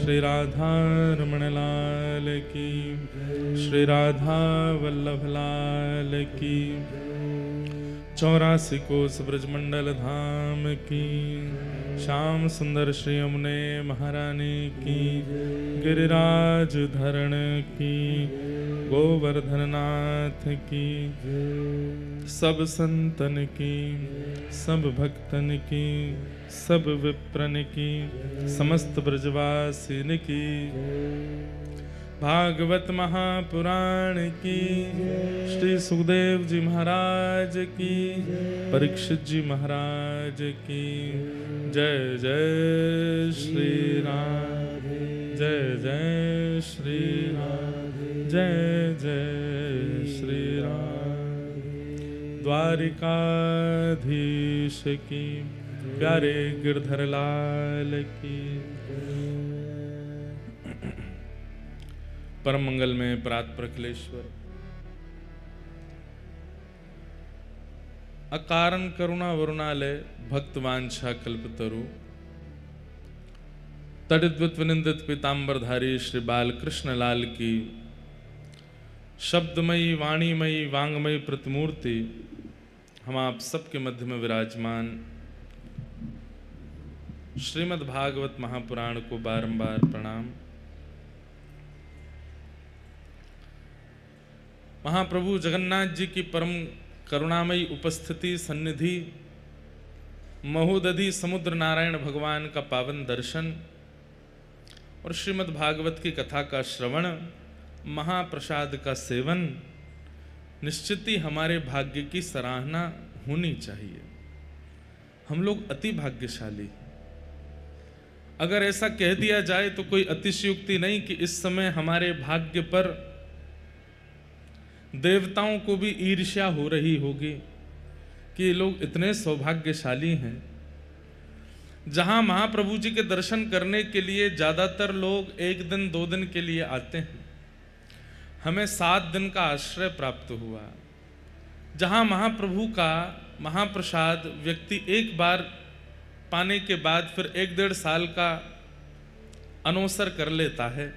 श्री राधा रमण लाल की, श्री राधा वल्लभ लाल की, 84 कोस ब्रजमंडल धाम की, श्याम सुंदर श्री यमुने महारानी की, गिरिराज धरण की, गोवर्धन नाथ की, सब संतन की, सब भक्तन की, सब विप्रन की, समस्त ब्रजवासिन की, भागवत महापुराण की, श्री सुखदेव जी महाराज की, परीक्षित जी महाराज की, जय जय श्री राम, जय जय श्री राम, जय जय श्री राम। द्वारिकाधीश की, प्यारे गिरधर लाल की। परम मंगल में प्रात प्रखलेश्वर, अकारण करुणा वरुणालय, भक्तवांछा कल्पतरु, तडिद्वत विनिंदित पीतांबरधारी श्री बालकृष्ण लाल की शब्दमयी वाणीमयी वांगमयी प्रतिमूर्ति हम आप सबके मध्य में विराजमान श्रीमद् भागवत महापुराण को बारंबार प्रणाम। महाप्रभु जगन्नाथ जी की परम करुणामयी उपस्थिति, सन्निधि, महोदधि समुद्र नारायण भगवान का पावन दर्शन और श्रीमद् भागवत की कथा का श्रवण, महाप्रसाद का सेवन निश्चित ही हमारे भाग्य की सराहना होनी चाहिए। हम लोग अति भाग्यशाली। अगर ऐसा कह दिया जाए तो कोई अतिशयोक्ति नहीं कि इस समय हमारे भाग्य पर देवताओं को भी ईर्ष्या हो रही होगी कि ये लोग इतने सौभाग्यशाली हैं। जहां महाप्रभु जी के दर्शन करने के लिए ज्यादातर लोग 1 दिन 2 दिन के लिए आते हैं, हमें 7 दिन का आश्रय प्राप्त हुआ। जहां महाप्रभु का महाप्रसाद व्यक्ति एक बार पाने के बाद फिर 1-1.5 साल का अनवसर कर लेता है,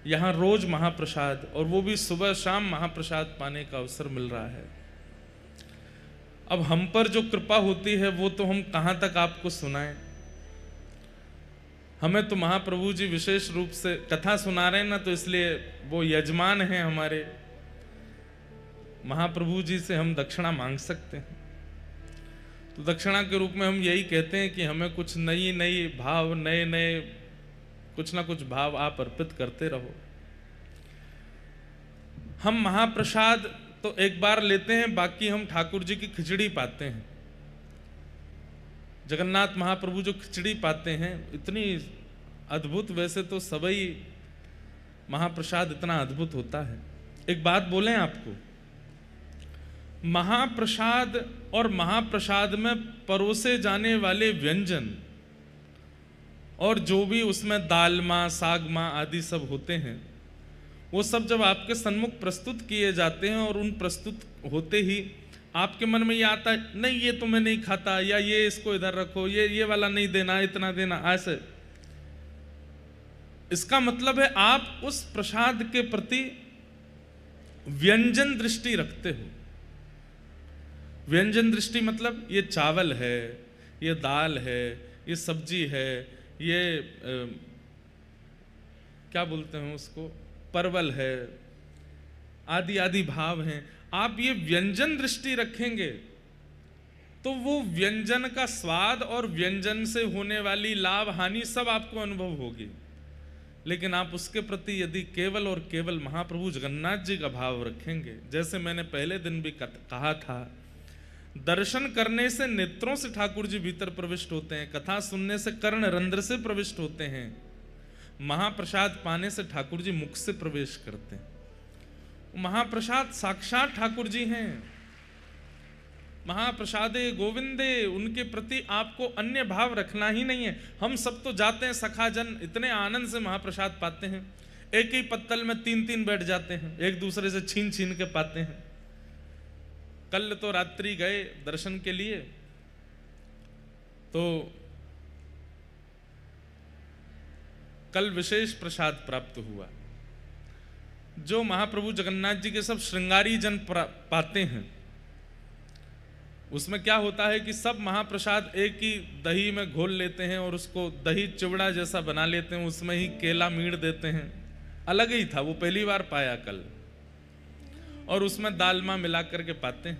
यहाँ रोज महाप्रसाद, और वो भी सुबह शाम महाप्रसाद पाने का अवसर मिल रहा है। अब हम पर जो कृपा होती है वो तो हम कहाँ तक आपको सुनाएं। हमें तो महाप्रभु जी विशेष रूप से कथा सुना रहे हैं ना, तो इसलिए वो यजमान हैं हमारे। महाप्रभु जी से हम दक्षिणा मांग सकते हैं, तो दक्षिणा के रूप में हम यही कहते हैं कि हमें कुछ नई नई भाव, नए नए कुछ ना कुछ भाव आप अर्पित करते रहो। हम महाप्रसाद तो एक बार लेते हैं, बाकी हम ठाकुर जी की खिचड़ी पाते हैं। जगन्नाथ महाप्रभु जो खिचड़ी पाते हैं इतनी अद्भुत, वैसे तो सबई महाप्रसाद इतना अद्भुत होता है। एक बात बोलें आपको, महाप्रसाद और महाप्रसाद में परोसे जाने वाले व्यंजन और जो भी उसमें दालमा, सागमा आदि सब होते हैं, वो सब जब आपके सन्मुख प्रस्तुत किए जाते हैं और उन प्रस्तुत होते ही आपके मन में ये आता है, नहीं ये तो मैं नहीं खाता, या ये इसको इधर रखो, ये वाला नहीं देना, इतना देना, ऐसे। इसका मतलब है आप उस प्रसाद के प्रति व्यंजन दृष्टि रखते हो। व्यंजन दृष्टि मतलब ये चावल है, ये दाल है, ये सब्जी है, ये क्या बोलते हैं उसको, परवल है, आदि आदि भाव हैं। आप ये व्यंजन दृष्टि रखेंगे तो वो व्यंजन का स्वाद और व्यंजन से होने वाली लाभ हानि सब आपको अनुभव होगी। लेकिन आप उसके प्रति यदि केवल और केवल महाप्रभु जगन्नाथ जी का भाव रखेंगे, जैसे मैंने पहले दिन भी कहा था, दर्शन करने से नेत्रों से ठाकुर जी भीतर प्रविष्ट होते हैं, कथा सुनने से कर्ण रंध्र से प्रविष्ट होते हैं, महाप्रसाद पाने से ठाकुर जी मुख से प्रवेश करते हैं। महाप्रसाद साक्षात ठाकुर जी हैं। महाप्रसादे गोविंदे, उनके प्रति आपको अन्य भाव रखना ही नहीं है। हम सब तो जाते हैं सखाजन, इतने आनंद से महाप्रसाद पाते हैं, एक ही पत्तल में 3-3 बैठ जाते हैं, एक दूसरे से छीन छीन के पाते हैं। कल तो रात्रि गए दर्शन के लिए, तो कल विशेष प्रसाद प्राप्त हुआ। जो महाप्रभु जगन्नाथ जी के सब श्रृंगारी जन पाते हैं, उसमें क्या होता है कि सब महाप्रसाद एक ही दही में घोल लेते हैं और उसको दही चिवड़ा जैसा बना लेते हैं, उसमें ही केला मीड़ देते हैं। अलग ही था, वो पहली बार पाया कल। और उसमें दालमा मिला करके पाते हैं।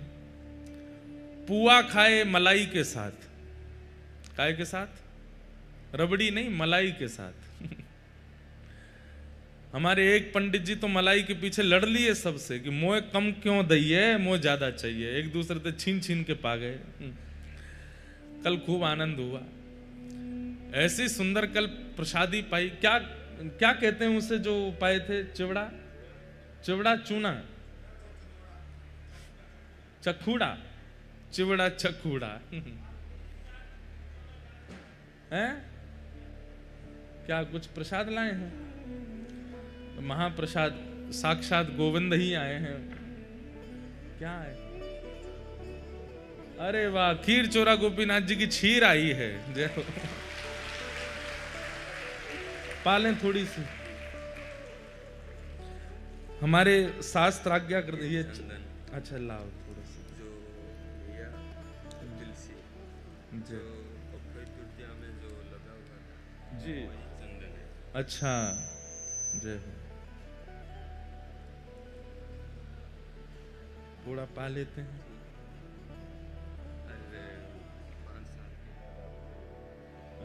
पुआ खाए मलाई के साथ। काय के साथ? रबड़ी नहीं, मलाई के साथ। हमारे एक पंडित जी तो मलाई के पीछे लड़ लिए सबसे कि मोए कम क्यों दइए, मोए ज्यादा चाहिए। एक दूसरे से छीन छीन के पा गए। कल खूब आनंद हुआ। ऐसी सुंदर कल प्रसादी पाई। क्या क्या कहते हैं उसे जो पाए थे? चिवड़ा, चिवड़ा चूना, चखूड़ा, चिवड़ा चखूड़ा हैं? क्या कुछ प्रसाद लाए हैं? महाप्रसाद साक्षात गोविंद ही आए हैं। क्या है? अरे वाह, खीर चोरा गोपीनाथ जी की क्षीर आई है। देखो पालें थोड़ी सी। हमारे शास्त्र आज्ञा कर दिए। अच्छा लाओ थोड़ा सा। जो भैया तुलसी जो अक्षय तृतीया में जो लगा हुआ था जी, चंदन है। अच्छा जय हो। थोड़ा पा लेते हैं। अरे 5 साल के।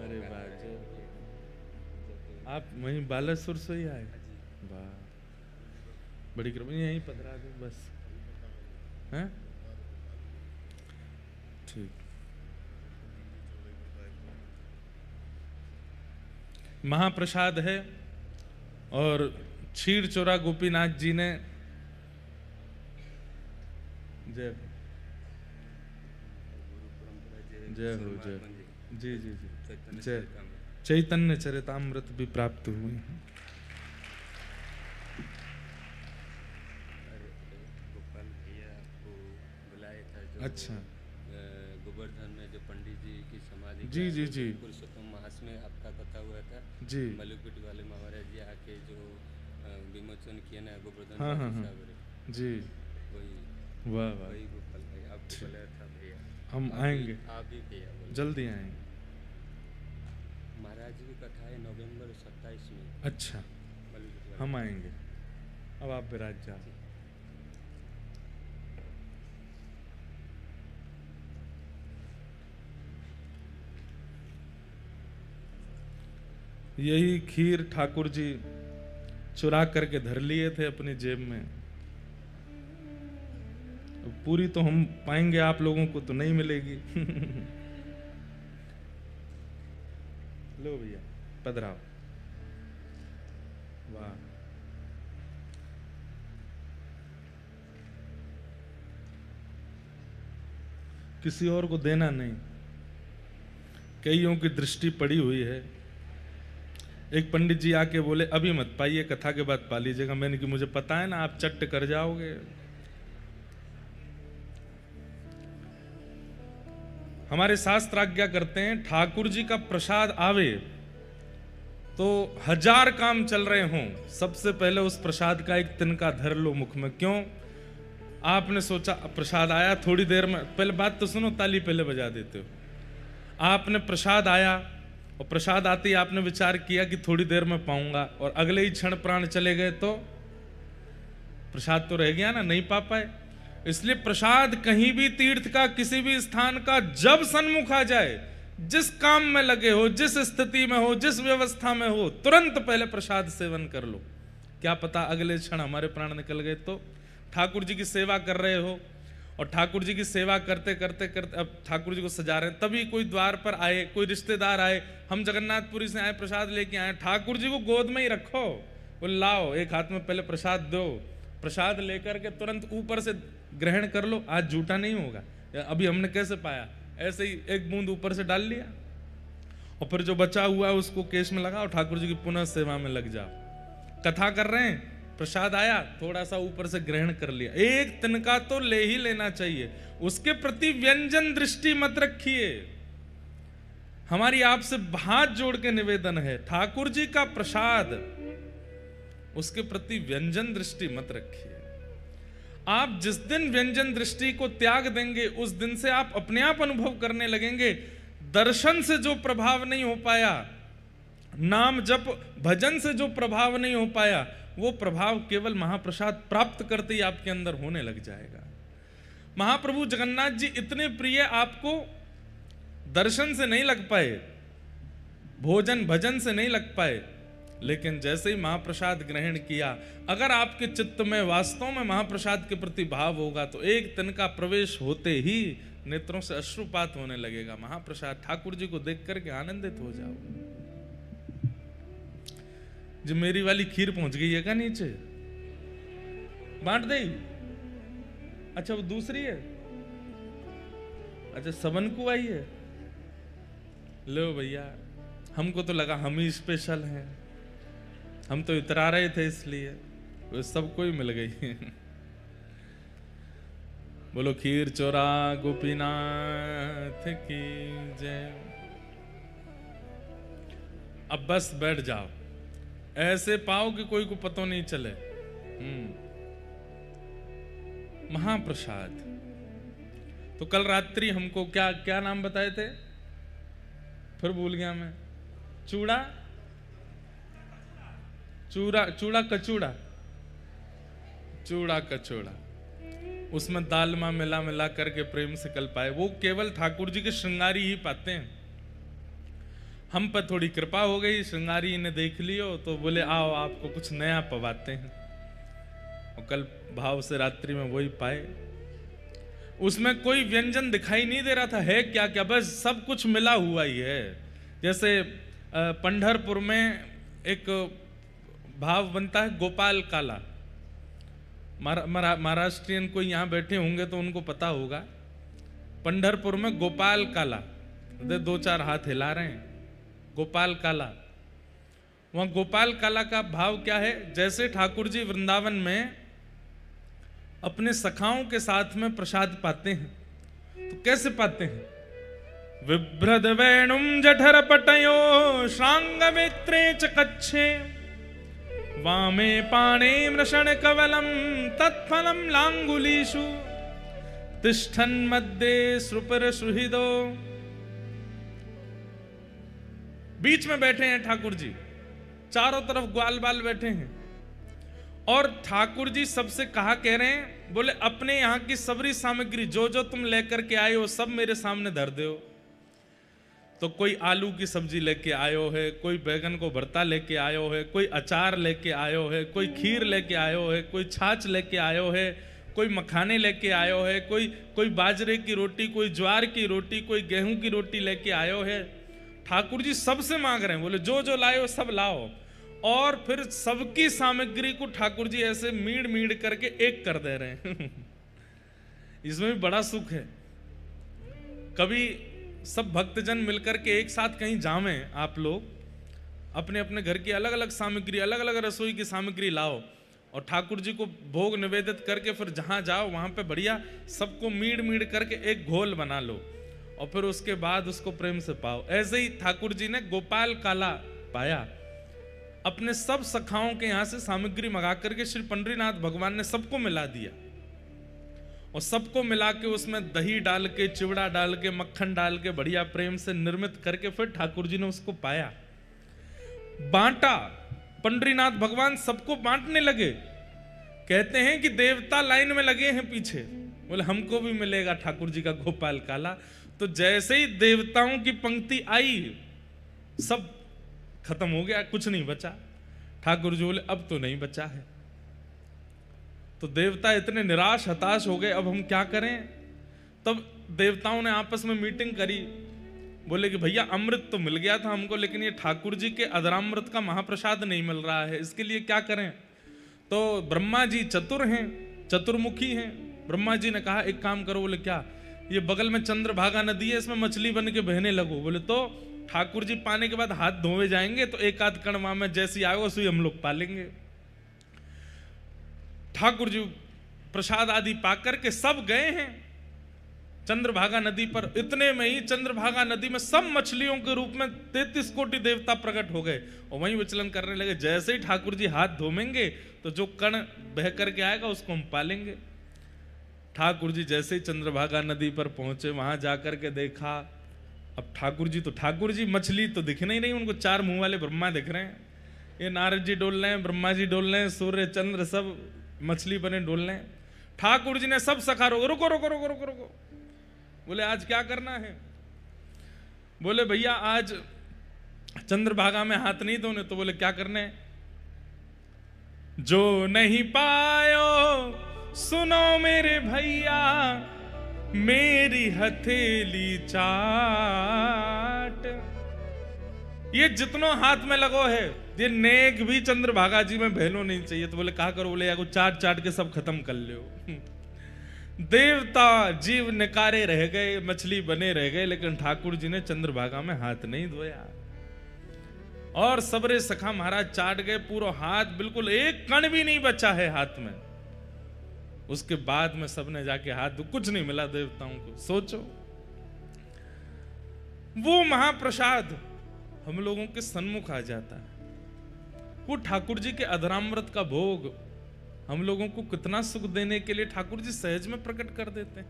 अरे वाह, जय हो। आप वहीं बालासुर से ही आए? वाह, बड़ी कृपा। यहीं पधरा दो बस। हैं? ठीक। महाप्रसाद है और क्षीर चोरा गोपीनाथ जी ने जय जय हो जय जी जी जी जय। चैतन्य चरितामृत भी प्राप्त हुए हैं। गोपाल भैया आपको बुलाया था जो अच्छा, गोवर्धन में जो पंडित जी की समाधि जी जी जी पुरुषोत्तम मास में आपका कथा हुआ था जी। मलुकुट वाले महाराज जी आके जो विमोचन किया ना गोवर्धन हाँ हाँ हाँ जी। वही वाह वाह, वही गोपाल भाई आपको बुलाया था भैया। हम आएंगे, आप भी भैया बोले। जल्दी आएंगे। महाराज जी की कथा है नवंबर 27 में। अच्छा, मलुकुट वाले। हम आएंगे। अब आप विराज जाओ। यही खीर ठाकुर जी चुरा करके धर लिए थे अपनी जेब में। पूरी तो हम पाएंगे, आप लोगों को तो नहीं मिलेगी। लो भैया पधराओ। वाह, किसी और को देना नहीं। कईयों की दृष्टि पड़ी हुई है। एक पंडित जी आके बोले अभी मत पाइए, कथा के बाद पा लीजिएगा। मैंने कि मुझे पता है ना आप चट्ट कर जाओगे। हमारे शास्त्र आज्ञा करते हैं ठाकुर जी का प्रसाद आवे तो 1000 काम चल रहे हों, सबसे पहले उस प्रसाद का एक तिनका धर लो मुख में। क्यों? आपने सोचा प्रसाद आया, थोड़ी देर में, पहले बात तो सुनो, ताली पहले बजा देते हो। आपने प्रसाद आया और प्रसाद आते ही आपने विचार किया कि थोड़ी देर में पाऊंगा, और अगले ही क्षण प्राण चले गए तो प्रसाद तो रह गया ना, नहीं पा पाए। इसलिए प्रसाद कहीं भी तीर्थ का, किसी भी स्थान का जब सन्मुख आ जाए, जिस काम में लगे हो, जिस स्थिति में हो, जिस व्यवस्था में हो, तुरंत पहले प्रसाद सेवन कर लो। क्या पता अगले क्षण हमारे प्राण निकल गए तो। ठाकुर जी की सेवा कर रहे हो और ठाकुर जी की सेवा करते करते करते अब ठाकुर जी को सजा रहे हैं, तभी कोई द्वार पर आए, कोई रिश्तेदार आए। हम जगन्नाथपुरी से आए, प्रसाद लेके आए, ठाकुर जी को गोद में ही रखो, वो लाओ, एक हाथ में पहले प्रसाद दो, प्रसाद लेकर के तुरंत ऊपर से ग्रहण कर लो। आज झूठा नहीं होगा। अभी हमने कैसे पाया, ऐसे ही एक बूंद ऊपर से डाल लिया और फिर जो बचा हुआ है उसको केश में लगाओ, ठाकुर जी की पुनः सेवा में लग जाओ। कथा कर रहे हैं, प्रसाद आया, थोड़ा सा ऊपर से ग्रहण कर लिया, एक तिनका तो ले ही लेना चाहिए। उसके प्रति व्यंजन दृष्टि मत रखिए। हमारी आपसे हाथ जोड़ के निवेदन है, ठाकुर जी का प्रसाद, उसके प्रति व्यंजन दृष्टि मत रखिए। आप जिस दिन व्यंजन दृष्टि को त्याग देंगे, उस दिन से आप अपने आप अनुभव करने लगेंगे, दर्शन से जो प्रभाव नहीं हो पाया, नाम जप भजन से जो प्रभाव नहीं हो पाया, वो प्रभाव केवल महाप्रसाद प्राप्त करते ही आपके अंदर होने लग जाएगा। महाप्रभु जगन्नाथ जी इतने प्रिय आपको दर्शन से नहीं लग पाए, भोजन भजन से नहीं लग पाए, लेकिन जैसे ही महाप्रसाद ग्रहण किया, अगर आपके चित्त में वास्तव में महाप्रसाद के प्रति भाव होगा तो एक तिनका प्रवेश होते ही नेत्रों से अश्रुपात होने लगेगा। महाप्रसाद ठाकुर जी को देख करके आनंदित हो जाओ। जो मेरी वाली खीर पहुंच गई है क्या नीचे? बांट दे? अच्छा वो दूसरी है, अच्छा सबन को आई है, लो भैया, हमको तो लगा हम ही स्पेशल हैं, हम तो इतरा रहे थे इसलिए, वो सबको ही मिल गई। बोलो खीर चोरा गोपीनाथ की जय। अब बस बैठ जाओ, ऐसे पाओ कि कोई को पता नहीं चले। महाप्रसाद। तो कल रात्रि हमको क्या क्या नाम बताए थे, फिर भूल गया मैं। चूड़ा चूड़ा चूड़ा कचूड़ा, चूड़ा कचौड़ा, उसमें दाल मां मिला मिला करके प्रेम से कल पाए। वो केवल ठाकुर जी के श्रृंगारी ही पाते हैं। हम पर थोड़ी कृपा हो गई, श्रृंगारी ने देख लियो तो बोले आओ आपको कुछ नया पवाते हैं, और कल भाव से रात्रि में वही पाए। उसमें कोई व्यंजन दिखाई नहीं दे रहा था, है क्या क्या, बस सब कुछ मिला हुआ ही है। जैसे पंढरपुर में एक भाव बनता है गोपाल काला, महाराष्ट्रियन कोई यहाँ बैठे होंगे तो उनको पता होगा। पंढरपुर में गोपाल काला, दो चार हाथ हिला रहे हैं, गोपाल काला। वहां गोपाल काला का भाव क्या है? जैसे ठाकुर जी वृंदावन में अपने सखाओं के साथ में प्रसाद पाते हैं, तो कैसे पाते हैं? विभ्रद वेणुम जठर पटयो श्रांग मित्रे च कच्छे, वामे पाणे मृषण कवलम तत्फलम लांगुलीषु, तिष्ठन् मध्ये सुपर सुहृदो। बीच में बैठे हैं ठाकुर जी, चारों तरफ ग्वाल बाल बैठे हैं, और ठाकुर जी सबसे कहा कह रहे हैं, बोले अपने यहाँ की सबरी सामग्री जो जो तुम लेकर के आए हो सब मेरे सामने धर दो। तो कोई आलू की सब्जी लेके आयो है, कोई बैगन को भरता लेके आयो है, कोई अचार लेके आयो है, कोई खीर लेके आयो है, कोई छाछ लेके आयो है, कोई मखाने लेके आयो है, कोई बाजरे की रोटी, कोई ज्वार की रोटी, कोई गेहूं की रोटी लेके आयो है। ठाकुर जी सबसे मांग रहे हैं, बोले जो जो लाओ सब लाओ, और फिर सबकी सामग्री को ठाकुर जी ऐसे मीड़ मीड़ करके एक कर दे रहे हैं। इसमें भी बड़ा सुख है। कभी सब भक्तजन मिलकर के एक साथ कहीं जावें, आप लोग अपने अपने घर की अलग अलग सामग्री, अलग अलग रसोई की सामग्री लाओ, और ठाकुर जी को भोग निवेदित करके फिर जहां जाओ वहां पे बढ़िया सबको मीड़ मीड़ करके एक घोल बना लो, और फिर उसके बाद उसको प्रेम से पाओ। ऐसे ही ठाकुर जी ने गोपाल काला पाया, अपने सब सखाओं के यहां से सामग्री मंगा करके श्री पंडरीनाथ भगवान ने सबको मिला दिया, और सबको मिला के उसमें दही डाल के, चिवड़ा डाल के, मक्खन डाल के बढ़िया प्रेम से निर्मित करके फिर ठाकुर जी ने उसको पाया, बांटा। पंडरीनाथ भगवान सबको बांटने लगे। कहते हैं कि देवता लाइन में लगे हैं पीछे, बोले हमको भी मिलेगा ठाकुर जी का गोपाल काला। तो जैसे ही देवताओं की पंक्ति आई, सब खत्म हो गया, कुछ नहीं बचा। ठाकुर जी बोले अब तो नहीं बचा है। तो देवता इतने निराश हताश हो गए, अब हम क्या करें? तब देवताओं ने आपस में मीटिंग करी, बोले कि भैया अमृत तो मिल गया था हमको, लेकिन ये ठाकुर जी के अधरामृत का महाप्रसाद नहीं मिल रहा है, इसके लिए क्या करें? तो ब्रह्मा जी चतुर हैं, चतुर्मुखी हैं। ब्रह्मा जी ने कहा एक काम करो। बोले क्या? ये बगल में चंद्रभागा नदी है, इसमें मछली बन के बहने लगो। बोले तो ठाकुर जी पाने के बाद हाथ धोवे जाएंगे तो एक आध कण वहां में जैसी आएगा उसी हम लोग पालेंगे। ठाकुर जी प्रसाद आदि पाकर के सब गए हैं, चंद्रभागा नदी पर। इतने में ही चंद्रभागा नदी में सब मछलियों के रूप में 33 कोटि देवता प्रकट हो गए और वहीं विचलन करने लगे। जैसे ही ठाकुर जी हाथ धोमेंगे तो जो कण बह करके आएगा उसको हम पालेंगे। ठाकुर जी जैसे ही चंद्रभागा नदी पर पहुंचे, वहां जाकर के देखा, अब ठाकुर जी तो ठाकुर जी, मछली तो दिख नहीं रही उनको, 4 मुंह वाले ब्रह्मा दिख रहे हैं। ये नारद जी डोल रहे हैं, ब्रह्मा जी डोल रहे हैं, सूर्य चंद्र सब मछली बने डोल रहे हैं। ठाकुर जी ने सब सखा रुको रुको रुको रुको रुको रुको। बोले आज क्या करना है? बोले भैया आज चंद्रभागा में हाथ नहीं धोने। तो बोले क्या करने? जो नहीं पायो सुनो मेरे भैया, मेरी हथेली चाट। ये जितनो हाथ में लगो है, ये नेक भी चंद्रभागा जी में बहनो नहीं चाहिए। तो बोले कहा करो? बोले या को चाट चाट के सब खत्म कर लो। देवता जीव निकारे रह गए, मछली बने रह गए, लेकिन ठाकुर जी ने चंद्रभागा में हाथ नहीं धोया। और सबरे सखा महाराज चाट गए, पूरा हाथ बिल्कुल एक कण भी नहीं बचा है हाथ में। उसके बाद में सबने जाके हाथ धो, कुछ नहीं मिला देवताओं को। सोचो, वो महाप्रसाद हम लोगों के सन्मुख आ जाता है। वो ठाकुर जी के अधरामृत का भोग हम लोगों को कितना सुख देने के लिए ठाकुर जी सहज में प्रकट कर देते हैं।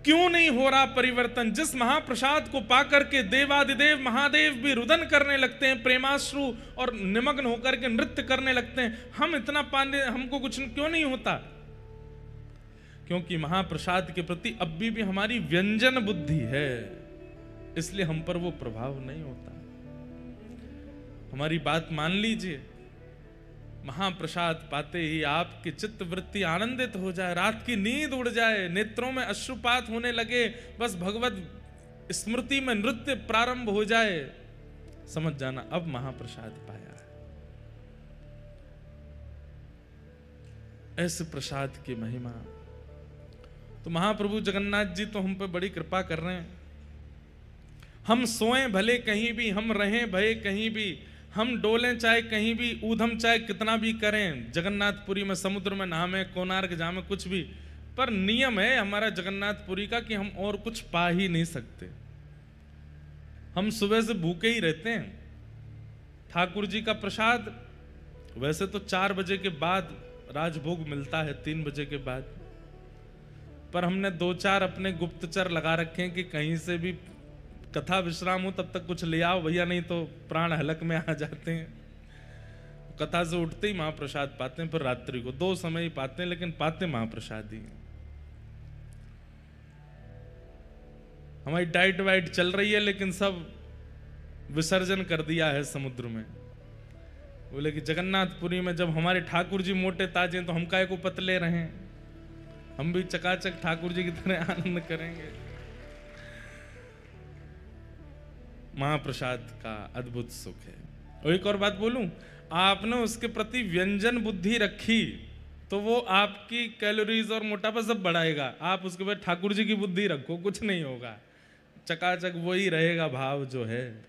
क्यों नहीं हो रहा परिवर्तन? जिस महाप्रसाद को पाकर के देवादिदेव महादेव भी रुदन करने लगते हैं, प्रेमाश्रु और निमग्न होकर के नृत्य करने लगते हैं, हम इतना पाने हमको कुछ क्यों नहीं होता? क्योंकि महाप्रसाद के प्रति अब भी हमारी व्यंजन बुद्धि है, इसलिए हम पर वो प्रभाव नहीं होता। हमारी बात मान लीजिए, महाप्रसाद पाते ही आपकी चित्त वृत्ति आनंदित हो जाए, रात की नींद उड़ जाए, नेत्रों में अश्रुपात होने लगे, बस भगवत स्मृति में नृत्य प्रारंभ हो जाए, समझ जाना अब महाप्रसाद पाया है। ऐसे प्रसाद की महिमा। तो महाप्रभु जगन्नाथ जी तो हम पे बड़ी कृपा कर रहे हैं। हम सोएं भले कहीं भी, हम रहें भले कहीं भी, हम डोलें चाहे कहीं भी, ऊधम चाहे कितना भी करें, जगन्नाथपुरी में समुद्र में नहामें, कोणार्क जामें, कुछ भी, पर नियम है हमारा जगन्नाथपुरी का कि हम और कुछ पा ही नहीं सकते। हम सुबह से भूखे ही रहते हैं। ठाकुर जी का प्रसाद वैसे तो 4 बजे के बाद राजभोग मिलता है, 3 बजे के बाद, पर हमने 2-4 अपने गुप्तचर लगा रखे हैं कि कहीं से भी कथा विश्राम हो तब तक कुछ ले आओ भैया, नहीं तो प्राण हलक में आ जाते हैं। कथा से उठते ही महाप्रसाद पाते हैं, फिर रात्रि को 2 समय ही पाते हैं, लेकिन पाते महाप्रसाद ही। हमारी डाइट वाइट चल रही है, लेकिन सब विसर्जन कर दिया है समुद्र में। बोले कि जगन्नाथपुरी में जब हमारे ठाकुर जी मोटे ताजे तो हम काहे को पतले रहे, हम भी चकाचक ठाकुर जी की तरह आनंद करेंगे। महाप्रसाद का अद्भुत सुख है। और एक और बात बोलूं, आपने उसके प्रति व्यंजन बुद्धि रखी तो वो आपकी कैलोरीज और मोटापा सब बढ़ाएगा। आप उसके बाद ठाकुर जी की बुद्धि रखो, कुछ नहीं होगा, चकाचक वही रहेगा भाव जो है।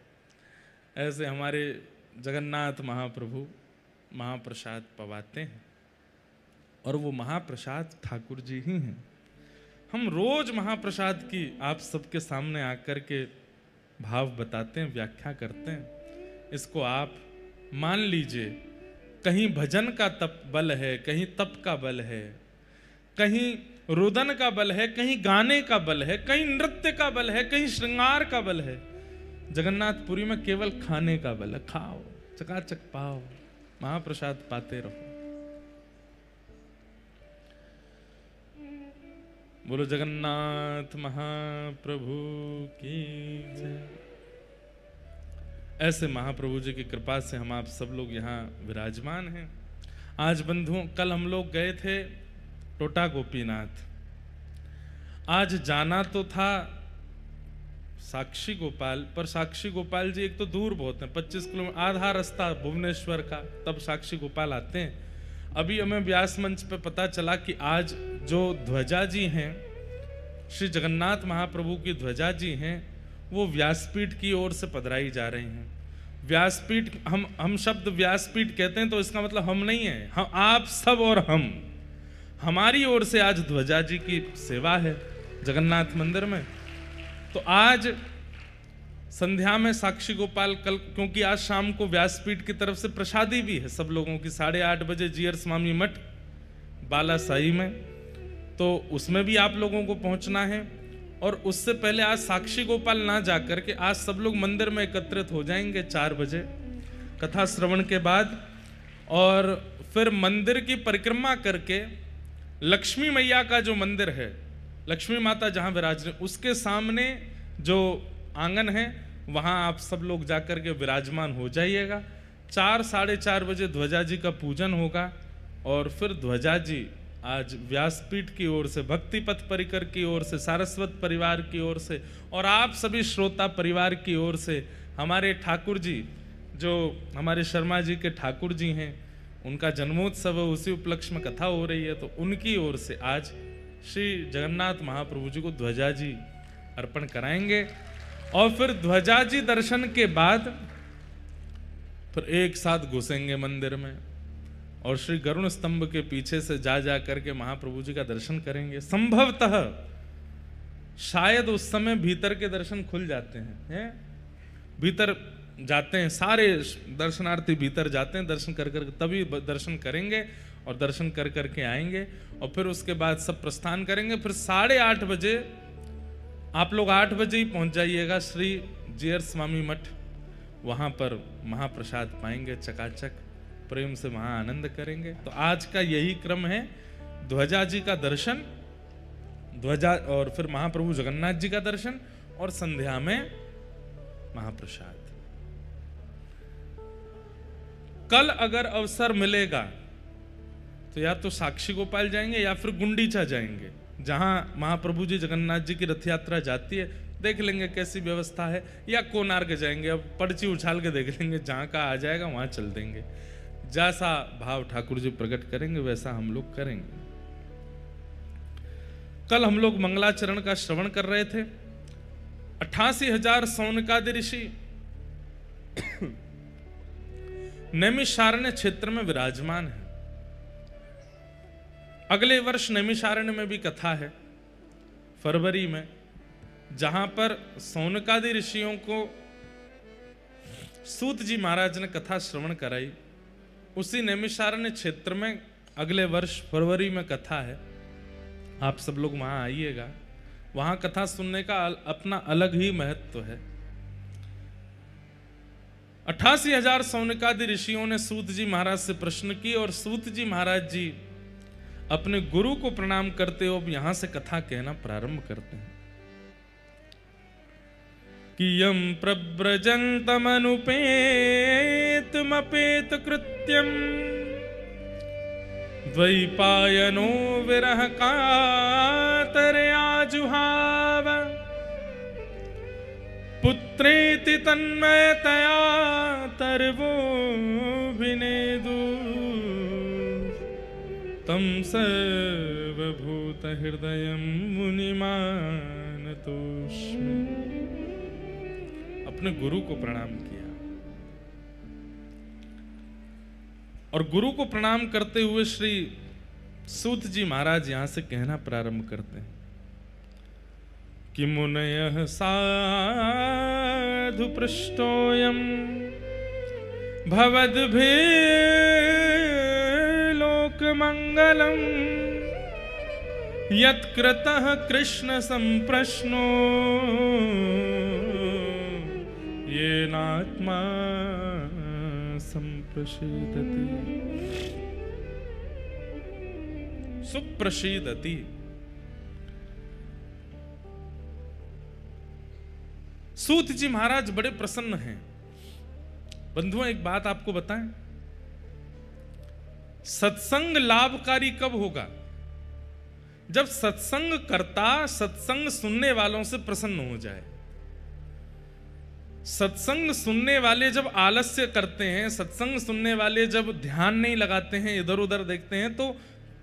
ऐसे हमारे जगन्नाथ महाप्रभु महाप्रसाद पवाते हैं, और वो महाप्रसाद ठाकुर जी ही हैं। हम रोज महाप्रसाद की आप सबके सामने आकर के भाव बताते हैं, व्याख्या करते हैं। इसको आप मान लीजिए, कहीं भजन का तप बल है, कहीं तप का बल है, कहीं रुदन का बल है, कहीं गाने का बल है, कहीं नृत्य का बल है, कहीं श्रृंगार का बल है। जगन्नाथपुरी में केवल खाने का बल है। खाओ, चकाचक पाओ, महाप्रसाद पाते रहो। बोलो जगन्नाथ महाप्रभु की जय। ऐसे महाप्रभु जी की कृपा से हम आप सब लोग यहाँ विराजमान हैं। आज बंधुओं, कल हम लोग गए थे टोटा गोपीनाथ। आज जाना तो था साक्षी गोपाल, पर साक्षी गोपाल जी एक तो दूर बहुत है, 25 किलोमीटर, आधा रास्ता भुवनेश्वर का, तब साक्षी गोपाल आते हैं। अभी हमें व्यास मंच पे पता चला कि आज जो ध्वजा जी हैं, श्री जगन्नाथ महाप्रभु की ध्वजा जी हैं, वो व्यासपीठ की ओर से पधराई जा रही हैं। व्यासपीठ, हम शब्द व्यासपीठ कहते हैं तो इसका मतलब हम नहीं है, हम आप सब और हम हमारी ओर से आज ध्वजा जी की सेवा है जगन्नाथ मंदिर में। तो आज संध्या में साक्षी गोपाल, कल क्योंकि आज शाम को व्यासपीठ की तरफ से प्रसादी भी है सब लोगों की, 8:30 बजे जीयर स्वामी मठ बालासाही में, तो उसमें भी आप लोगों को पहुंचना है। और उससे पहले आज साक्षी गोपाल ना जाकर के आज सब लोग मंदिर में एकत्रित हो जाएंगे 4 बजे कथा श्रवण के बाद, और फिर मंदिर की परिक्रमा करके लक्ष्मी मैया का जो मंदिर है, लक्ष्मी माता जहां विराज रहे, उसके सामने जो आंगन है वहां आप सब लोग जाकर के विराजमान हो जाइएगा। 4 साढ़े 4 बजे ध्वजा जी का पूजन होगा और फिर ध्वजा जी आज व्यासपीठ की ओर से, भक्ति पथ परिकर की ओर से, सारस्वत परिवार की ओर से और आप सभी श्रोता परिवार की ओर से, हमारे ठाकुर जी जो हमारे शर्मा जी के ठाकुर जी हैं, उनका जन्मोत्सव है, उसी उपलक्ष्य में कथा हो रही है, तो उनकी ओर से आज श्री जगन्नाथ महाप्रभु जी को ध्वजा जी अर्पण कराएंगे। और फिर ध्वजा जी दर्शन के बाद फिर एक साथ घुसेंगे मंदिर में और श्री गरुण स्तंभ के पीछे से जा करके महाप्रभु जी का दर्शन करेंगे। संभवतः शायद उस समय भीतर के दर्शन खुल जाते हैं, भीतर जाते हैं सारे दर्शनार्थी, भीतर जाते हैं, दर्शन कर तभी दर्शन करेंगे और दर्शन कर करके आएंगे और फिर उसके बाद सब प्रस्थान करेंगे। फिर 8:30 बजे आप लोग 8 बजे ही पहुंच जाइएगा श्री जीयर स्वामी मठ, वहां पर महाप्रसाद पाएंगे, चकाचक प्रेम से वहां आनंद करेंगे। तो आज का यही क्रम है, ध्वजा जी का दर्शन, ध्वजा और फिर महाप्रभु जगन्नाथ जी का दर्शन और संध्या में महाप्रसाद। कल अगर अवसर मिलेगा तो या तो साक्षी गोपाल जाएंगे या फिर गुंडीचा जाएंगे, जहां महाप्रभु जी जगन्नाथ जी की रथ यात्रा जाती है, देख लेंगे कैसी व्यवस्था है, या कोणार्क जाएंगे, अब पर्ची उछाल के देख लेंगे, जहां का आ जाएगा वहां चल देंगे। जैसा भाव ठाकुर जी प्रकट करेंगे वैसा हम लोग करेंगे। कल हम लोग मंगलाचरण का श्रवण कर रहे थे। 88,000 सौनकादि ऋषि नैमिषारण्य क्षेत्र में विराजमान है। अगले वर्ष नैमिषारण्य में भी कथा है फरवरी में, जहां पर सौनकादि ऋषियों को सूत जी महाराज ने कथा श्रवण कराई। उसी नैमिषारण्य क्षेत्र में अगले वर्ष फरवरी में कथा है, आप सब लोग वहां आइएगा। वहां कथा सुनने का अपना अलग ही महत्व है। 88,000 सौनकादि ऋषियों ने सूत जी महाराज से प्रश्न की और सूत जी महाराज जी अपने गुरु को प्रणाम करते हुए अब यहां से कथा कहना प्रारंभ करते हैं कि यम प्रव्रजन्तमनुपेतमपेत कृत्यम द्वैपायनो विरह कातरया जुहाव पुत्रेति तन्मयतया तर्वोऽभिनेदु तं सर्वभूतहृदयं मुनिमानतोऽस्मि। अपने गुरु को प्रणाम किया और गुरु को प्रणाम करते हुए श्री सूत जी महाराज यहां से कहना प्रारंभ करते हैं कि मुनयः साधु पृष्टोऽयं भवद्भिर्लोकमङ्गलम् यत्कृतः कृष्ण संप्रश्नो येनात्मा संप्रसीदति सुप्रसीदति। सूत जी महाराज बड़े प्रसन्न हैं। बंधुओं, एक बात आपको बताएं, सत्संग लाभकारी कब होगा? जब सत्संग करता सत्संग सुनने वालों से प्रसन्न हो जाए। सत्संग सुनने वाले जब आलस्य करते हैं, सत्संग सुनने वाले जब ध्यान नहीं लगाते हैं, इधर उधर देखते हैं, तो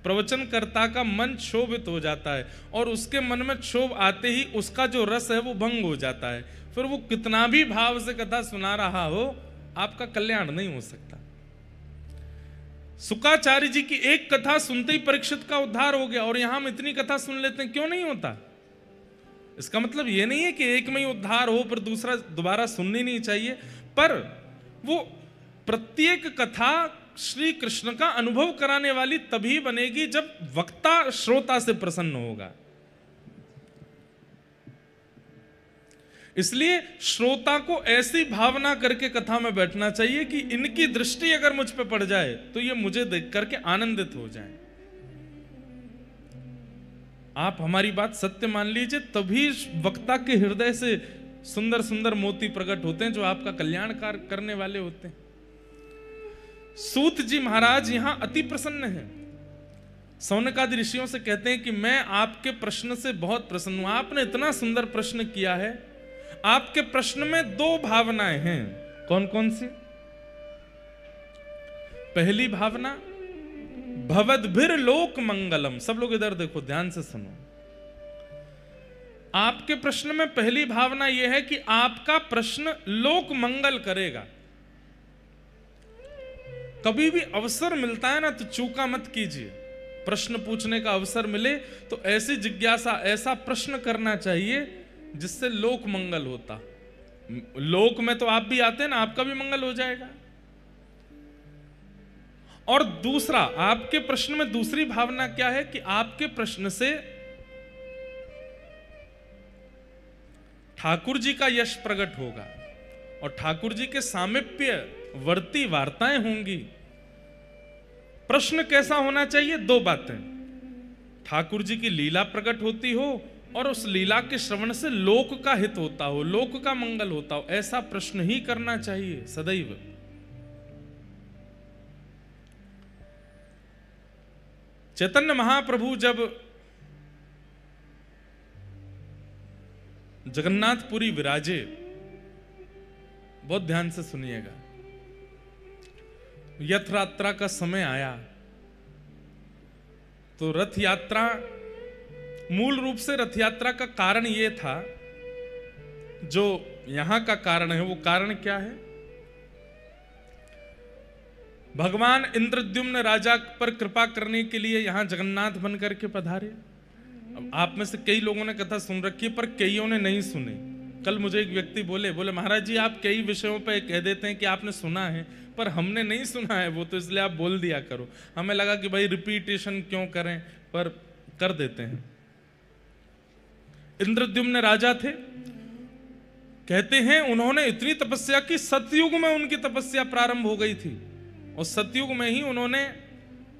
प्रवचनकर्ता का मन क्षोभित हो जाता है और उसके मन में क्षोभ आते ही उसका जो रस है वो भंग हो जाता है। फिर वो कितना भी भाव से कथा सुना रहा हो, आपका कल्याण नहीं हो सकता। शुकाचार्य जी की एक कथा सुनते ही परीक्षित का उद्धार हो गया, और यहां हम इतनी कथा सुन लेते हैं, क्यों नहीं होता? इसका मतलब यह नहीं है कि एक में ही उद्धार हो पर दूसरा दोबारा सुननी नहीं चाहिए, पर वो प्रत्येक कथा श्री कृष्ण का अनुभव कराने वाली तभी बनेगी जब वक्ता श्रोता से प्रसन्न होगा। इसलिए श्रोता को ऐसी भावना करके कथा में बैठना चाहिए कि इनकी दृष्टि अगर मुझ पे पड़ जाए तो ये मुझे देख करके आनंदित हो जाए। आप हमारी बात सत्य मान लीजिए, तभी वक्ता के हृदय से सुंदर सुंदर मोती प्रकट होते हैं जो आपका कल्याण करने वाले होते हैं। सूत जी महाराज यहां अति प्रसन्न हैं। सौनकादि ऋषियों से कहते हैं कि मैं आपके प्रश्न से बहुत प्रसन्न हूं, आपने इतना सुंदर प्रश्न किया है। आपके प्रश्न में दो भावनाएं हैं। कौन कौन सी? पहली भावना भवद्भिर लोक मंगलम। सब लोग इधर देखो, ध्यान से सुनो। आपके प्रश्न में पहली भावना यह है कि आपका प्रश्न लोक मंगल करेगा। कभी भी अवसर मिलता है ना तो चूका मत कीजिए। प्रश्न पूछने का अवसर मिले तो ऐसी जिज्ञासा, ऐसा प्रश्न करना चाहिए जिससे लोक मंगल होता। लोक में तो आप भी आते हैं ना, आपका भी मंगल हो जाएगा। और दूसरा, आपके प्रश्न में दूसरी भावना क्या है कि आपके प्रश्न से ठाकुर जी का यश प्रकट होगा और ठाकुर जी के सामीप्य वर्ती वार्ताएं होंगी। प्रश्न कैसा होना चाहिए? दो बातें, ठाकुर जी की लीला प्रकट होती हो और उस लीला के श्रवण से लोक का हित होता हो, लोक का मंगल होता हो, ऐसा प्रश्न ही करना चाहिए सदैव। चैतन्य महाप्रभु जब जगन्नाथपुरी विराजे, बहुत ध्यान से सुनिएगा, रथ यात्रा का समय आया तो रथ यात्रा, मूल रूप से रथ यात्रा का कारण यह था, जो यहां का कारण है वो कारण क्या है? भगवान इंद्रद्युम्न राजा पर कृपा करने के लिए यहां जगन्नाथ बन करके पधारे। अब आप में से कई लोगों ने कथा सुन रखी है पर कईयों ने नहीं सुनी। कल मुझे एक व्यक्ति बोले महाराज जी आप कई विषयों पे कह देते हैं कि आपने सुना है पर हमने नहीं सुना है वो, तो इसलिए आप बोल दिया करो। हमें लगा कि भाई रिपीटेशन क्यों करें, पर कर देते हैं। इंद्रद्युम्न राजा थे, कहते हैं उन्होंने इतनी तपस्या की, सतयुग में उनकी तपस्या प्रारंभ हो गई थी और सतयुग में ही उन्होंने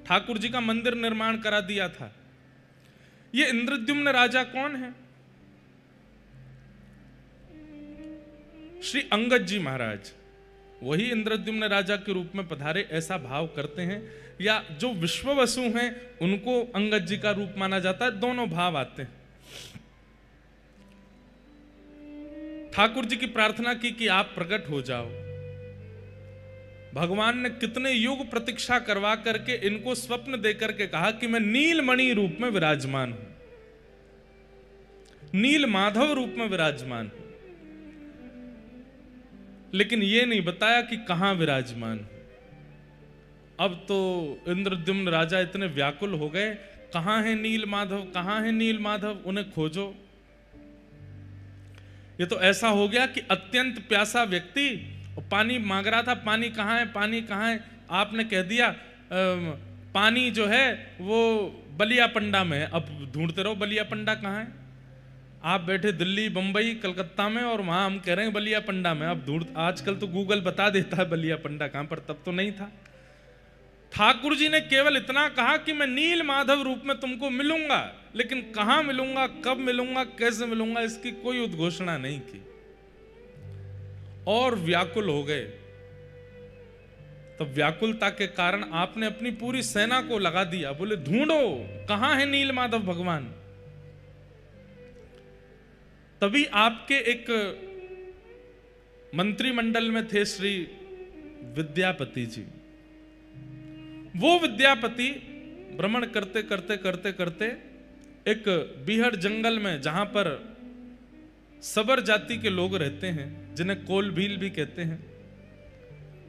ठाकुर जी का मंदिर निर्माण करा दिया था। ये इंद्रद्युम्न राजा कौन है? श्री अंगद जी महाराज, वही इंद्रद्युम्न राजा के रूप में पधारे, ऐसा भाव करते हैं। या जो विश्ववसु हैं उनको अंगद जी का रूप माना जाता है, दोनों भाव आते हैं। ठाकुर जी की प्रार्थना की कि आप प्रकट हो जाओ। भगवान ने कितने युग प्रतीक्षा करवा करके इनको स्वप्न देकर के कहा कि मैं नीलमणि रूप में विराजमान हूं, नील माधव रूप में विराजमान हूं, लेकिन यह नहीं बताया कि कहां विराजमान हूं। अब तो इंद्रद्युम्न राजा इतने व्याकुल हो गए, कहां है नील माधव, कहां है नील माधव, उन्हें खोजो। ये तो ऐसा हो गया कि अत्यंत प्यासा व्यक्ति पानी मांग रहा था, पानी कहाँ है, पानी कहाँ है, आपने कह दिया पानी जो है वो बलिया पंडा में है। अब ढूंढते रहो बलिया पंडा कहाँ है। आप बैठे दिल्ली, बंबई, कलकत्ता में और वहां हम कह रहे हैं बलिया पंडा में। अब आजकल तो गूगल बता देता है बलिया पंडा कहां, पर तब तो नहीं था। ठाकुर जी ने केवल इतना कहा कि मैं नील माधव रूप में तुमको मिलूंगा, लेकिन कहां मिलूंगा, कब मिलूंगा, कैसे मिलूंगा, इसकी कोई उद्घोषणा नहीं की। और व्याकुल हो गए। तब व्याकुलता के कारण आपने अपनी पूरी सेना को लगा दिया, बोले ढूंढो कहां है नील माधव भगवान। तभी आपके एक मंत्रिमंडल में थे श्री विद्यापति जी। वो विद्यापति भ्रमण करते करते करते करते एक बीहड़ जंगल में, जहां पर सबर जाति के लोग रहते हैं, जिन्हें कोल भील भी कहते हैं,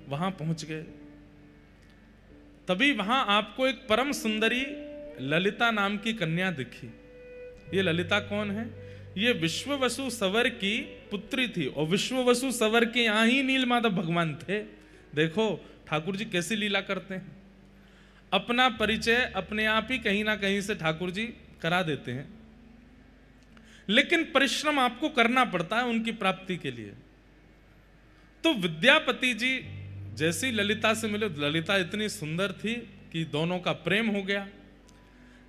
वहां पहुंच गए। तभी वहां आपको एक परम सुंदरी ललिता नाम की कन्या दिखी। ये ललिता कौन है? ये विश्ववसु सवर की पुत्री थी, और विश्ववसु सवर के यहाँ ही नीलमाधव भगवान थे। देखो ठाकुर जी कैसी लीला करते हैं, अपना परिचय अपने आप ही कहीं ना कहीं से ठाकुर जी करा देते हैं, लेकिन परिश्रम आपको करना पड़ता है उनकी प्राप्ति के लिए। तो विद्यापति जी जैसी ललिता से मिले, ललिता इतनी सुंदर थी कि दोनों का प्रेम हो गया।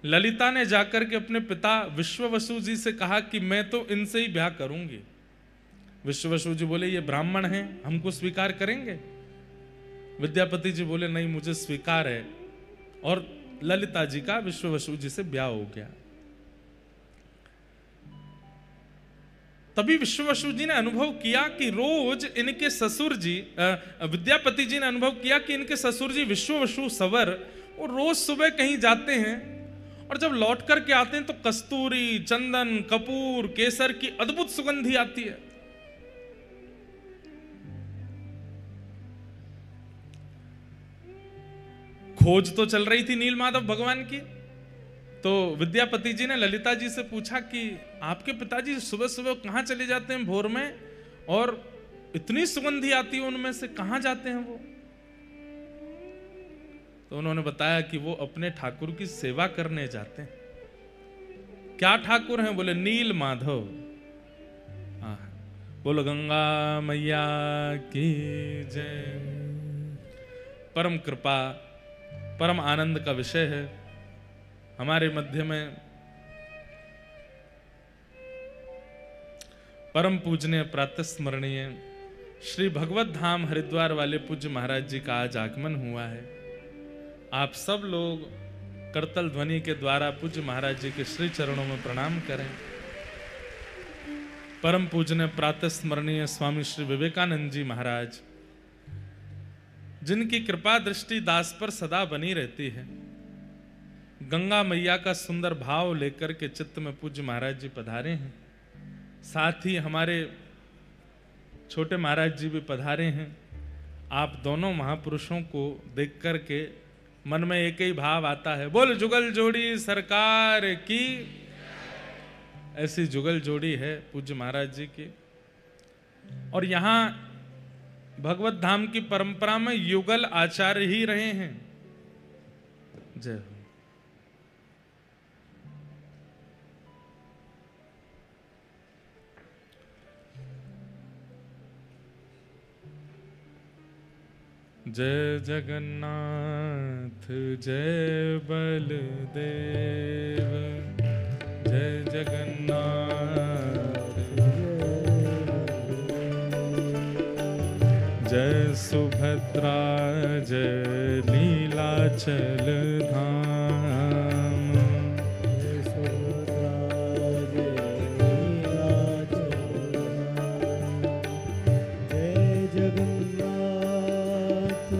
ललिता ने जाकर के अपने पिता विश्ववसु जी से कहा कि मैं तो इनसे ही ब्याह करूंगी। विश्ववसु जी बोले ये ब्राह्मण हैं, हमको स्वीकार करेंगे? विद्यापति जी बोले नहीं, मुझे स्वीकार है, और ललिता जी का विश्ववसु जी से ब्याह हो गया। तभी विश्ववसु जी ने अनुभव किया कि रोज इनके ससुर जी, विद्यापति जी ने अनुभव किया कि इनके ससुर जी विश्ववसु सवर वो रोज सुबह कहीं जाते हैं, और जब लौट करके आते हैं तो कस्तूरी, चंदन, कपूर, केसर की अद्भुत सुगंधी आती है। खोज तो चल रही थी नीलमाधव भगवान की। तो विद्यापति जी ने ललिता जी से पूछा कि आपके पिताजी सुबह सुबह कहाँ चले जाते हैं भोर में, और इतनी सुगंधी आती है उनमें से, कहाँ जाते हैं वो? तो उन्होंने बताया कि वो अपने ठाकुर की सेवा करने जाते हैं। क्या ठाकुर हैं? बोले नील माधव। बोलो गंगा मैया की जय। परम कृपा, परम आनंद का विषय है हमारे मध्य में परम पूजनीय प्रातः स्मरणीय श्री भगवत धाम हरिद्वार वाले पूज्य महाराज जी का आज आगमन हुआ है। आप सब लोग करतल ध्वनि के द्वारा पूज्य महाराज जी के श्री चरणों में प्रणाम करें। परम पूजनीय प्रातः स्मरणीय स्वामी श्री विवेकानंद जी महाराज, जिनकी कृपा दृष्टि दास पर सदा बनी रहती है, गंगा मैया का सुंदर भाव लेकर के चित्त में पूज्य महाराज जी पधारे हैं। साथ ही हमारे छोटे महाराज जी भी पधारे हैं। आप दोनों महापुरुषों को देख करके मन में एक ही भाव आता है, बोल जुगल जोड़ी सरकार की। ऐसी जुगल जोड़ी है पूज्य महाराज जी की। और यहाँ भगवत धाम की परंपरा में युगल आचार्य ही रहे हैं। जय हो। जय जगन्नाथ जय बलदेव, जय जगन्नाथ जय सुभद्रा जय नीलाचल धाम, जय सुभद्रा जय नीलाचल धाम, जय जगन्नाथ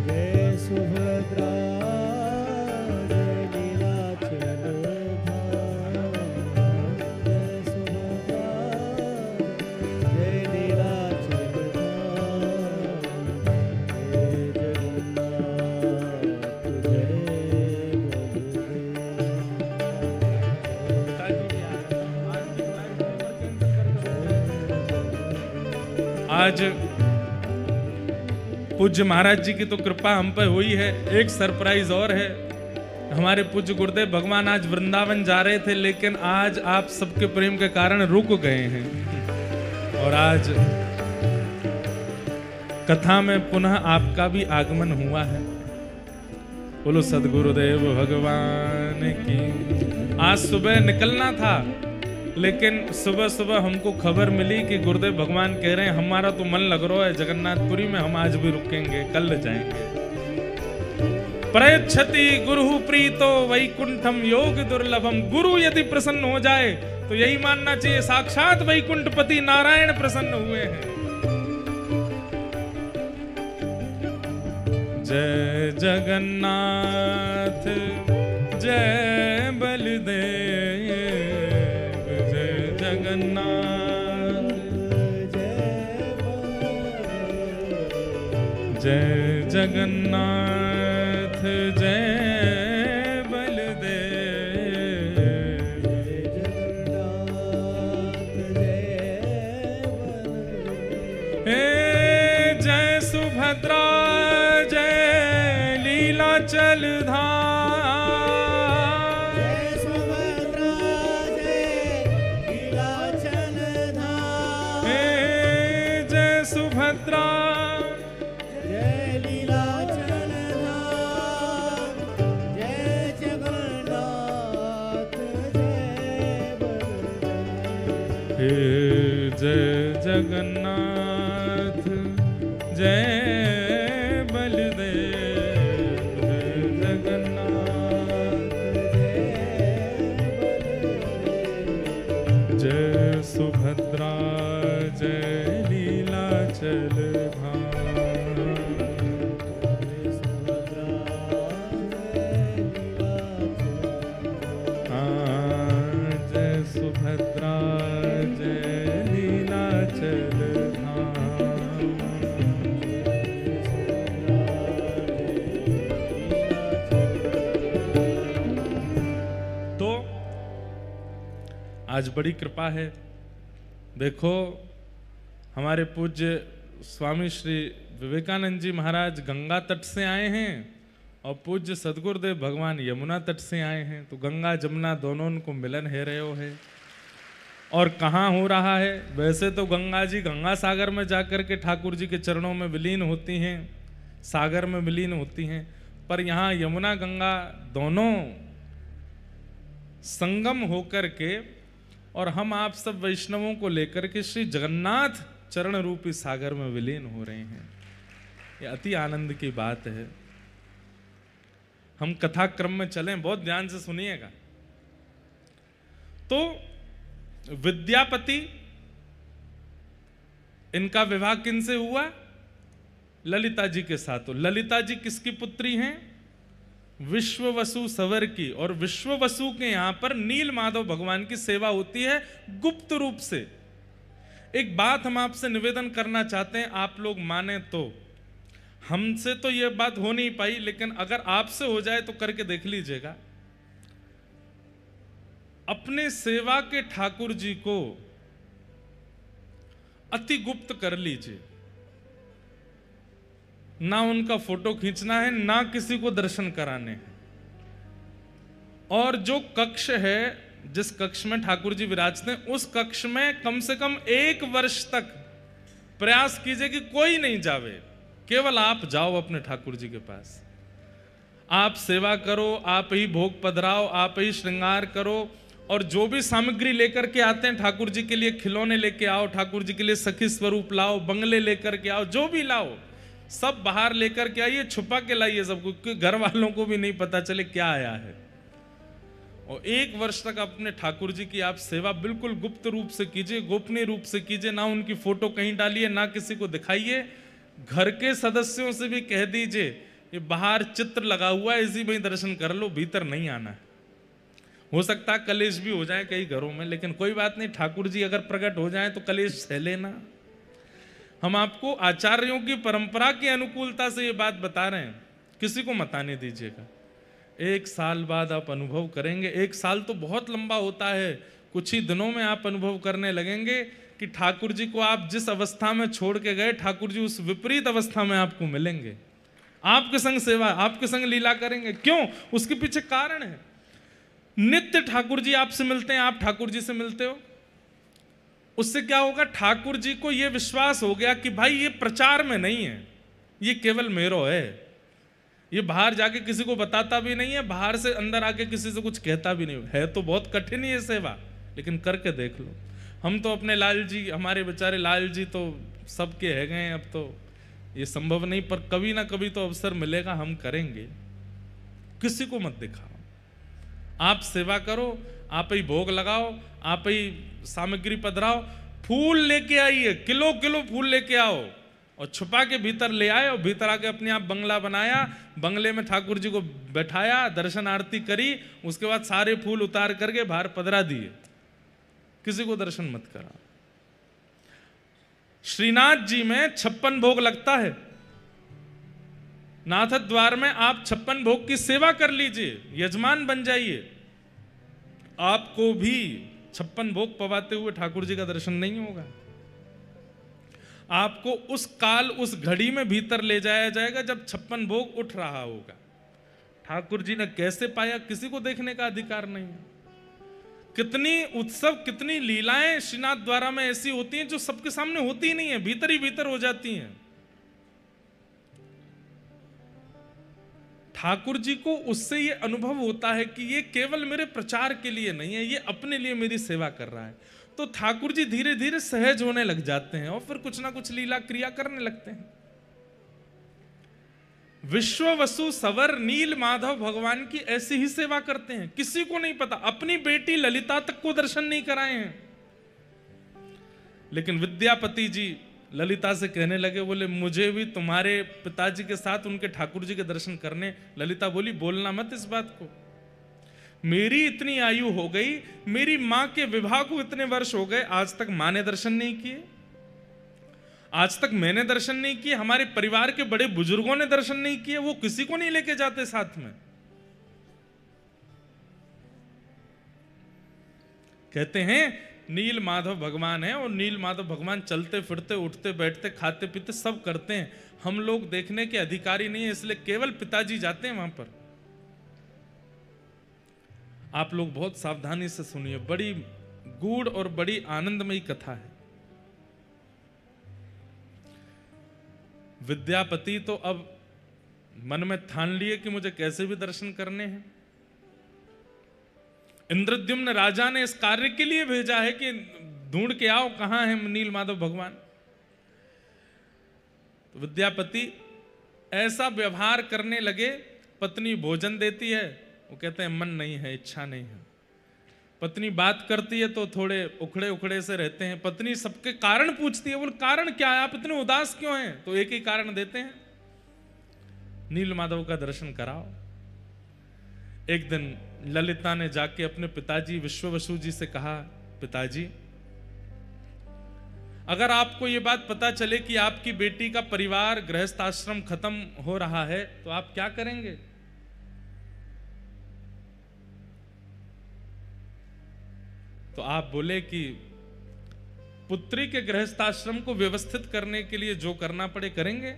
जय सुभद्रा आज पूज्य महाराज जी की तो कृपा हम पे हुई है। एक सरप्राइज और है, हमारे पूज्य गुरुदेव भगवान आज वृंदावन जा रहे थे, लेकिन आज आप सबके प्रेम के कारण रुक गए हैं, और आज कथा में पुनः आपका भी आगमन हुआ है। बोलो सदगुरुदेव भगवान की। आज सुबह निकलना था, लेकिन सुबह सुबह हमको खबर मिली कि गुरुदेव भगवान कह रहे हैं हमारा तो मन लग रहा है जगन्नाथपुरी में, हम आज भी रुकेंगे, कल जाएंगे। प्रयच्छति गुरु प्रीतो वैकुंठम योग दुर्लभम। गुरु यदि प्रसन्न हो जाए तो यही मानना चाहिए साक्षात वैकुंठपति नारायण प्रसन्न हुए हैं। जय जगन्नाथ जय बलदेव, जगन्नाथ जय बलदेव, हे जय सुभद्रा जय लीलाचल धाम, जय सुभद्रा जय लीलाचल धाम, हे जय सुभद्रा जय लीलाचल धाम, जय जगन्नाथ जय बलदेव, हे जय जगन्नाथ जय बलदेव, हे जगन्नाथ जय सुभद्रा जय लीलाचल धाम, जय सुभद्रा जय लीलाचल धाम। तो आज बड़ी कृपा है, देखो हमारे पूज्य स्वामी श्री विवेकानंद जी महाराज गंगा तट से आए हैं और पूज्य सदगुरुदेव भगवान यमुना तट से आए हैं। तो गंगा जमुना दोनों को मिलन है रहे हो है। और कहाँ हो रहा है? वैसे तो गंगा जी गंगा सागर में जाकर के ठाकुर जी के चरणों में विलीन होती हैं, सागर में विलीन होती हैं, पर यहाँ यमुना गंगा दोनों संगम होकर के और हम आप सब वैष्णवों को लेकर के श्री जगन्नाथ चरण रूपी सागर में विलीन हो रहे हैं। ये अति आनंद की बात है। हम कथा क्रम में चलें, बहुत ध्यान से सुनिएगा। तो विद्यापति, इनका विवाह किनसे हुआ? ललिता जी के साथ। तो ललिता जी किसकी पुत्री हैं? विश्ववसु सवर की। और विश्ववसु के यहां पर नील माधव भगवान की सेवा होती है गुप्त रूप से। एक बात हम आपसे निवेदन करना चाहते हैं, आप लोग माने तो। हमसे तो यह बात हो नहीं पाई, लेकिन अगर आपसे हो जाए तो करके देख लीजिएगा। अपने सेवा के ठाकुर जी को अति गुप्त कर लीजिए। ना उनका फोटो खींचना है, ना किसी को दर्शन कराने हैं। और जो कक्ष है, जिस कक्ष में ठाकुर जी विराजते हैं, उस कक्ष में कम से कम 1 वर्ष तक प्रयास कीजिए कि कोई नहीं जावे, केवल आप जाओ अपने ठाकुर जी के पास। आप सेवा करो, आप ही भोग पधराओ, आप ही श्रृंगार करो। और जो भी सामग्री लेकर के आते हैं ठाकुर जी के लिए, खिलौने लेके आओ, ठाकुर जी के लिए सखी स्वरूप लाओ, बंगले लेकर के आओ, जो भी लाओ सब बाहर लेकर के आइए, छुपा के लाइए सबको, क्योंकि घर वालों को भी नहीं पता चले क्या आया है। और 1 वर्ष तक अपने ठाकुर जी की आप सेवा बिल्कुल गुप्त रूप से कीजिए, गोपनीय रूप से कीजिए। ना उनकी फोटो कहीं डालिए, ना किसी को दिखाइए। घर के सदस्यों से भी कह दीजिए ये बाहर चित्र लगा हुआ है, इसी में ही दर्शन कर लो, भीतर नहीं आना है। हो सकता है कलेश भी हो जाए कई घरों में, लेकिन कोई बात नहीं, ठाकुर जी अगर प्रकट हो जाए तो कलेश सह लेना। हम आपको आचार्यों की परंपरा की अनुकूलता से ये बात बता रहे हैं, किसी को मत आने दीजिएगा। 1 साल बाद आप अनुभव करेंगे। 1 साल तो बहुत लंबा होता है, कुछ ही दिनों में आप अनुभव करने लगेंगे कि ठाकुर जी को आप जिस अवस्था में छोड़ के गए, ठाकुर जी उस विपरीत अवस्था में आपको मिलेंगे। आपके संग सेवा, आपके संग लीला करेंगे। क्यों? उसके पीछे कारण है। नित्य ठाकुर जी आपसे मिलते हैं, आप ठाकुर जी से मिलते हो। उससे क्या होगा? ठाकुर जी को यह विश्वास हो गया कि भाई ये प्रचार में नहीं है, ये केवल मेरो है। ये बाहर जाके किसी को बताता भी नहीं है, बाहर से अंदर आके किसी से कुछ कहता भी नहीं है। तो बहुत कठिन है सेवा, लेकिन करके देख लो। हम तो अपने लाल जी, हमारे बेचारे लाल जी तो सबके है गए, अब तो ये संभव नहीं, पर कभी ना कभी तो अवसर मिलेगा, हम करेंगे। किसी को मत दिखाओ, आप सेवा करो, आप ही भोग लगाओ, आप ही सामग्री पधराओ। फूल लेके आइए, किलो किलो फूल लेके आओ और छुपा के भीतर ले आए। और भीतर आके अपने आप बंगला बनाया, बंगले में ठाकुर जी को बैठाया, दर्शन आरती करी, उसके बाद सारे फूल उतार करके बाहर पधरा दिए। किसी को दर्शन मत करा। श्रीनाथ जी में 56 भोग लगता है। नाथ द्वार में आप 56 भोग की सेवा कर लीजिए, यजमान बन जाइए, आपको भी 56 भोग पवाते हुए ठाकुर जी का दर्शन नहीं होगा। आपको उस काल, उस घड़ी में भीतर ले जाया जाएगा जब 56 भोग उठ रहा होगा। ठाकुर जी ने कैसे पाया, किसी को देखने का अधिकार नहीं है। कितनी उत्सव, कितनी लीलाएं श्रीनाथ द्वारा में ऐसी होती हैं जो सबके सामने होती ही नहीं है, भीतर ही भीतर हो जाती हैं। ठाकुर जी को उससे ये अनुभव होता है कि ये केवल मेरे प्रचार के लिए नहीं है, ये अपने लिए मेरी सेवा कर रहा है। तो ठाकुर जी धीरे धीरे सहज होने लग जाते हैं और फिर कुछ ना कुछ लीला क्रिया करने लगते हैं। विश्व वसु सवर नील माधव भगवान की ऐसी ही सेवा करते हैं। किसी को नहीं पता, अपनी बेटी ललिता तक को दर्शन नहीं कराए हैं। लेकिन विद्यापति जी ललिता से कहने लगे, बोले मुझे भी तुम्हारे पिताजी के साथ उनके ठाकुर जी के दर्शन करने। ललिता बोली, बोलना मत इस बात को, मेरी इतनी आयु हो गई, मेरी मां के विवाह को इतने वर्ष हो गए, आज तक मां ने दर्शन नहीं किए, आज तक मैंने दर्शन नहीं किए, हमारे परिवार के बड़े बुजुर्गों ने दर्शन नहीं किए, वो किसी को नहीं लेके जाते साथ में। कहते हैं नील माधव भगवान है और नील माधव भगवान चलते फिरते, उठते बैठते, खाते पीते सब करते हैं। हम लोग देखने के अधिकारी नहीं है, इसलिए केवल पिताजी जाते हैं वहां पर। आप लोग बहुत सावधानी से सुनिए, बड़ी गूढ़ और बड़ी आनंदमयी कथा है। विद्यापति तो अब मन में ठान लिए कि मुझे कैसे भी दर्शन करने हैं। इंद्रद्युम्न राजा ने इस कार्य के लिए भेजा है कि ढूंढ के आओ कहां है नील माधव भगवान। तो विद्यापति ऐसा व्यवहार करने लगे, पत्नी भोजन देती है, वो कहते हैं मन नहीं है, इच्छा नहीं है। पत्नी बात करती है तो थोड़े उखड़े उखड़े से रहते हैं। पत्नी सबके कारण पूछती है, बोल कारण क्या है, आप इतने उदास क्यों हैं? तो एक ही कारण देते हैं, नील माधव का दर्शन कराओ। एक दिन ललिता ने जाके अपने पिताजी विश्ववसु जी से कहा, पिताजी अगर आपको ये बात पता चले कि आपकी बेटी का परिवार गृहस्थ आश्रम खत्म हो रहा है तो आप क्या करेंगे? तो आप बोले कि पुत्री के गृहस्थाश्रम को व्यवस्थित करने के लिए जो करना पड़े करेंगे।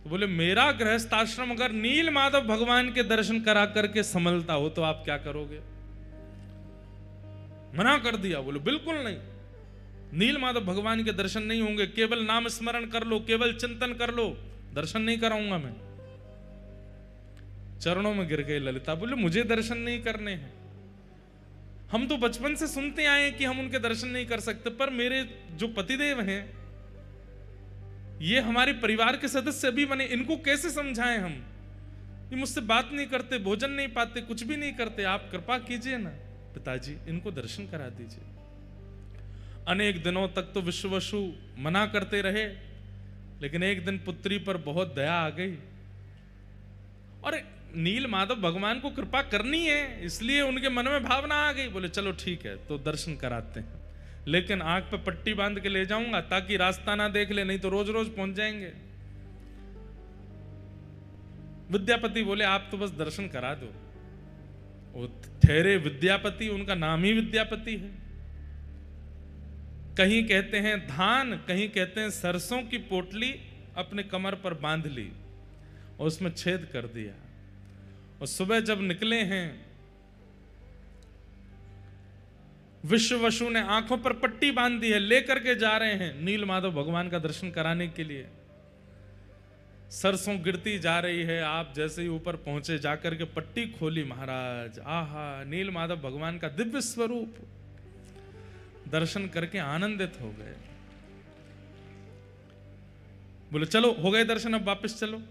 तो बोले मेरा गृहस्थाश्रम अगर नील माधव भगवान के दर्शन करा करके संभलता हो तो आप क्या करोगे? मना कर दिया, बोले बिल्कुल नहीं, नील माधव भगवान के दर्शन नहीं होंगे, केवल नाम स्मरण कर लो, केवल चिंतन कर लो, दर्शन नहीं कराऊंगा मैं। चरणों में गिर गए ललिता, बोले मुझे दर्शन नहीं करने हैं, हम तो बचपन से सुनते आए हैं कि हम उनके दर्शन नहीं कर सकते, पर मेरे जो पतिदेव हैं ये हमारे परिवार के सदस्य भी बने, इनको कैसे समझाएं हम? ये मुझसे बात नहीं करते, भोजन नहीं पाते, कुछ भी नहीं करते, आप कृपा कीजिए ना पिताजी, इनको दर्शन करा दीजिए। अनेक दिनों तक तो विश्ववसु मना करते रहे, लेकिन एक दिन पुत्री पर बहुत दया आ गई और नील माधव भगवान को कृपा करनी है, इसलिए उनके मन में भावना आ गई। बोले चलो ठीक है, तो दर्शन कराते हैं, लेकिन आंख पे पट्टी बांध के ले जाऊंगा ताकि रास्ता ना देख ले, नहीं तो रोज रोज पहुंच जाएंगे। विद्यापति बोले आप तो बस दर्शन करा दो। वो ठहरे विद्यापति, उनका नाम ही विद्यापति है। कहीं कहते हैं धान, कहीं कहते हैं सरसों की पोटली अपने कमर पर बांध ली और उसमें छेद कर दिया, और सुबह जब निकले हैं विश्ववसु ने आंखों पर पट्टी बांध दी है, लेकर के जा रहे हैं नील माधव भगवान का दर्शन कराने के लिए। सरसों गिरती जा रही है, आप जैसे ही ऊपर पहुंचे जाकर के पट्टी खोली महाराज, आहा नील माधव भगवान का दिव्य स्वरूप दर्शन करके आनंदित हो गए। बोले चलो हो गए दर्शन, अब वापस चलो।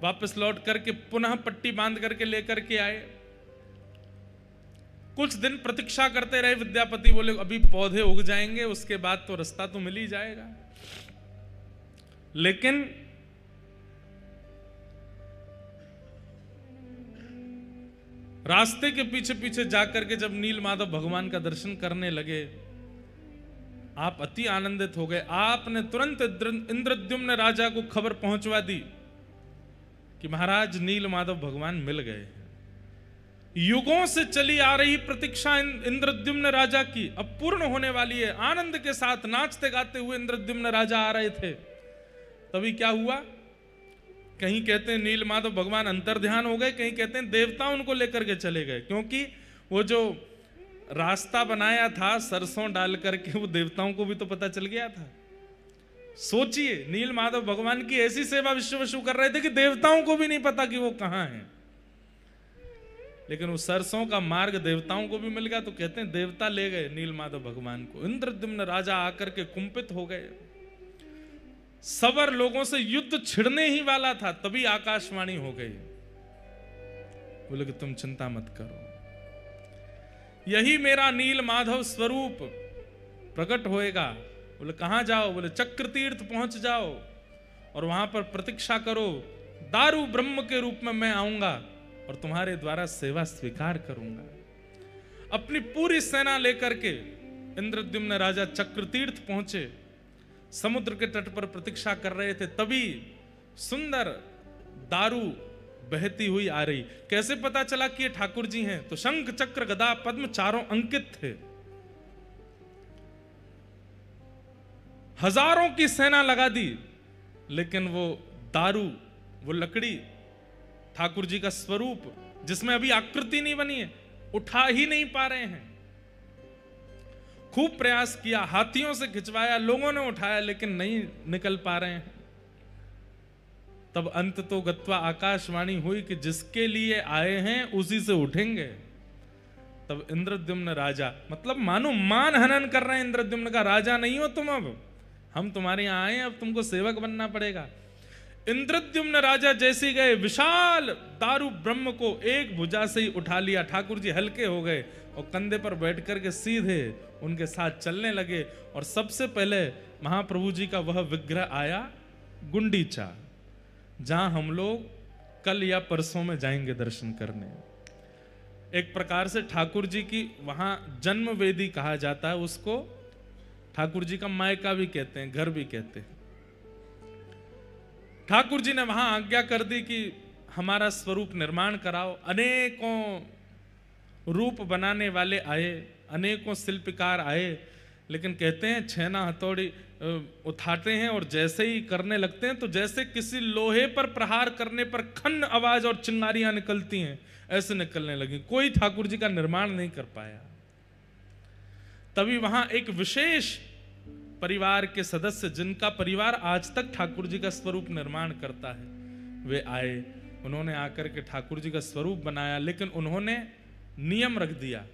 वापस लौट करके पुनः पट्टी बांध करके लेकर के आए। कुछ दिन प्रतीक्षा करते रहे विद्यापति, बोले अभी पौधे उग जाएंगे, उसके बाद तो रास्ता तो मिल ही जाएगा। लेकिन रास्ते के पीछे पीछे जाकर के जब नील माधव भगवान का दर्शन करने लगे, आप अति आनंदित हो गए। आपने तुरंत इंद्रद्युम्न राजा को खबर पहुंचवा दी कि महाराज नील माधव भगवान मिल गए हैं। युगों से चली आ रही प्रतीक्षा इंद्रद्युम्न राजा की अब पूर्ण होने वाली है। आनंद के साथ नाचते गाते हुए इंद्रद्युम्न राजा आ रहे थे। तभी क्या हुआ, कहीं कहते हैं नील माधव भगवान अंतर्ध्यान हो गए, कहीं कहते हैं देवता उनको लेकर के चले गए, क्योंकि वो जो रास्ता बनाया था सरसों डाल करके वो देवताओं को भी तो पता चल गया था। सोचिए, नील माधव भगवान की ऐसी सेवा विश्ववसु कर रहे थे कि देवताओं को भी नहीं पता कि वो कहां हैं। लेकिन उस सरसों का मार्ग देवताओं को भी मिल गया, तो कहते हैं देवता ले गए नील माधव भगवान को। इंद्रद्युम्न राजा आकर के कुंपित हो गए। सवर लोगों से युद्ध छिड़ने ही वाला था, तभी आकाशवाणी हो गई, बोले कि तुम चिंता मत करो, यही मेरा नील माधव स्वरूप प्रकट होएगा। बोले कहां जाओ, बोले चक्र तीर्थ पहुंच जाओ और वहां पर प्रतीक्षा करो, दारू ब्रह्म के रूप में मैं आऊंगा और तुम्हारे द्वारा सेवा स्वीकार करूंगा। अपनी पूरी सेना लेकर के इंद्रद्युम्न राजा चक्र तीर्थ पहुंचे। समुद्र के तट पर प्रतीक्षा कर रहे थे, तभी सुंदर दारू बहती हुई आ रही। कैसे पता चला कि ये ठाकुर जी हैं? तो शंख चक्र गदा पद्म चारों अंकित थे। हजारों की सेना लगा दी, लेकिन वो दारू, वो लकड़ी, ठाकुर जी का स्वरूप जिसमें अभी आकृति नहीं बनी है, उठा ही नहीं पा रहे हैं। खूब प्रयास किया, हाथियों से खिंचवाया, लोगों ने उठाया, लेकिन नहीं निकल पा रहे हैं। तब अंत तो गत्वा आकाशवाणी हुई कि जिसके लिए आए हैं उसी से उठेंगे। तब इंद्रद्युम्न राजा, मतलब मानो मान हनन कर रहे हैं इंद्रद्युम्न का, राजा नहीं हो तुम, अब हम तुम्हारे यहां आए हैं, अब तुमको सेवक बनना पड़ेगा। इंद्रद्युम्न राजा जैसे गए, विशाल दारू ब्रह्म को एक भुजा से ही उठा लिया। ठाकुर जी हल्के हो गए और कंधे पर बैठ करके सीधे उनके साथ चलने लगे। और सबसे पहले महाप्रभु जी का वह विग्रह आया गुंडीचा, जहां हम लोग कल या परसों में जाएंगे दर्शन करने। एक प्रकार से ठाकुर जी की वहां जन्म वेदी कहा जाता है, उसको ठाकुर जी का मायका भी कहते हैं, घर भी कहते हैं। ठाकुर जी ने वहां आज्ञा कर दी कि हमारा स्वरूप निर्माण कराओ। अनेकों रूप बनाने वाले आए, अनेकों शिल्पकार आए, लेकिन कहते हैं छेना हथौड़ी उठाते हैं और जैसे ही करने लगते हैं तो जैसे किसी लोहे पर प्रहार करने पर खन आवाज और चिंगारियां निकलती हैं, ऐसे निकलने लगी। कोई ठाकुर जी का निर्माण नहीं कर पाया। तभी वहां एक विशेष परिवार के सदस्य, जिनका परिवार आज तक ठाकुर जी का स्वरूप निर्माण करता है, वे आए। उन्होंने आकर के ठाकुर जी का स्वरूप बनाया, लेकिन उन्होंने नियम रख दिया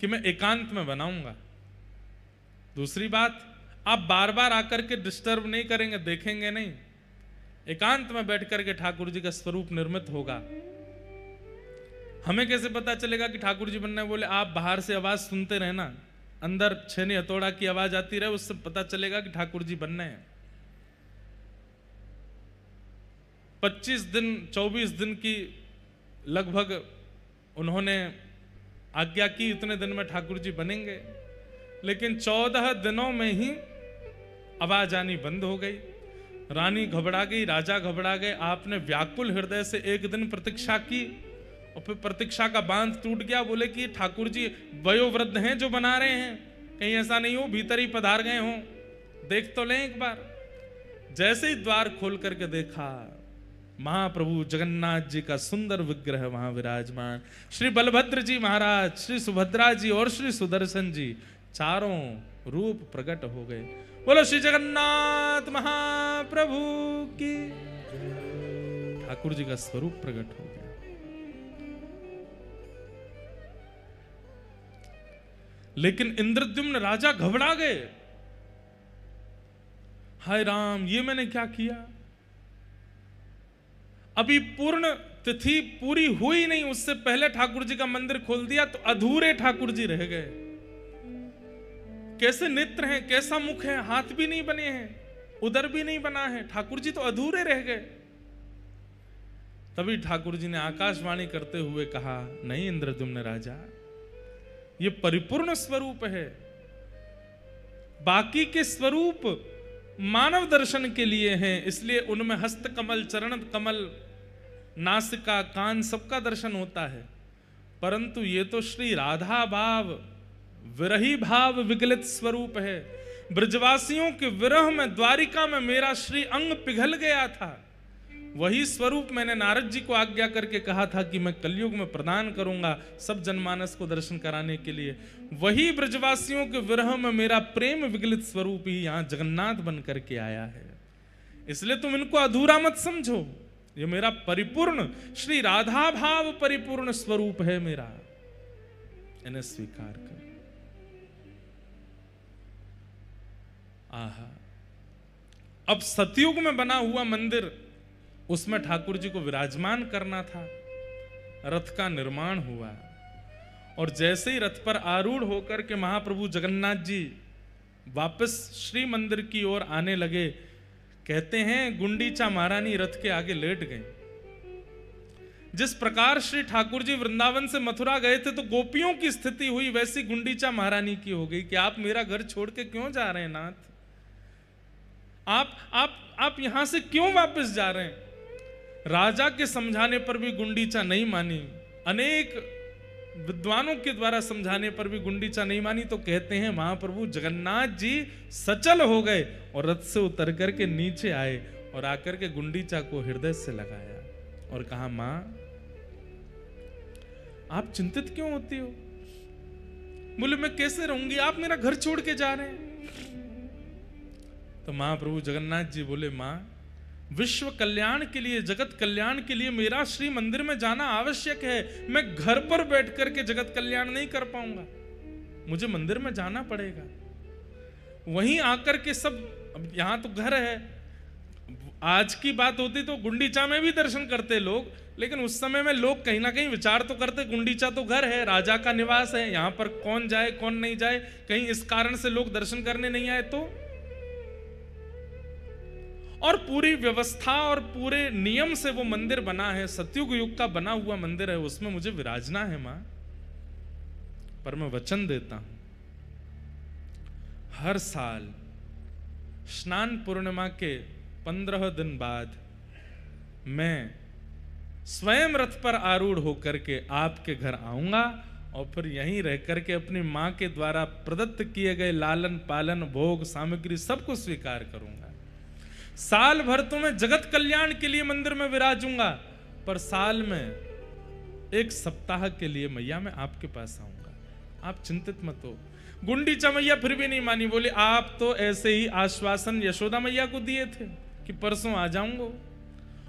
कि मैं एकांत में बनाऊंगा। दूसरी बात, आप बार बार आकर के डिस्टर्ब नहीं करेंगे, देखेंगे नहीं, एकांत में बैठ करके ठाकुर जी का स्वरूप निर्मित होगा। हमें कैसे पता चलेगा कि ठाकुर जी बनना है? बोले आप बाहर से आवाज सुनते रहना, अंदर छेनी हथौड़ा की आवाज आती रहे, उससे पता चलेगा कि ठाकुर जी बनने हैं। 25 दिन 24 दिन की लगभग उन्होंने आज्ञा की, इतने दिन में ठाकुर जी बनेंगे। लेकिन 14 दिनों में ही आवाज आनी बंद हो गई। रानी घबरा गई, राजा घबरा गए। आपने व्याकुल हृदय से एक दिन प्रतीक्षा की और फिर प्रतीक्षा का बांध टूट गया। बोले कि ठाकुर जी वयोवृद्ध हैं जो बना रहे हैं, कहीं ऐसा नहीं हो भीतर ही पधार गए हों, देख तो लें एक बार। जैसे ही द्वार खोल करके देखा, महाप्रभु जगन्नाथ जी का सुंदर विग्रह वहां विराजमान। श्री बलभद्र जी महाराज, श्री सुभद्रा जी और श्री सुदर्शन जी, चारों रूप प्रकट हो गए। बोलो श्री जगन्नाथ महाप्रभु की। ठाकुर जी का स्वरूप प्रकट हो गया। लेकिन इंद्रद्युम्न राजा घबरा गए। हाय राम, ये मैंने क्या किया? अभी पूर्ण तिथि पूरी हुई नहीं, उससे पहले ठाकुर जी का मंदिर खोल दिया, तो अधूरे ठाकुर जी रह गए। कैसे नेत्र हैं, कैसा मुख है, हाथ भी नहीं बने हैं, उदर भी नहीं बना है, ठाकुर जी तो अधूरे रह गए। तभी ठाकुर जी ने आकाशवाणी करते हुए कहा, नहीं इंद्रद्युम्न राजा, ये परिपूर्ण स्वरूप है। बाकी के स्वरूप मानव दर्शन के लिए हैं, इसलिए उनमें हस्त कमल, चरण कमल, नासिका, कान सबका दर्शन होता है। परंतु ये तो श्री राधा भाव, विरही भाव विगलित स्वरूप है। ब्रजवासियों के विरह में द्वारिका में मेरा श्री अंग पिघल गया था। वही स्वरूप मैंने नारद जी को आज्ञा करके कहा था कि मैं कलयुग में प्रदान करूंगा सब जनमानस को दर्शन कराने के लिए। वही ब्रजवासियों के विरह में मेरा प्रेम विगलित स्वरूप ही यहां जगन्नाथ बन करके आया है। इसलिए तुम इनको अधूरा मत समझो, ये मेरा परिपूर्ण श्री राधा भाव परिपूर्ण स्वरूप है मेरा, इन्हें स्वीकार कर। आहा, अब सतयुग में बना हुआ मंदिर, उसमें ठाकुर जी को विराजमान करना था। रथ का निर्माण हुआ और जैसे ही रथ पर आरूढ़ होकर के महाप्रभु जगन्नाथ जी वापस श्री मंदिर की ओर आने लगे, कहते हैं गुंडीचा महारानी रथ के आगे लेट गई। जिस प्रकार श्री ठाकुर जी वृंदावन से मथुरा गए थे तो गोपियों की स्थिति हुई, वैसी गुंडीचा महारानी की हो गई कि आप मेरा घर छोड़ के क्यों जा रहे हैं नाथ, आप यहां से क्यों वापस जा रहे हैं। राजा के समझाने पर भी गुंडीचा नहीं मानी, अनेक विद्वानों के द्वारा समझाने पर भी गुंडीचा नहीं मानी। तो कहते हैं महाप्रभु जगन्नाथ जी सचल हो गए और रथ से उतर करके नीचे आए और आकर के गुंडीचा को हृदय से लगाया और कहा, मां आप चिंतित क्यों होती हो। बोले मैं कैसे रहूंगी, आप मेरा घर छोड़ के जा रहे हैं। तो महाप्रभु जगन्नाथ जी बोले, मां विश्व कल्याण के लिए, जगत कल्याण के लिए मेरा श्री मंदिर में जाना आवश्यक है। मैं घर पर बैठ करके जगत कल्याण नहीं कर पाऊंगा, मुझे मंदिर में जाना पड़ेगा। वहीं आकर के सब, अब यहां तो घर है, आज की बात होती तो गुंडीचा में भी दर्शन करते लोग, लेकिन उस समय में लोग कहीं ना कहीं विचार तो करते गुंडीचा तो घर है, राजा का निवास है, यहां पर कौन जाए कौन नहीं जाए, कहीं इस कारण से लोग दर्शन करने नहीं आए तो। और पूरी व्यवस्था और पूरे नियम से वो मंदिर बना है, सतयुग युग का बना हुआ मंदिर है, उसमें मुझे विराजना है मां। पर मैं वचन देता हूं, हर साल स्नान पूर्णिमा के 15 दिन बाद मैं स्वयं रथ पर आरूढ़ होकर के आपके घर आऊंगा और फिर यहीं रह करके अपनी मां के द्वारा प्रदत्त किए गए लालन पालन भोग सामग्री सबको स्वीकार करूंगा। साल भर तो मैं जगत कल्याण के लिए मंदिर में विराजूंगा, पर साल में एक सप्ताह के लिए मैया मैं आपके पास आऊंगा, आप चिंतित मत हो। गुंडीचा मैया फिर भी नहीं मानी, बोले आप तो ऐसे ही आश्वासन यशोदा मैया को दिए थे कि परसों आ जाऊंगा,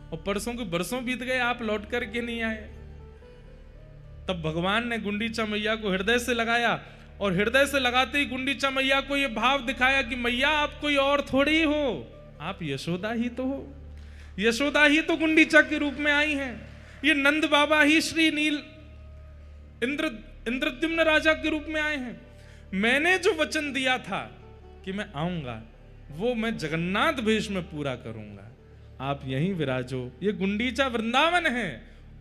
और परसों के बरसों बीत गए, आप लौट करके नहीं आए। तब भगवान ने गुंडीचा मैया को हृदय से लगाया और हृदय से लगाते ही गुंडीचा मैया को यह भाव दिखाया कि मैया आप कोई और थोड़ी हो, आप यशोदा ही तो हो। यशोदा ही तो गुंडीचा के रूप में आई हैं, ये नंद बाबा ही श्री नील इंद्रद्युम्न राजा के रूप में आए हैं। मैंने जो वचन दिया था कि मैं आऊंगा वो मैं जगन्नाथ वेश में पूरा करूंगा, आप यहीं विराजो। ये गुंडीचा वृंदावन है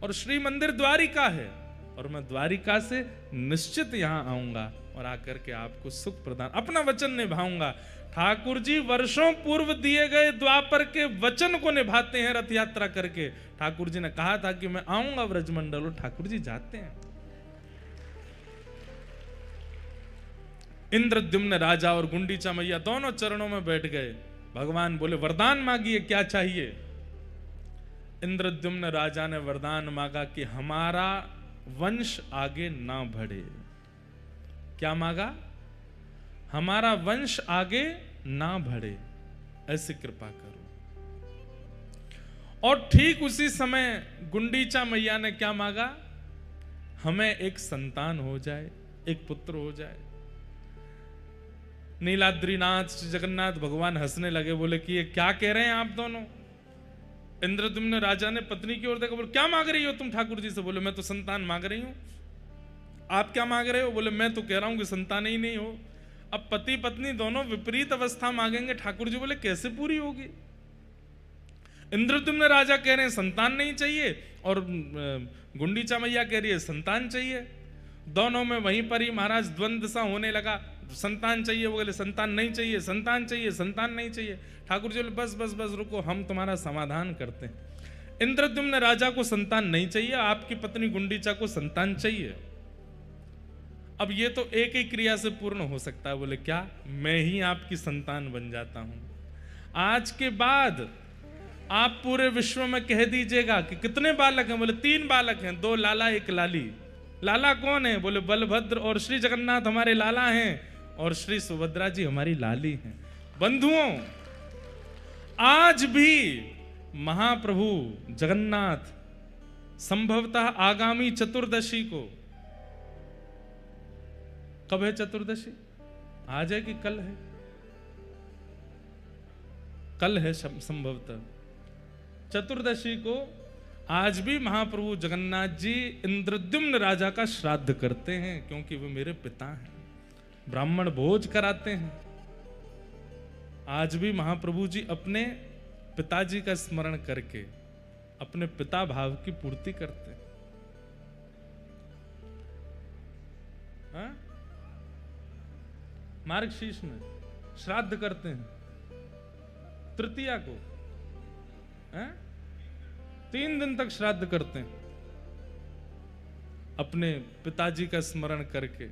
और श्री मंदिर द्वारिका है, और मैं द्वारिका से निश्चित यहां आऊंगा और आकर के आपको सुख प्रदान, अपना वचन निभाऊंगा। ठाकुर जी वर्षों पूर्व दिए गए द्वापर के वचन को निभाते हैं रथ यात्रा करके। ठाकुर जी ने कहा था कि मैं आऊंगा ब्रजमंडल, और ठाकुर जी जाते हैं। इंद्रद्युम्न राजा और गुंडीचा मैया दोनों चरणों में बैठ गए। भगवान बोले वरदान मांगिए, क्या चाहिए। इंद्रद्युम्न राजा ने वरदान मांगा कि हमारा वंश आगे ना बढ़े। क्या मांगा? हमारा वंश आगे ना बढ़े, ऐसी कृपा करो। और ठीक उसी समय गुंडीचा मैया ने क्या मांगा? हमें एक संतान हो जाए, एक पुत्र हो जाए। नीलाद्रीनाथ श्री जगन्नाथ भगवान हंसने लगे, बोले कि ये क्या कह रहे हैं आप दोनों। इंद्रद्युम्न राजा ने पत्नी की ओर देखा, बोले क्या मांग रही हो तुम ठाकुर जी से? बोले मैं तो संतान मांग रही हूं। आप क्या मांग रहे हो? बोले मैं तो कह रहा हूं कि संतान ही नहीं हो। अब पति पत्नी दोनों विपरीत अवस्था मांगेंगे। ठाकुर जी बोले कैसे पूरी होगी? इंद्रद्युम्न राजा कह रहे हैं संतान नहीं चाहिए, और गुंडीचा मैया कह रही है संतान चाहिए। दोनों में वहीं पर ही महाराज द्वंद्व सा होने लगा। संतान चाहिए, वो बोले संतान नहीं चाहिए, संतान चाहिए, संतान नहीं चाहिए। ठाकुर जी बोले बस बस बस रुको, हम तुम्हारा समाधान करते हैं। इंद्रद्युम्न राजा को संतान नहीं चाहिए, आपकी पत्नी गुंडीचा को संतान चाहिए। अब ये तो एक ही क्रिया से पूर्ण हो सकता है। बोले क्या? मैं ही आपकी संतान बन जाता हूं। आज के बाद आप पूरे विश्व में कह दीजिएगा कि कितने बालक हैं? बोले 3 बालक हैं, 2 लाला 1 लाली। लाला कौन है? बोले बलभद्र और श्री जगन्नाथ हमारे लाला हैं और श्री सुभद्रा जी हमारी लाली हैं। बंधुओं, आज भी महाप्रभु जगन्नाथ संभवतः आगामी चतुर्दशी को, कब है चतुर्दशी? आज है कि कल है? कल है संभवतः चतुर्दशी को। आज भी महाप्रभु जगन्नाथ जी इंद्रद्युम्न राजा का श्राद्ध करते हैं, क्योंकि वे मेरे पिता हैं। ब्राह्मण भोज कराते हैं। आज भी महाप्रभु जी अपने पिताजी का स्मरण करके अपने पिता भाव की पूर्ति करते हैं। हाँ? मार्गशीर्ष में श्राद्ध करते हैं तृतीया को। हाँ? 3 दिन तक श्राद्ध करते हैं अपने पिताजी का स्मरण करके।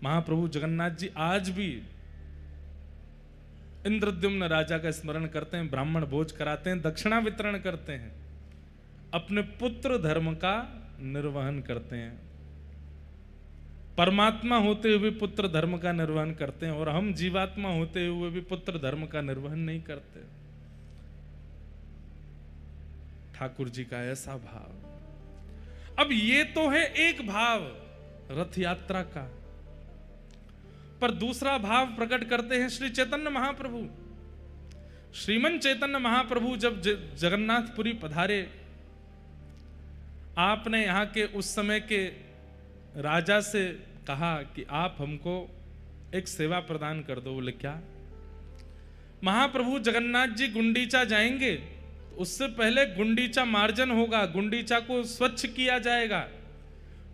महाप्रभु जगन्नाथ जी आज भी इंद्रद्युम्न राजा का स्मरण करते हैं, ब्राह्मण भोज कराते हैं, दक्षिणा वितरण करते हैं, अपने पुत्र धर्म का निर्वहन करते हैं। परमात्मा होते हुए पुत्र धर्म का निर्वहन करते हैं, और हम जीवात्मा होते हुए भी पुत्र धर्म का निर्वहन नहीं करते। ठाकुर जी का ऐसा भाव। अब ये तो है एक भाव रथ यात्रा का, पर दूसरा भाव प्रकट करते हैं श्री चैतन्य महाप्रभु। श्रीमन चैतन्य महाप्रभु जब जगन्नाथपुरी पधारे, आपने यहाँ के उस समय के राजा से कहा कि आप हमको एक सेवा प्रदान कर दो। बोले क्या? महाप्रभु जगन्नाथ जी गुंडीचा जाएंगे, उससे पहले गुंडीचा मार्जन होगा, गुंडीचा को स्वच्छ किया जाएगा,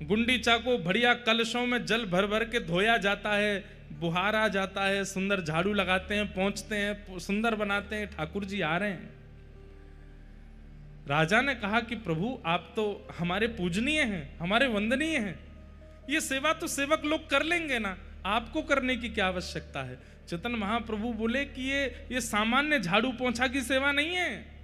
गुंडीचा को बढ़िया कलशों में जल भर भर के धोया जाता है, बुहारा जाता है, सुंदर झाड़ू लगाते हैं, पोंछते हैं, सुंदर बनाते हैं। ठाकुर जी आ रहे हैं। राजा ने कहा कि प्रभु आप तो हमारे पूजनीय हैं, हमारे वंदनीय हैं, ये सेवा तो सेवक लोग कर लेंगे ना, आपको करने की क्या आवश्यकता है? चैतन्य महाप्रभु बोले कि ये सामान्य झाड़ू पोंछा की सेवा नहीं है।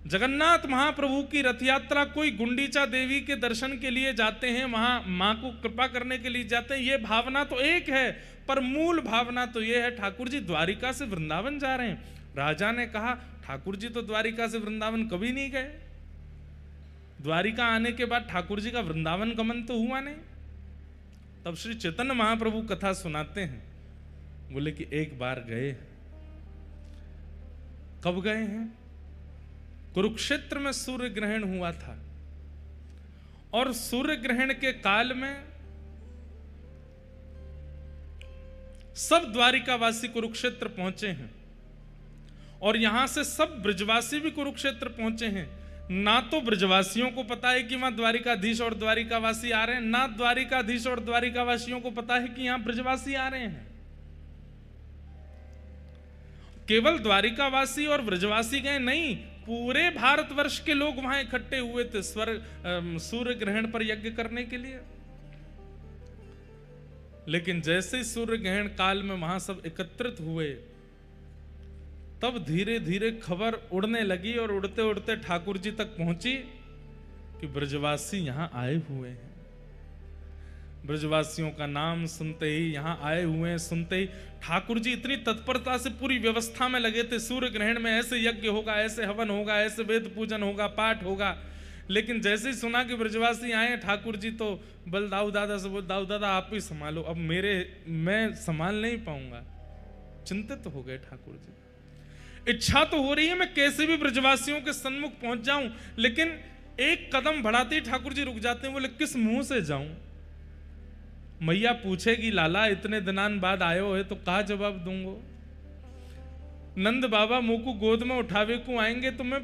जगन्नाथ महाप्रभु की रथ यात्रा, कोई गुंडीचा देवी के दर्शन के लिए जाते हैं, वहां मां को कृपा करने के लिए जाते हैं, ये भावना तो एक है, पर मूल भावना तो ये है ठाकुर जी द्वारिका से वृंदावन जा रहे हैं। राजा ने कहा ठाकुर जी तो द्वारिका से वृंदावन कभी नहीं गए, द्वारिका आने के बाद ठाकुर जी का वृंदावन गमन तो हुआ नहीं। तब श्री चैतन्य महाप्रभु कथा सुनाते हैं, बोले कि एक बार गए। कब गए हैं? कुरुक्षेत्र में सूर्य ग्रहण हुआ था, और सूर्य ग्रहण के काल में सब द्वारिकावासी कुरुक्षेत्र पहुंचे हैं, और यहां से सब ब्रजवासी भी कुरुक्षेत्र पहुंचे हैं। ना तो ब्रजवासियों को पता है कि वहां द्वारिकाधीश और द्वारिकावासी आ रहे हैं, ना द्वारिकाधीश और द्वारिकावासियों को पता है कि यहां ब्रजवासी आ रहे हैं। केवल द्वारिकावासी और ब्रजवासी गए नहीं, पूरे भारतवर्ष के लोग वहां इकट्ठे हुए थे सूर्य ग्रहण पर यज्ञ करने के लिए। लेकिन जैसे सूर्य ग्रहण काल में वहां सब एकत्रित हुए, तब धीरे धीरे खबर उड़ने लगी, और उड़ते उड़ते ठाकुर जी तक पहुंची कि ब्रजवासी यहां आए हुए हैं। ब्रजवासियों का नाम सुनते ही, यहां आए हुए हैं सुनते ही, ठाकुर जी इतनी तत्परता से पूरी व्यवस्था में लगे थे। सूर्य ग्रहण में ऐसे यज्ञ होगा, ऐसे हवन होगा, ऐसे वेद पूजन होगा, पाठ होगा। लेकिन जैसे ही सुना कि ब्रजवासी आए, ठाकुर जी तो बल दाऊ दादा से बोल, दाऊ दादा आप ही संभालो, अब मैं संभाल नहीं पाऊंगा। चिंतित हो गए ठाकुर जी। इच्छा तो हो रही है मैं कैसे भी ब्रजवासियों के सन्मुख पहुंच जाऊं, लेकिन एक कदम बढ़ाते ही ठाकुर जी रुक जाते हैं। बोले किस मुंह से जाऊं? मैया पूछेगी लाला इतने दिनान बाद आयो है तो कहा जवाब दूंगो? नंद बाबा मुंह को गोद में उठावे को आएंगे तो मैं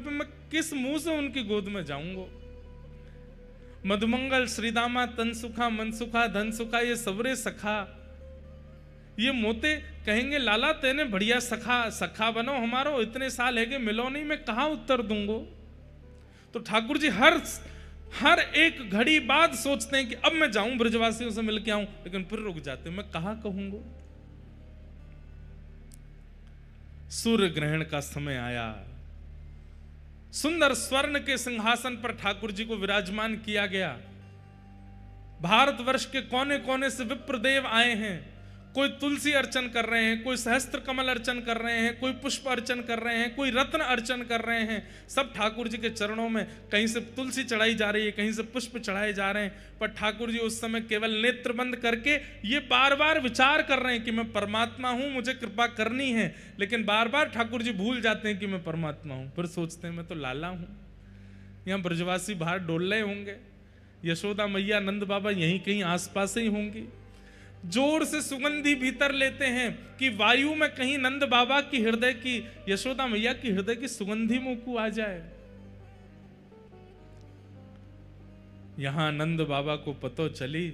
किस मुंह से उनकी गोद में जाऊंगो? मधुमंगल श्रीदामा तन सुखा मन सुखा धन सुखा, ये सबरे सखा ये मोते कहेंगे लाला तेने बढ़िया सखा बनो हमारो, इतने साल है कि मिलो नहीं, मैं कहाँ उत्तर दूंगो। तो ठाकुर जी हर एक घड़ी बाद सोचते हैं कि अब मैं जाऊं ब्रजवासियों से मिल के आऊं, लेकिन फिर रुक जाते हैं, मैं कहाँ कहूंगा। सूर्य ग्रहण का समय आया, सुंदर स्वर्ण के सिंहासन पर ठाकुर जी को विराजमान किया गया। भारतवर्ष के कोने कोने से विप्रदेव आए हैं, कोई तुलसी अर्चन कर रहे हैं, कोई सहस्त्र कमल अर्चन कर रहे हैं, कोई पुष्प अर्चन कर रहे हैं, कोई रत्न अर्चन कर रहे हैं। सब ठाकुर जी के चरणों में कहीं से तुलसी चढ़ाई जा रही है, कहीं से पुष्प चढ़ाए जा रहे हैं। पर ठाकुर जी उस समय केवल नेत्र बंद करके ये बार बार विचार कर रहे हैं कि मैं परमात्मा हूं, मुझे कृपा करनी है। लेकिन बार बार ठाकुर जी भूल जाते हैं कि मैं परमात्मा हूं, फिर सोचते हैं मैं तो लाला हूं। यहाँ ब्रजवासी बाहर डोल रहे होंगे, यशोदा मैया नंद बाबा यहीं कहीं आसपास ही होंगी। जोर से सुगंधी भीतर लेते हैं कि वायु में कहीं नंद बाबा की हृदय की, यशोदा मैया की हृदय की सुगंधी मुंह को आ जाए। यहां नंद बाबा को पतो चली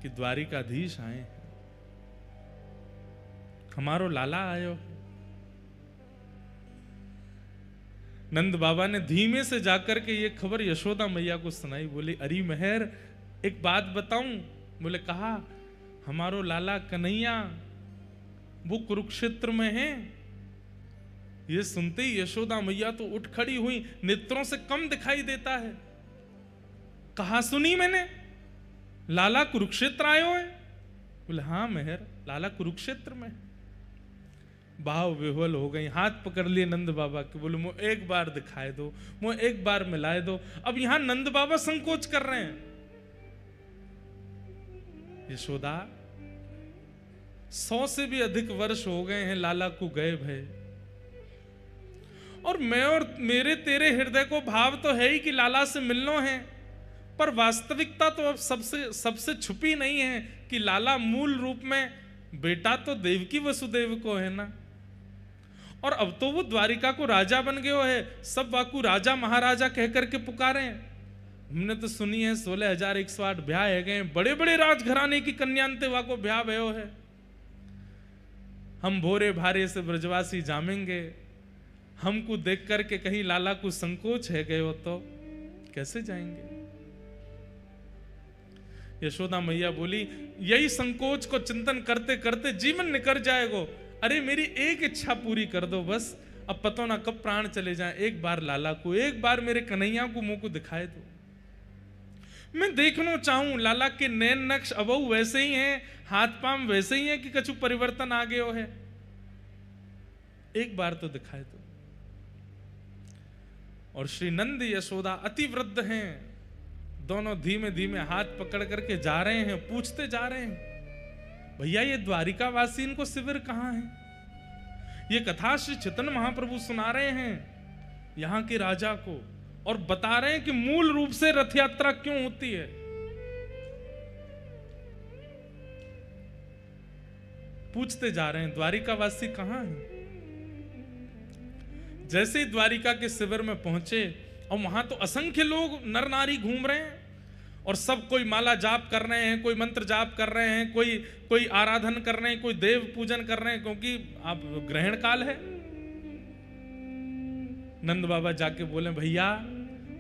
कि द्वारिकाधीश आए हैं, हमारो लाला आयो। नंद बाबा ने धीमे से जाकर के ये खबर यशोदा मैया को सुनाई। बोली अरे मेहर एक बात बताऊं। बोले कहा, हमारो लाला कन्हैया वो कुरुक्षेत्र में है। ये सुनते ही यशोदा मैया तो उठ खड़ी हुई, नेत्रों से कम दिखाई देता है। कहा सुनी मैंने, लाला कुरुक्षेत्र आयो है। बोले हाँ मेहर, लाला कुरुक्षेत्र में। भाव विह्वल हो गई, हाथ पकड़ लिए नंद बाबा के। बोले मुझे एक बार दिखाए दो, मुझे एक बार मिलाए दो। अब यहां नंद बाबा संकोच कर रहे हैं। यशोदा 100 से भी अधिक वर्ष हो गए हैं लाला को गए भय, और मैं और मेरे तेरे हृदय को भाव तो है ही कि लाला से मिलना है, पर वास्तविकता तो अब सबसे छुपी नहीं है कि लाला मूल रूप में बेटा तो देवकी वसुदेव को है ना। और अब तो वो द्वारिका को राजा बन गयो है, सब वाकू राजा महाराजा कह करके पुकारे हैं। हमने तो सुनी है 16,108 ब्याह है गए, बड़े बड़े राजघराने की कन्यांते वाको ब्याह भयो है। हम भोरे भारे से ब्रजवासी जामेंगे, हमको देख करके कहीं लाला को संकोच है गए हो तो कैसे जाएंगे। यशोदा मैया बोली यही संकोच को चिंतन करते करते जीवन निकल जाएगो। अरे मेरी एक इच्छा पूरी कर दो बस, अब पता ना कब प्राण चले जाएं। एक बार लाला को, एक बार मेरे कन्हैया को मुंह को दिखाए दो। मैं देखना चाहूं लाला के नैन नक्श अबहु वैसे ही हैं, हाथ पांव वैसे ही हैं कि कछु परिवर्तन आ गयो है। एक बार तो दिखाए दो। और श्री नंद यशोदा अति वृद्ध हैं, दोनों धीमे धीमे हाथ पकड़ करके जा रहे हैं, पूछते जा रहे हैं भैया ये द्वारिका वासी इनको शिविर कहां है। ये कथा श्री चैतन्य महाप्रभु सुना रहे हैं यहां के राजा को, और बता रहे हैं कि मूल रूप से रथ यात्रा क्यों होती है। पूछते जा रहे हैं द्वारिका वासी कहां है। जैसे ही द्वारिका के शिविर में पहुंचे, और वहां तो असंख्य लोग नर नारी घूम रहे हैं, और सब कोई माला जाप कर रहे हैं, कोई मंत्र जाप कर रहे हैं, कोई आराधन कर रहे हैं, कोई देव पूजन कर रहे हैं, क्योंकि अब ग्रहण काल है। नंद बाबा जाके बोले भैया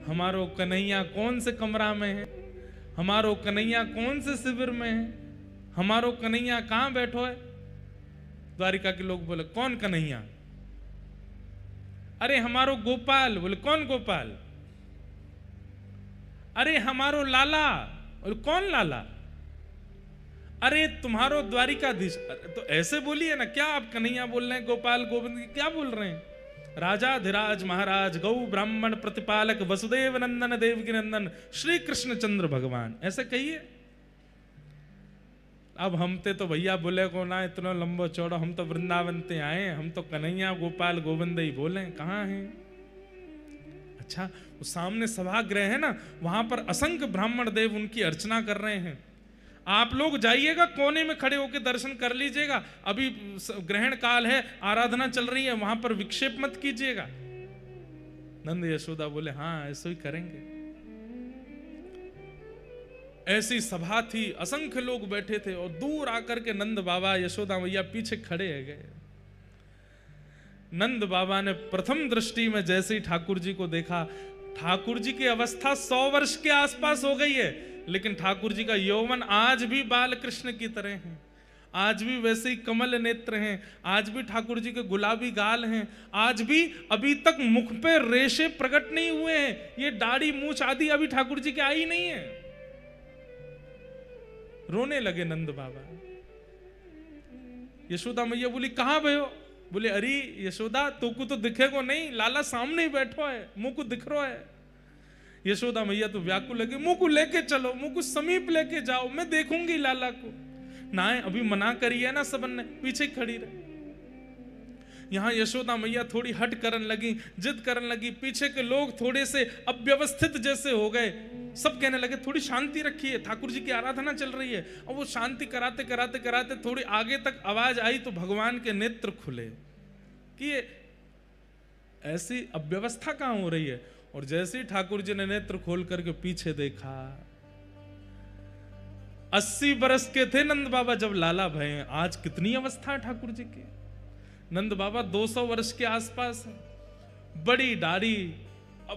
हमारो कन्हैया कौन से कमरा में है, हमारो कन्हैया कौन से शिविर में है, हमारो कन्हैया कहां बैठो है। द्वारिका के लोग बोले कौन कन्हैया। अरे हमारो गोपाल। बोले कौन गोपाल। अरे हमारो लाला। और कौन लाला। अरे तुम्हारो द्वारिकाधीश। तो ऐसे बोलिए ना, क्या आप कन्हैया बोल रहे हैं, गोपाल गोविंद क्या बोल रहे हैं। राजा धीराज महाराज गौ ब्राह्मण प्रतिपालक वसुदेव नंदन देवकी नंदन श्री कृष्ण चंद्र भगवान, ऐसे कहिए। अब हम तो भैया बोले को ना इतना लंबो चौड़ा, हम तो वृंदावन ते आए, हम तो कन्हैया गोपाल गोविंद ही बोले, कहाँ हैं। अच्छा, वो सामने सभागृह है ना, वहां पर असंख्य ब्राह्मण देव उनकी अर्चना कर रहे हैं। आप लोग जाइएगा, कोने में खड़े होकर दर्शन कर लीजिएगा। अभी ग्रहण काल है, आराधना चल रही है, वहां पर विक्षेप मत कीजिएगा। नंद यशोदा बोले हाँ ऐसा ही करेंगे। ऐसी सभा थी, असंख्य लोग बैठे थे और दूर आकर के नंद बाबा यशोदा मैया पीछे खड़े है गए। नंद बाबा ने प्रथम दृष्टि में जैसे ही ठाकुर जी को देखा, ठाकुर जी की अवस्था 100 वर्ष के आसपास हो गई है, लेकिन ठाकुर जी का यौवन आज भी बाल कृष्ण की तरह है, आज भी वैसे ही कमल नेत्र हैं, आज भी ठाकुर जी के गुलाबी गाल हैं, आज भी अभी तक मुख पे रेशे प्रकट नहीं हुए हैं, ये दाढ़ी मूछ आदि अभी ठाकुर जी के आई नहीं है। रोने लगे नंद बाबा। यशोदा मैया बोली कहां भयो? बोले अरे यशोदा तोकू तो दिखेगो नहीं, लाला सामने ही बैठो है, मुंह को दिख रहा है। यशोदा मैया तो व्याकुल लगे, मुंह को लेके चलो, मुंह को समीप लेके जाओ, मैं देखूंगी लाला को। ना अभी मना करी है ना सबन ने, पीछे खड़ी रहे। यहां यशोदा मैया थोड़ी हट करन लगी, जिद करन लगी, पीछे के लोग थोड़े से अव्यवस्थित जैसे हो गए, सब कहने लगे थोड़ी शांति रखिए, ठाकुर जी की आराधना चल रही है। और वो शांति कराते कराते कराते थोड़ी आगे तक आवाज आई तो भगवान के नेत्र खुले कि ये ऐसी अव्यवस्था कहां हो रही है। और जैसे ही ठाकुर जी ने नेत्र खोल करके पीछे देखा, 80 बरस के थे नंद बाबा जब लाला भये, आज कितनी अवस्था है ठाकुर जी की। नंद बाबा 200 वर्ष के आसपास है, बड़ी दाढ़ी,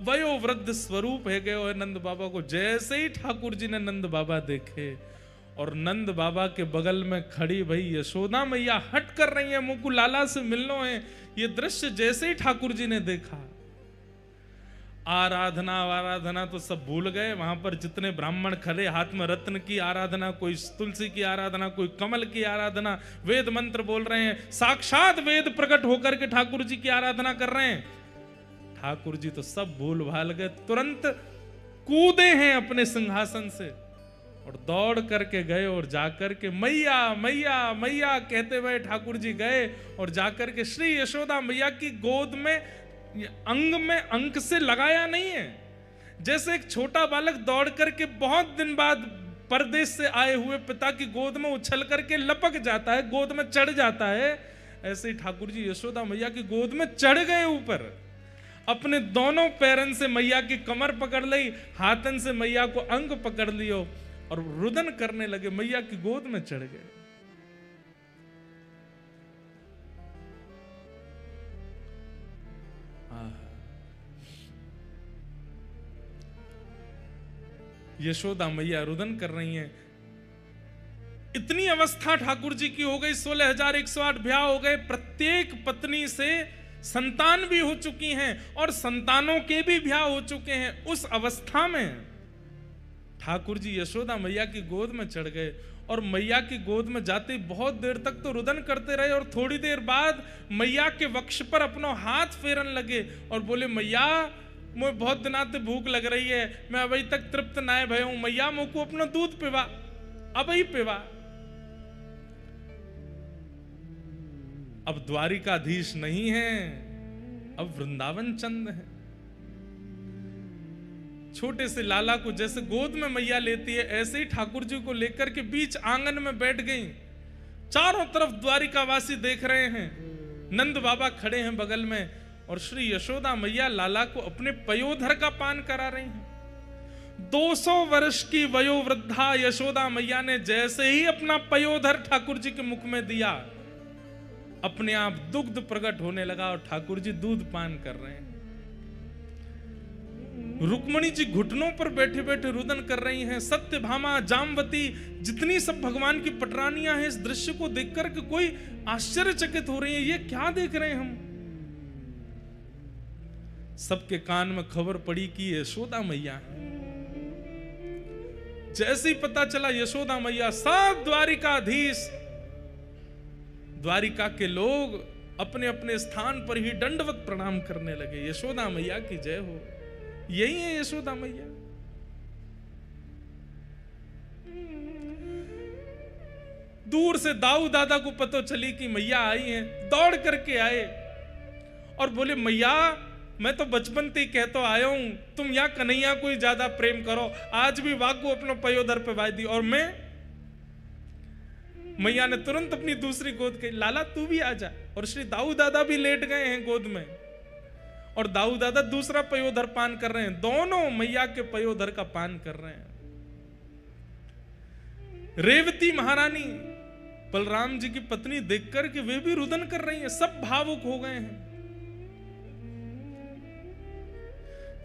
वयोवृद्ध स्वरूप है गए और नंद बाबा को। जैसे ही ठाकुर जी ने नंद बाबा देखे और नंद बाबा के बगल में खड़ी भाई यशोदा मैया हट कर रही है, मुंह को लाला से मिलनो है, ये दृश्य जैसे ही ठाकुर जी ने देखा, आराधना तो सब भूल गए। वहां पर जितने ब्राह्मण खड़े, हाथ में रत्न की आराधना, कोई तुलसी की आराधना, कोई कमल की आराधना, वेद मंत्र बोल रहे हैं, साक्षात वेद प्रकट होकर के ठाकुर जी की आराधना कर रहे हैं। ठाकुर जी तो सब भूल भाल गए, तुरंत कूदे हैं अपने सिंहासन से और दौड़ करके गए और जाकर के मैया मैया मैया कहते हुए ठाकुर जी गए और जाकर के श्री यशोदा मैया की गोद में, अंग में अंक से लगाया नहीं है, जैसे एक छोटा बालक दौड़ करके बहुत दिन बाद परदेश से आए हुए पिता की गोद में उछल करके लपक जाता है, गोद में चढ़ जाता है, ऐसे ही ठाकुर जी यशोदा मैया की गोद में चढ़ गए ऊपर। अपने दोनों पैरन से मैया की कमर पकड़ ली, हाथन से मैया को अंग पकड़ लियो और रुदन करने लगे, मैया की गोद में चढ़ गए। यशोदा मैया रुदन कर रही हैं। इतनी अवस्था ठाकुर जी की हो गई, 16,108 ब्याह हो गए, प्रत्येक पत्नी से संतान भी हो चुकी हैं और संतानों के भी ब्याह हो चुके हैं। उस अवस्था में ठाकुर जी यशोदा मैया की गोद में चढ़ गए और मैया की गोद में जाते बहुत देर तक तो रुदन करते रहे और थोड़ी देर बाद मैया के वक्ष पर अपना हाथ फेरन लगे और बोले मैया मुझे बहुत दिना से भूख लग रही है, मैं अभी तक तृप्त ना भय हूं, मैया मुझको अपना दूध पिवा, अब ही पिवा। अब द्वारिकाधीश नहीं है, अब वृंदावन चंद है। छोटे से लाला को जैसे गोद में मैया लेती है, ऐसे ही ठाकुर जी को लेकर के बीच आंगन में बैठ गई। चारों तरफ द्वारिकावासी देख रहे हैं, नंद बाबा खड़े हैं बगल में और श्री यशोदा मैया लाला को अपने पयोधर का पान करा रही हैं। 200 वर्ष की वयोवृद्धा यशोदा मैया ने जैसे ही अपना पयोधर ठाकुर जी के मुख में दिया, अपने आप दुग्ध प्रकट होने लगा और ठाकुर जी दूध पान कर रहे हैं। रुक्मणी जी घुटनों पर बैठे बैठे रुदन कर रही हैं। सत्यभामा, जामवती, जितनी सब भगवान की पटरानियां हैं, इस दृश्य को देखकर के कोई आश्चर्यचकित हो रही है, ये क्या देख रहे हैं हम। सबके कान में खबर पड़ी कि यशोदा मैया है। जैसे ही पता चला यशोदा मैया, सब द्वारिकाधीश, द्वारिका के लोग अपने अपने स्थान पर ही दंडवत प्रणाम करने लगे। यशोदा मैया की जय हो। यही है यशोदा मैया। दूर से दाऊ दादा को पता चली कि मैया आई हैं, दौड़ करके आए और बोले मैया मैं तो बचपन से कहता आया हूं, तुम यहाँ कन्हैया को ही ज्यादा प्रेम करो, आज भी वाकू अपना पयोधर पे वाई दी। और मैं, मैया ने तुरंत अपनी दूसरी गोद कही, लाला तू भी आ जा। और श्री दाऊ दादा भी लेट गए हैं गोद में और दाऊ दादा दूसरा पयोधर पान कर रहे हैं। दोनों मैया के पयोधर का पान कर रहे हैं। रेवती महारानी बलराम जी की पत्नी देखकर कि वे भी रुदन कर रही हैं, सब भावुक हो गए हैं।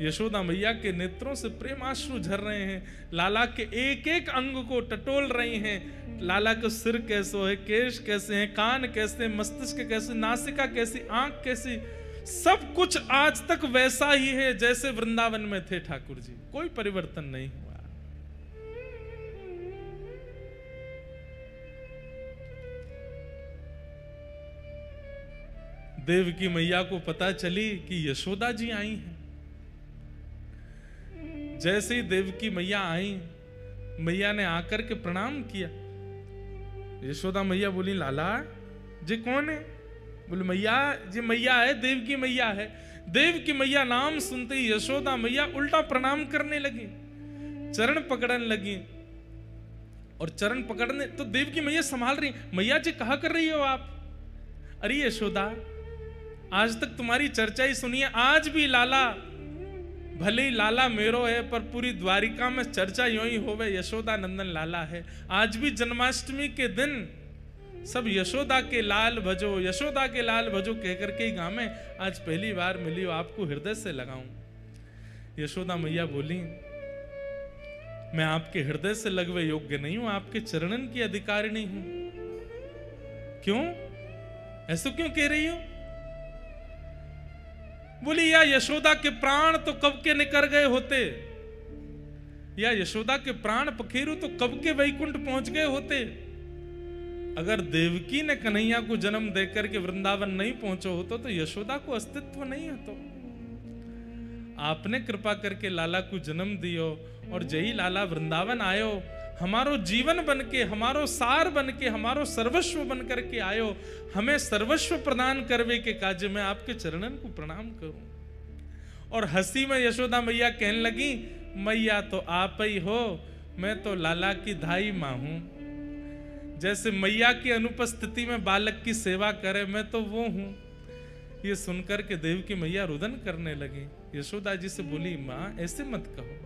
यशोदा मैया के नेत्रों से प्रेमाश्रु झर रहे हैं, लाला के एक एक अंग को टटोल रही हैं। लाला का सिर कैसो है, केश कैसे हैं, कान कैसे हैं, मस्तिष्क कैसे, नासिका कैसी, आंख कैसी, सब कुछ आज तक वैसा ही है जैसे वृंदावन में थे ठाकुर जी, कोई परिवर्तन नहीं हुआ। देवकी मैया को पता चली कि यशोदा जी आई हैं। जैसे ही देवकी मैया आई, मैया ने आकर के प्रणाम किया। यशोदा मैया बोली, लाला जी कौन है? बोले मैया जी मैया है, देवकी मैया है। देवकी मैया नाम सुनते ही यशोदा मैया उल्टा प्रणाम करने लगी, चरण पकड़ने लगी। और चरण पकड़ने तो देवकी मैया संभाल रही, मैया जी कहा कर रही हो आप? अरे यशोदा, आज तक तुम्हारी चर्चा ही सुनी है, आज भी लाला, भले ही लाला मेरो है पर पूरी द्वारिका में चर्चा यूं ही होवे, यशोदा नंदन लाला है। आज भी जन्माष्टमी के दिन सब यशोदा के लाल भजो, यशोदा के लाल भजो कहकर के ही गावे। आज पहली बार मिली हो, आपको हृदय से लगाऊं। यशोदा मैया बोली, मैं आपके हृदय से लगवे योग्य नहीं हूं, आपके चरणन की अधिकारिणी हूं। क्यों ऐसा क्यों कह रही हो? बोली, या यशोदा के प्राण तो कब के निकल गए होते, या यशोदा के प्राण पखेरु तो कब के वैकुंठ पहुंच गए होते। अगर देवकी ने कन्हैया को जन्म देकर के वृंदावन नहीं पहुंचो होतो तो यशोदा को अस्तित्व नहीं है। तो आपने कृपा करके लाला को जन्म दियो, और जय लाला वृंदावन आयो, हमारो जीवन बन के, हमारो सार बन के, हमारो सर्वस्व बन करके आयो, हमें सर्वस्व प्रदान करवे के काज में आपके चरणन को प्रणाम करूं। और हंसी में यशोदा मैया कहने लगी, मैया तो आप ही हो, मैं तो लाला की धाई मां हूं। जैसे मैया की अनुपस्थिति में बालक की सेवा करे, मैं तो वो हूं। ये सुनकर के देवकी मैया रुदन करने लगी। यशोदा जी से बोली, मां ऐसे मत कहो,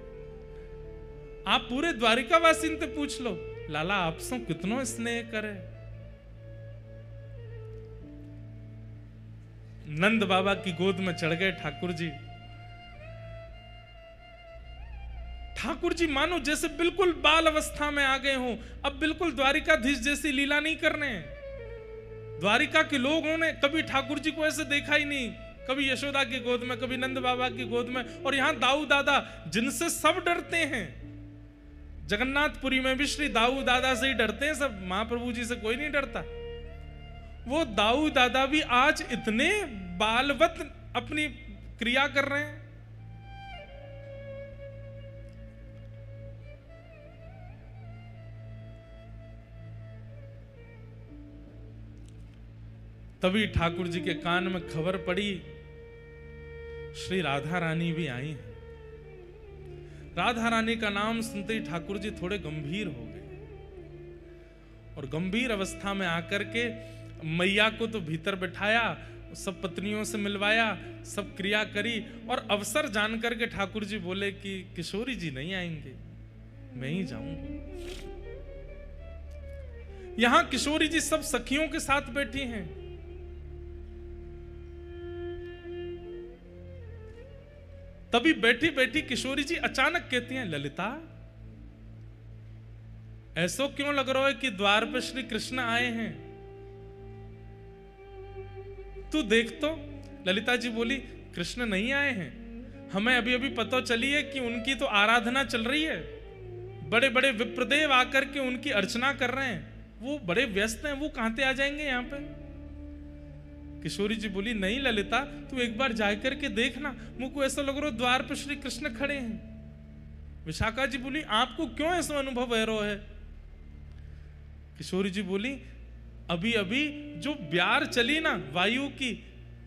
आप पूरे द्वारिकावासी से पूछ लो, लाला आपसे कितनो स्नेह करे। नंद बाबा की गोद में चढ़ गए ठाकुर जी। ठाकुर जी मानो जैसे बिल्कुल बाल अवस्था में आ गए हों, अब बिल्कुल द्वारिकाधीश जैसी लीला नहीं करने। द्वारिका के लोगों ने कभी ठाकुर जी को ऐसे देखा ही नहीं, कभी यशोदा की गोद में, कभी नंद बाबा की गोद में, और यहां दाऊ दादा जिनसे सब डरते हैं। जगन्नाथपुरी में भी श्री दाऊ दादा से ही डरते हैं सब, महाप्रभु जी से कोई नहीं डरता। वो दाऊ दादा भी आज इतने बालवत अपनी क्रिया कर रहे हैं। तभी ठाकुर जी के कान में खबर पड़ी, श्री राधा रानी भी आई हैं। राधा रानी का नाम सुनते ही ठाकुर जी थोड़े गंभीर हो गए, और गंभीर अवस्था में आकर के मैया को तो भीतर बिठाया, सब पत्नियों से मिलवाया, सब क्रिया करी, और अवसर जानकर के ठाकुर जी बोले कि किशोरी जी नहीं आएंगे, मैं ही जाऊंगा। यहां किशोरी जी सब सखियों के साथ बैठी हैं। तभी बैठी बैठी किशोरी जी अचानक कहती हैं, ललिता ऐसो क्यों लग रहा है कि द्वार पर श्री कृष्ण आए हैं? तू देख तो। ललिता जी बोली, कृष्ण नहीं आए हैं, हमें अभी अभी पता चली है कि उनकी तो आराधना चल रही है, बड़े बड़े विप्रदेव आकर के उनकी अर्चना कर रहे हैं, वो बड़े व्यस्त हैं, वो कहां से आ जाएंगे यहाँ पे। किशोरी जी बोली, नहीं ललिता, तू एक बार जाकर के देखना, मुझको ऐसा लग रहा है द्वार पर श्री कृष्ण खड़े हैं। विशाखा जी बोली, आपको क्यों ऐसा अनुभव हो रहा है? किशोरी जी बोली, अभी अभी जो ब्यार चली ना वायु की,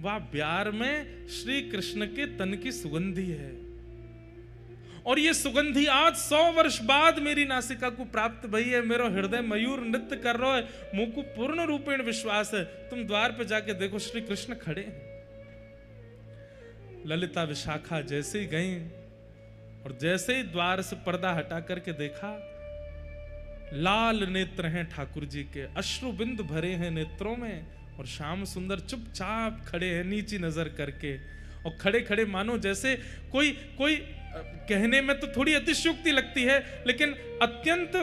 वह ब्यार में श्री कृष्ण के तन की सुगंधी है, और ये सुगंधी आज 100 वर्ष बाद मेरी नासिका को प्राप्त भई है। मेरा हृदय मयूर नृत्य कर रहा है, मुझको पूर्ण रूपेण विश्वास है। तुम द्वार पे जाके देखो, श्री कृष्ण खड़े हैं। ललिता विशाखा जैसे ही गई और जैसे ही द्वार से पर्दा हटा करके देखा, लाल नेत्र हैं ठाकुर जी के, अश्रु बिंद भरे हैं नेत्रों में, और श्याम सुंदर चुपचाप खड़े हैं नीची नजर करके, और खड़े खड़े मानो जैसे कोई कहने में तो थोड़ी अतिशयोक्ति लगती है, लेकिन अत्यंत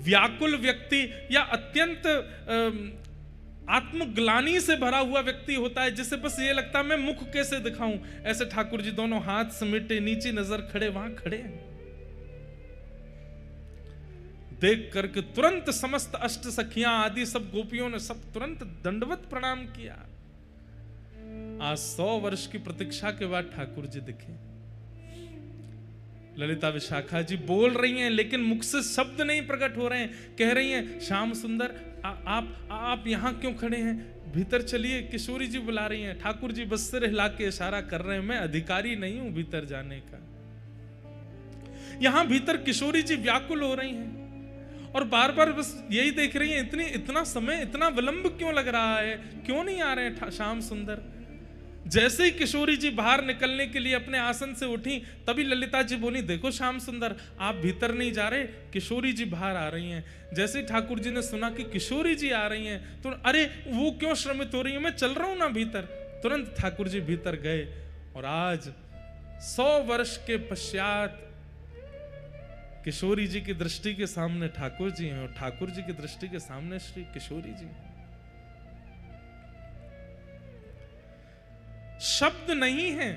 व्याकुल व्यक्ति या अत्यंत आत्मग्लानि से भरा हुआ व्यक्ति होता है, जिसे बस ये लगता है मैं मुख कैसे दिखाऊं। ऐसे ठाकुर जी दोनों हाथ समेटे नीची नजर खड़े वहां खड़े हैं। देख करके तुरंत समस्त अष्ट सखियां आदि सब गोपियों ने सब तुरंत दंडवत प्रणाम किया। आज 100 वर्ष की प्रतीक्षा के बाद ठाकुर जी दिखे। ललिता विशाखा जी बोल रही हैं, लेकिन मुख से शब्द नहीं प्रकट हो रहे हैं। कह रही हैं, श्याम सुंदर आप यहां क्यों खड़े हैं? भीतर चलिए, किशोरी जी बुला रही हैं। ठाकुर जी बस सिर हिला के इशारा कर रहे हैं, मैं अधिकारी नहीं हूं भीतर जाने का। यहां भीतर किशोरी जी व्याकुल हो रही हैं और बार बार बस यही देख रही हैं, इतना समय, इतना विलंब क्यों लग रहा है, क्यों नहीं आ रहे हैं श्याम सुंदर। जैसे ही किशोरी जी बाहर निकलने के लिए अपने आसन से उठी, तभी ललिता जी बोली, देखो श्याम सुंदर आप भीतर नहीं जा रहे, किशोरी जी बाहर आ रही हैं। जैसे ही ठाकुर जी ने सुना कि किशोरी जी आ रही हैं, तो अरे वो क्यों श्रमित हो रही है, मैं चल रहा हूं ना भीतर। तुरंत ठाकुर जी भीतर गए और आज 100 वर्ष के पश्चात किशोरी जी की दृष्टि के सामने ठाकुर जी हैं और ठाकुर जी की दृष्टि के सामने श्री किशोरी जी हैं। शब्द नहीं है।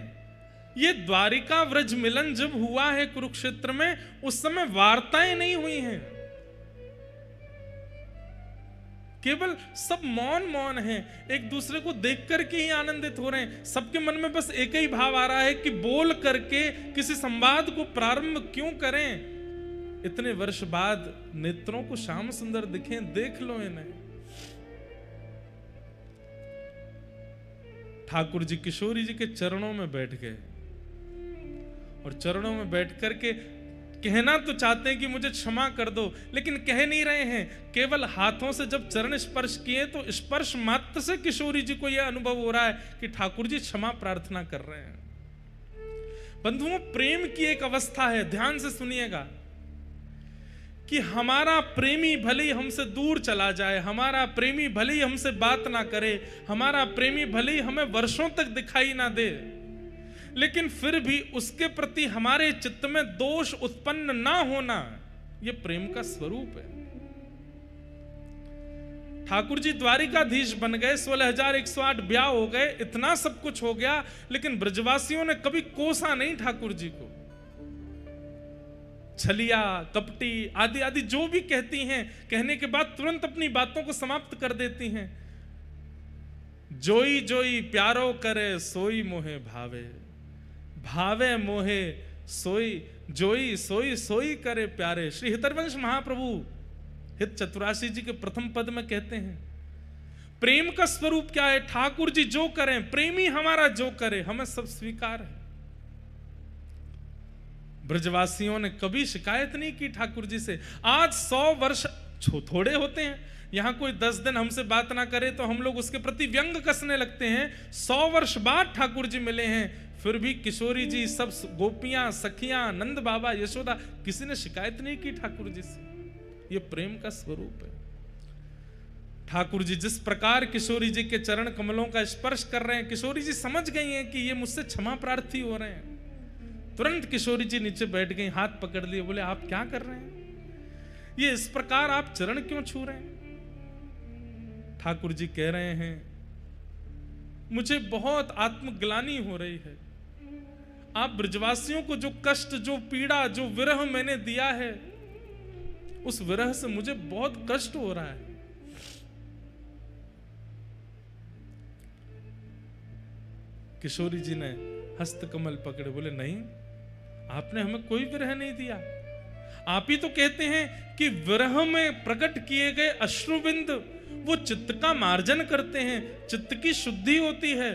ये द्वारिका व्रज मिलन जब हुआ है कुरुक्षेत्र में, उस समय वार्ताएं नहीं हुई हैं, केवल सब मौन हैं, एक दूसरे को देख करके ही आनंदित हो रहे हैं। सबके मन में बस एक ही भाव आ रहा है कि बोल करके किसी संवाद को प्रारंभ क्यों करें। इतने वर्ष बाद नेत्रों को श्याम सुंदर दिखें, देख लो इन्हें। ठाकुर जी किशोरी जी के चरणों में बैठ गए और चरणों में बैठ करके कहना तो चाहते हैं कि मुझे क्षमा कर दो, लेकिन कह नहीं रहे हैं। केवल हाथों से जब चरण स्पर्श किए तो स्पर्श मात्र से किशोरी जी को यह अनुभव हो रहा है कि ठाकुर जी क्षमा प्रार्थना कर रहे हैं। बंधुओं, प्रेम की एक अवस्था है, ध्यान से सुनिएगा, कि हमारा प्रेमी भले ही हमसे दूर चला जाए, हमारा प्रेमी भले ही हमसे बात ना करे, हमारा प्रेमी भले ही हमें वर्षों तक दिखाई ना दे, लेकिन फिर भी उसके प्रति हमारे चित्त में दोष उत्पन्न ना होना, यह प्रेम का स्वरूप है। ठाकुर जी द्वारिकाधीश बन गए, 16,108 ब्याह हो गए, इतना सब कुछ हो गया, लेकिन ब्रजवासियों ने कभी कोसा नहीं ठाकुर जी को। छलिया, कपटी आदि आदि जो भी कहती हैं, कहने के बाद तुरंत अपनी बातों को समाप्त कर देती हैं। जोई जोई प्यारो करे सोई मोहे भावे, भावे मोहे सोई, जोई सोई सोई करे प्यारे। श्री हितरवंश महाप्रभु हित चतुराशी जी के प्रथम पद में कहते हैं, प्रेम का स्वरूप क्या है? ठाकुर जी जो करें, प्रेमी हमारा जो करे, हमें सब स्वीकार है। ब्रजवासियों ने कभी शिकायत नहीं की ठाकुर जी से। आज 100 वर्ष थोड़े होते हैं, यहां कोई 10 दिन हमसे बात ना करे तो हम लोग उसके प्रति व्यंग कसने लगते हैं। 100 वर्ष बाद ठाकुर जी मिले हैं, फिर भी किशोरी जी, सब गोपियां, सखियां, नंद बाबा, यशोदा, किसी ने शिकायत नहीं की ठाकुर जी से। यह प्रेम का स्वरूप है। ठाकुर जी जिस प्रकार किशोरी जी के चरण कमलों का स्पर्श कर रहे हैं, किशोरी जी समझ गई हैं कि ये मुझसे क्षमा प्रार्थी हो रहे हैं। तुरंत किशोरी जी नीचे बैठ गई, हाथ पकड़ लिए, बोले आप क्या कर रहे हैं? ये इस प्रकार आप चरण क्यों छू रहे हैं? ठाकुर जी कह रहे हैं, मुझे बहुत आत्मग्लानि हो रही है। आप ब्रजवासियों को जो कष्ट, जो पीड़ा, जो विरह मैंने दिया है, उस विरह से मुझे बहुत कष्ट हो रहा है। किशोरी जी ने हस्त कमल पकड़े, बोले नहीं, आपने हमें कोई विरह नहीं दिया। आप ही तो कहते हैं कि विरह में प्रकट किए गए अश्रुबिंद वो चित्त का मार्जन करते हैं, चित्त की शुद्धि होती है।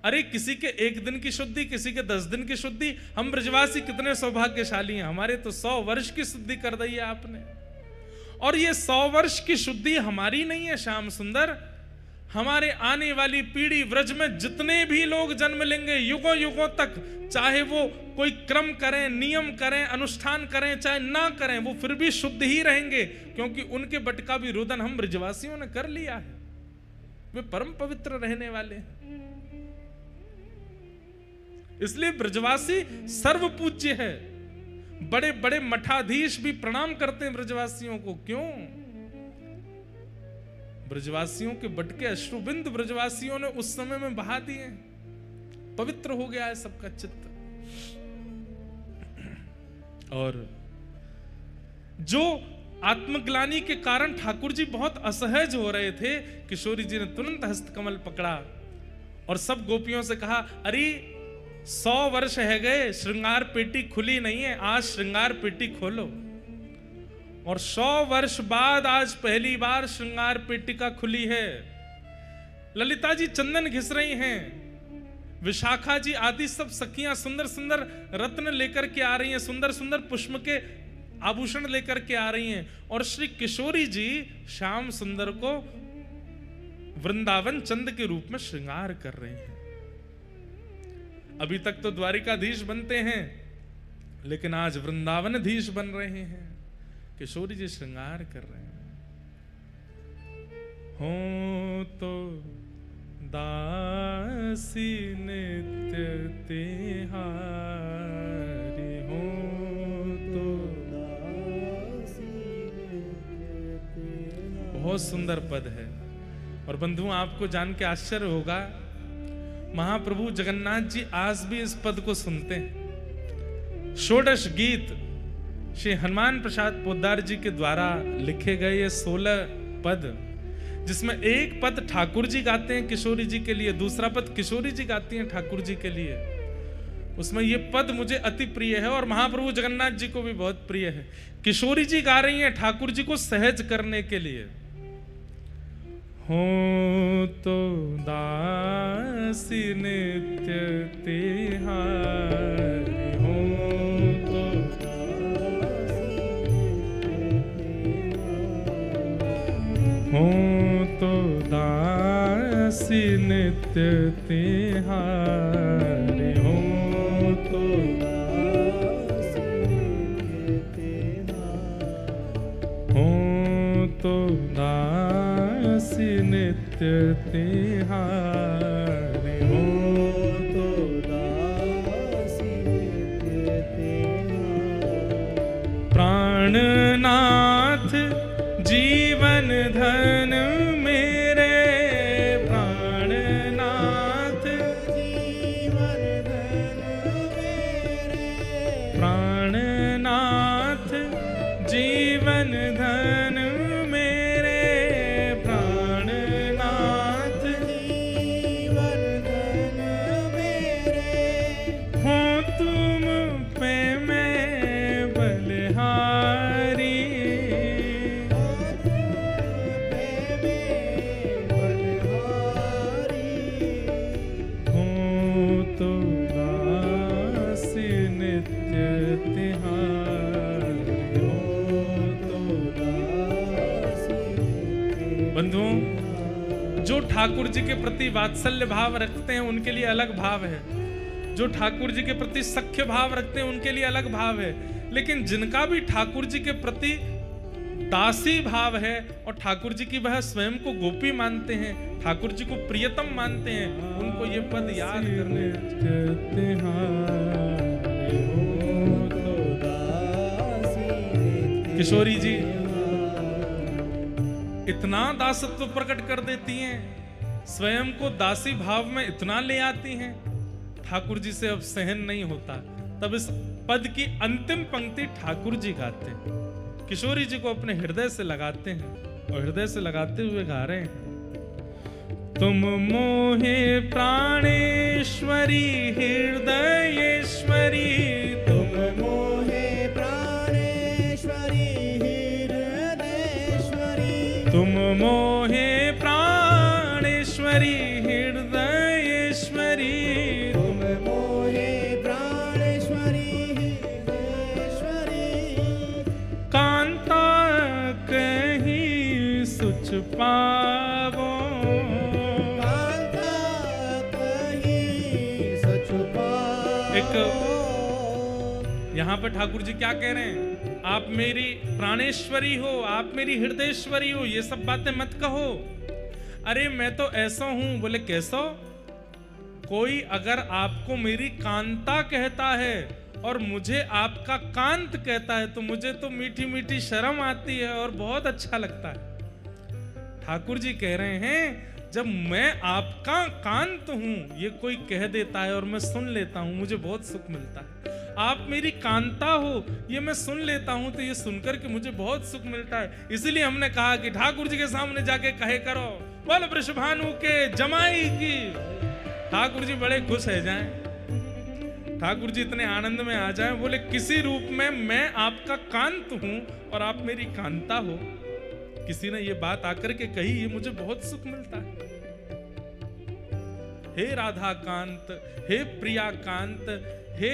अरे किसी के 1 दिन की शुद्धि, किसी के 10 दिन की शुद्धि। हम ब्रजवासी कितने सौभाग्यशाली हैं, हमारे तो 100 वर्ष की शुद्धि कर दी है आपने। और ये 100 वर्ष की शुद्धि हमारी नहीं है श्याम सुंदर, हमारे आने वाली पीढ़ी व्रज में जितने भी लोग जन्म लेंगे युगों युगों तक, चाहे वो कोई क्रम करें, नियम करें, अनुष्ठान करें, चाहे ना करें, वो फिर भी शुद्ध ही रहेंगे, क्योंकि उनके बट का भी रुदन हम ब्रजवासियों ने कर लिया है। वे परम पवित्र रहने वाले हैं। इसलिए ब्रजवासी सर्व पूज्य है। बड़े बड़े मठाधीश भी प्रणाम करते हैं ब्रजवासियों को। क्यों? ब्रजवासियों के बट के अश्रुबिंद ब्रजवासियों ने उस समय में बहा दिए। पवित्र हो गया है सबका चित्त। और जो आत्मग्लानि के कारण ठाकुर जी बहुत असहज हो रहे थे, किशोरी जी ने तुरंत हस्तकमल पकड़ा और सब गोपियों से कहा, अरे 100 वर्ष है गए, श्रृंगार पेटी खुली नहीं है, आज श्रृंगार पेटी खोलो। और 100 वर्ष बाद आज पहली बार श्रृंगार पेटिका खुली है। ललिता जी चंदन घिस रही हैं, विशाखा जी आदि सब सखियां सुंदर सुंदर रत्न लेकर के आ रही हैं, सुंदर सुंदर पुष्प के आभूषण लेकर के आ रही हैं, और श्री किशोरी जी श्याम सुंदर को वृंदावन चंद के रूप में श्रृंगार कर रहे हैं। अभी तक तो द्वारिकाधीश बनते हैं, लेकिन आज वृंदावनाधीश बन रहे हैं। किशोरी जी श्रृंगार कर रहे हैं। हो तो दासी नित्य तिहारी, हो तो दासी नित्य तिहारी। बहुत सुंदर पद है। और बंधुओं, आपको जान के आश्चर्य होगा, महाप्रभु जगन्नाथ जी आज भी इस पद को सुनते हैं। षोडश गीत श्री हनुमान प्रसाद पोद्दार जी के द्वारा लिखे गए ये 16 पद, जिसमें एक पद ठाकुर जी गाते हैं किशोरी जी के लिए, दूसरा पद किशोरी जी गाती हैं ठाकुर जी के लिए। उसमें ये पद मुझे अति प्रिय है और महाप्रभु जगन्नाथ जी को भी बहुत प्रिय है। किशोरी जी गा रही हैं ठाकुर जी को सहज करने के लिए। हो तो दासी नित्य तिहारी, हो तो हो तो दासी नित्य तिहारी, हो तो दासी नित्य तिहारी। हो तो दासी नित्य तिहारी, हो तो दासी नित्य तिहारी। प्राणनाथ जीवन धन मेरे, प्राणनाथ जीवन धन मेरे। प्राणनाथ जीवन धन मेरे, प्राणनाथ जीवन धन मेरे। हो तुम पे मैं बलिहारी, हो तो दासी नित्य तिहारी, हो तो बंधुओं, जो ठाकुर जी के प्रति वात्सल्य भाव रखते हैं उनके लिए अलग भाव है, जो ठाकुर जी के प्रति सख्य भाव रखते हैं उनके लिए अलग भाव है, लेकिन जिनका भी ठाकुर जी के प्रति दासी भाव है और ठाकुर जी की वह स्वयं को गोपी मानते हैं, ठाकुर जी को प्रियतम मानते हैं, उनको ये पद याद करने किशोरी जी इतना दासत्व प्रकट कर देती हैं, स्वयं को दासी भाव में इतना ले आती हैं, ठाकुर जी से अब सहन नहीं होता। तब इस पद की अंतिम पंक्ति ठाकुर जी गाते हैं, किशोरी जी को अपने हृदय से लगाते हैं और हृदय से लगाते हुए गा रहे हैं। तुम मोहे प्राणेश्वरी हृदयेश्वरी, तुम मोहे प्राणेश्वरी हृदयेश्वरी। तुम मोहे प्राणेश्वरी हृदयेश्वरी, तुम मोहे प्राणेश्वरी हृदयेश्वरी। कांता कहीं सुच पावो, कांता कहीं सच पावो। एक पे ठाकुर जी क्या कह रहे हैं, आप मेरी प्राणेश्वरी हो, आप मेरी हृदयेश्वरी हो, ये सब बातें मत कहो। अरे मैं तो ऐसा हूं। बोले कैसा? कोई अगर आपको मेरी कांता कहता है और मुझे आपका कांत कहता है तो मुझे तो मीठी मीठी शर्म आती है और बहुत अच्छा लगता है। ठाकुर जी कह रहे हैं जब मैं आपका कांत हूं, ये कोई कह देता है और मैं सुन लेता हूं, मुझे बहुत सुख मिलता है। आप मेरी कांता हो, ये मैं सुन लेता हूं तो ये सुनकर के मुझे बहुत सुख मिलता है। इसीलिए हमने कहा कि ठाकुर जी के सामने जाके कहे करो, बोल वृषभानु के जमाई की। ठाकुर जी बड़े खुश है जाएं, ठाकुर जी इतने आनंद में आ जाएं। बोले किसी रूप में मैं आपका कांत हूं और आप मेरी कांता हो। किसी ने ये बात आकर के कही, ये मुझे बहुत सुख मिलता है। हे राधा कांत, हे प्रिया कांत, हे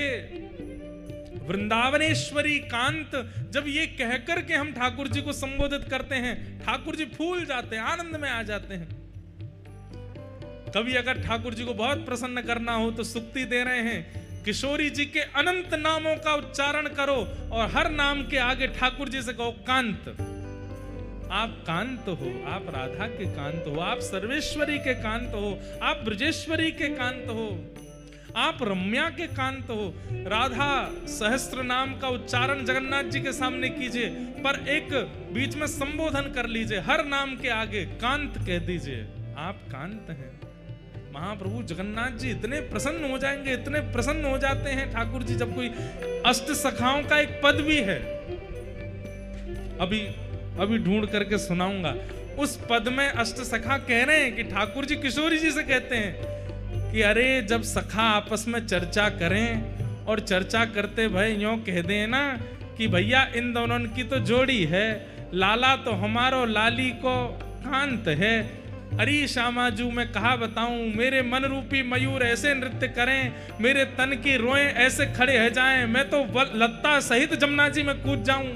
वृंदावनेश्वरी कांत, जब ये कहकर के हम ठाकुर जी को संबोधित करते हैं, ठाकुर जी फूल जाते हैं, आनंद में आ जाते हैं। कभी अगर ठाकुर जी को बहुत प्रसन्न करना हो तो सुक्ति दे रहे हैं, किशोरी जी के अनंत नामों का उच्चारण करो और हर नाम के आगे ठाकुर जी से कहो कांत। आप कांत हो, आप राधा के कांत हो, आप सर्वेश्वरी के कांत हो, आप ब्रजेश्वरी के कांत हो, आप रम्या के कांत हो। राधा सहस्त्र नाम का उच्चारण जगन्नाथ जी के सामने कीजिए, पर एक बीच में संबोधन कर लीजिए, हर नाम के आगे कांत कह दीजिए, आप कांत हैं। महाप्रभु जगन्नाथ जी इतने प्रसन्न हो जाएंगे, इतने प्रसन्न हो जाते हैं ठाकुर जी। जब कोई अष्ट सखाओं का एक पद भी है, अभी ढूंढ करके सुनाऊंगा। उस पद में अष्ट सखा कह रहे हैं कि ठाकुर जी किशोरी जी से कहते हैं कि अरे जब सखा आपस में चर्चा करें और चर्चा करते भाई यूं कह दें ना कि भैया इन दोनों की तो जोड़ी है, लाला तो हमारो लाली को कांत है। अरे श्यामाजू मैं कहा बताऊं, मेरे मन रूपी मयूर ऐसे नृत्य करें, मेरे तन की रोएं ऐसे खड़े हो जाएं, मैं तो लत्ता सहित जमुना जी में कूद जाऊं,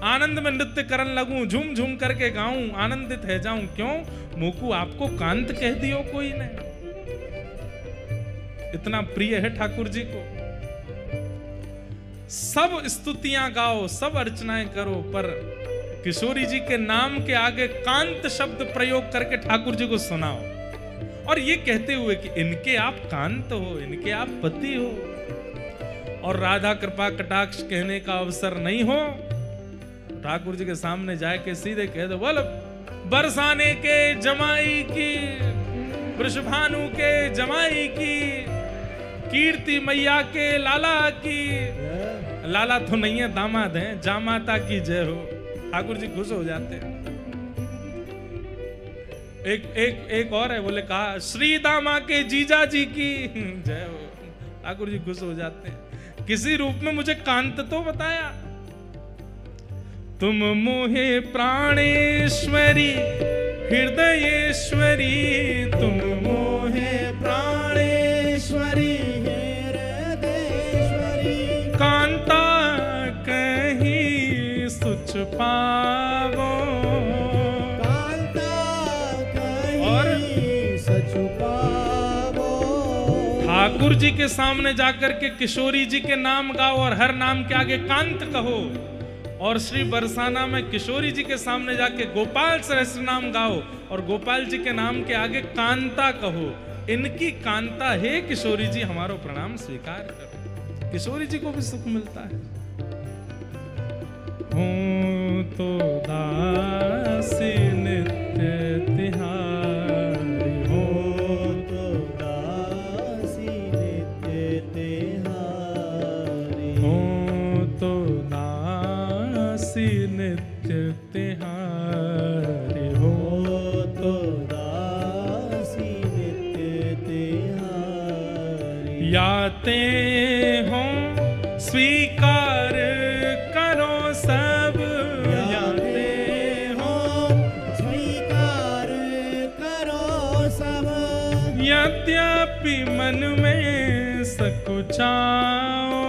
आनंद में नृत्य करन लगूं, झूम झूम करके गाऊं, आनंदित है जाऊं। क्यों मोकू आपको कांत कह दियो कोई ने? इतना प्रिय है ठाकुर जी को। सब स्तुतियां गाओ, सब अर्चनाएं करो, पर किशोरी जी के नाम के आगे कांत शब्द प्रयोग करके ठाकुर जी को सुनाओ, और ये कहते हुए कि इनके आप कांत हो, इनके आप पति हो। और राधा कृपा कटाक्ष कहने का अवसर नहीं हो, ठाकुर जी के सामने जाके सीधे कह दो, बोल बरसाने के जमाई की, वृषभानु के जमाई की, कीर्ति मैया के लाला की। लाला तो नहीं है, दामाद हैं, जामाता की जय हो। ठाकुर जी खुश हो जाते हैं। एक और है, बोले कहा श्री दामा के जीजा जी की जय हो। ठाकुर जी खुश हो जाते हैं। किसी रूप में मुझे कांत तो बताया। तुम मोहे प्राणेश्वरी हृदयेश्वरी, तुम मोहे प्राणेश्वरी हृदयेश्वरी, कांता कहीं सुच पावो, कांता कहीं सच पावो। ठाकुर जी के सामने जाकर के किशोरी जी के नाम गाओ और हर नाम के आगे कांत कहो, और श्री बरसाना में किशोरी जी के सामने जाके गोपाल सहस्त्र नाम गाओ और गोपाल जी के नाम के आगे कांता कहो। इनकी कांता है किशोरी जी, हमारो प्रणाम स्वीकार करो। किशोरी जी को भी सुख मिलता है। हो तो दासी नित्य तिहारी, हो तो दासी नित्य तिहारी, हो तो दासी नित्य तिहारी, हो तो दासी नित्य तिहारी। याते हो स्वीकार करो सब, याते हो स्वीकार करो सब, यद्यपि मन में सकुचाओ,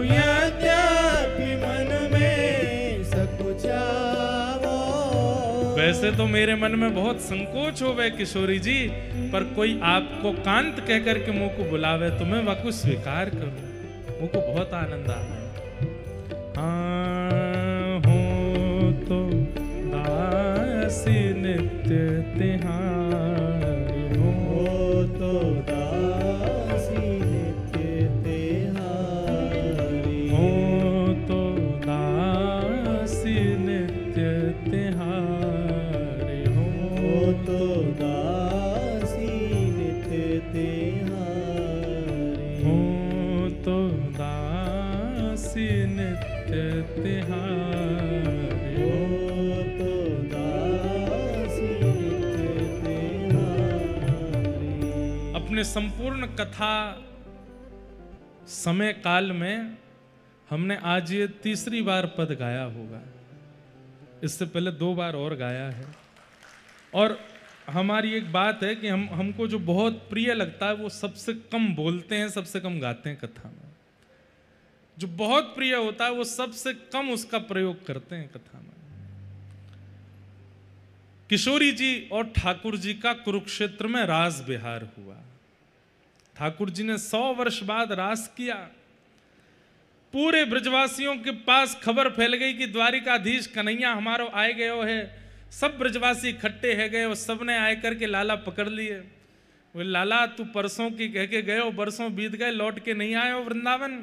यद्यपि मन में सकुचाओ। वैसे तो मेरे मन में बहुत संकोच हो गए किशोरी जी, पर कोई आपको कांत कह करके मुझको बुलावे तो मैं वाकु स्वीकार करूं, मुझको बहुत आनंद आ रहा है। हाँ हो तो दासी नित्य तिहारी, हो तो दासी नित्य तिहारी, हो तो दासी नित्य तिहारी, हो तो दासी नित्य तिहारी, हो तो दासी नित्य तिहारी, हो तो दासी नित्य तिहारी। अपने संपूर्ण कथा समय काल में हमने आज ये तीसरी बार पद गाया होगा। इससे पहले 2 बार और गाया है। और हमारी एक बात है कि हमको जो बहुत प्रिय लगता है वो सबसे कम बोलते हैं, सबसे कम गाते हैं कथा में। जो बहुत प्रिय होता है वो सबसे कम उसका प्रयोग करते हैं कथा में। किशोरी जी और ठाकुर जी का कुरुक्षेत्र में रास विहार हुआ। ठाकुर जी ने 100 वर्ष बाद रास किया। पूरे ब्रजवासियों के पास खबर फैल गई कि द्वारिकाधीश कन्हैया हमारो आए गयो है। सब ब्रजवासी इकट्ठे है गए और सबने आए करके लाला पकड़ लिए। वो लाला तू परसों की कह के गए, बरसों बीत गए, लौट के नहीं आए हो वृंदावन।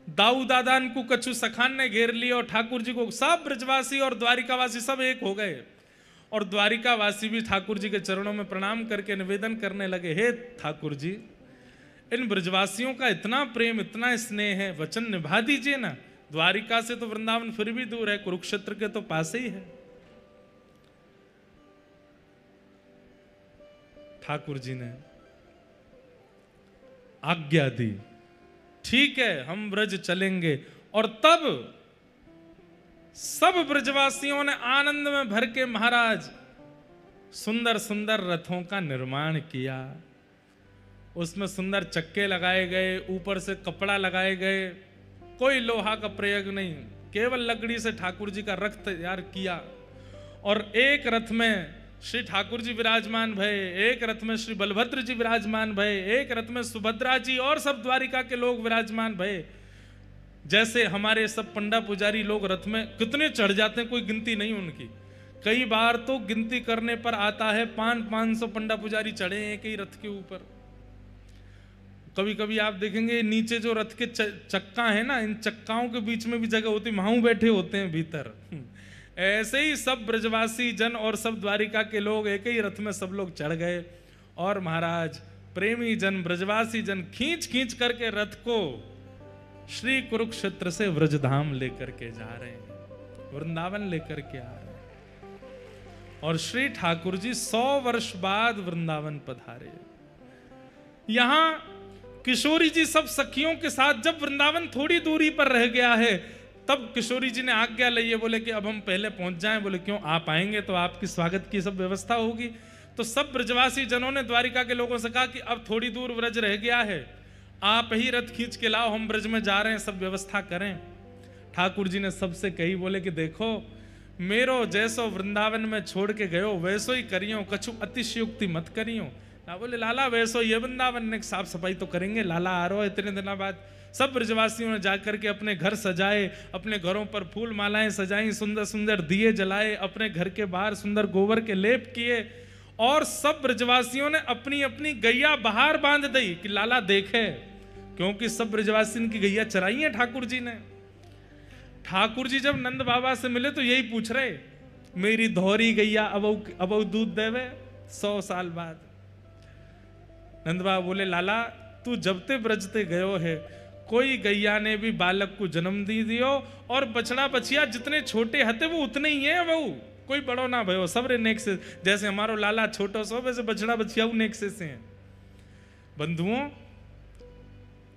दाऊ दादान को कछु सखान ने घेर लिया और ठाकुर जी को सब ब्रजवासी और द्वारिकावासी सब एक हो गए। और द्वारिकावासी भी ठाकुर जी के चरणों में प्रणाम करके निवेदन करने लगे, हे ठाकुर जी, इन ब्रजवासियों का इतना प्रेम, इतना स्नेह है, वचन निभा दीजिए ना। द्वारिका से तो वृंदावन फिर भी दूर है, कुरुक्षेत्र के तो पास ही है। ठाकुर जी ने आज्ञा दी, ठीक है हम ब्रज चलेंगे। और तब सब ब्रजवासियों ने आनंद में भर के महाराज सुंदर सुंदर रथों का निर्माण किया। उसमें सुंदर चक्के लगाए गए, ऊपर से कपड़ा लगाए गए, कोई लोहा का प्रयोग नहीं, केवल लकड़ी से ठाकुर जी का रथ तैयार किया। और एक रथ में श्री ठाकुर जी विराजमान भये, एक रथ में श्री बलभद्र जी विराजमान भये, एक रथ में सुभद्रा जी और सब द्वारिका के लोग विराजमान भये। जैसे हमारे सब पंडा पुजारी लोग रथ में कितने चढ़ जाते हैं, कोई गिनती नहीं उनकी। कई बार तो गिनती करने पर आता है 500 पंडा पुजारी चढ़े एक ही रथ के ऊपर। कभी कभी आप देखेंगे नीचे जो रथ के चक्का है ना, इन चक्काओं के बीच में भी जगह होती, वहां बैठे होते हैं भीतर। ऐसे ही सब ब्रजवासी जन और सब द्वारिका के लोग एक ही रथ में सब लोग चढ़ गए। और महाराज प्रेमी जन, ब्रजवासी जन खींच खींच करके रथ को श्री कुरुक्षेत्र से व्रजधाम लेकर के जा रहे हैं, वृंदावन लेकर के आ रहे हैं। और श्री ठाकुर जी 100 वर्ष बाद वृंदावन पधारे। यहां किशोरी जी सब सखियों के साथ, जब वृंदावन थोड़ी दूरी पर रह गया है, तब किशोरी जी ने आज्ञा ली है, बोले कि अब हम पहले पहुंच जाएं। बोले क्यों, आप आएंगे तो आपकी स्वागत की सब व्यवस्था होगी। तो सब ब्रजवासी जनों ने द्वारिका के लोगों से कहा कि अब थोड़ी दूर ब्रज रह गया है, आप ही रथ खींच के लाओ, हम ब्रज में जा रहे हैं, सब व्यवस्था करें। ठाकुर जी ने सबसे कही, बोले कि देखो मेरो जैसो वृंदावन में छोड़ के गयो वैसो ही करियो, कछु अतिशयोक्ति मत करियो ना। बोले लाला वैसो ये वृंदावन ने साफ सफाई तो करेंगे, लाला आ रहा है इतने दिनों बाद। सब ब्रजवासियों ने जाकर के अपने घर सजाए, अपने घरों पर फूल मालाएं सजाई, सुंदर सुंदर दिए जलाए, अपने घर के बाहर सुंदर गोबर के लेप किए। और सब ब्रजवासियों ने अपनी अपनी गैया बाहर बांध दी कि लाला देखे, क्योंकि सब ब्रजवासी की गैया चराई है ठाकुर जी ने। ठाकुर जी जब नंद बाबा से मिले तो यही पूछ रहे, मेरी धौरी गैया अब दूध देवे 100 साल बाद। नंद बाबा बोले लाला तू जब ते ब्रजते गयो है, कोई गैया ने भी बालक को जन्म दी दियो, और बछड़ा बछिया जितने छोटे हते वो उतने ही है बहू, कोई बड़ो ना भयो, सब रे नेक से। जैसे हमारो लाला छोटो सो वैसे बछड़ा बछिया नेक से हैं। बंधुओं,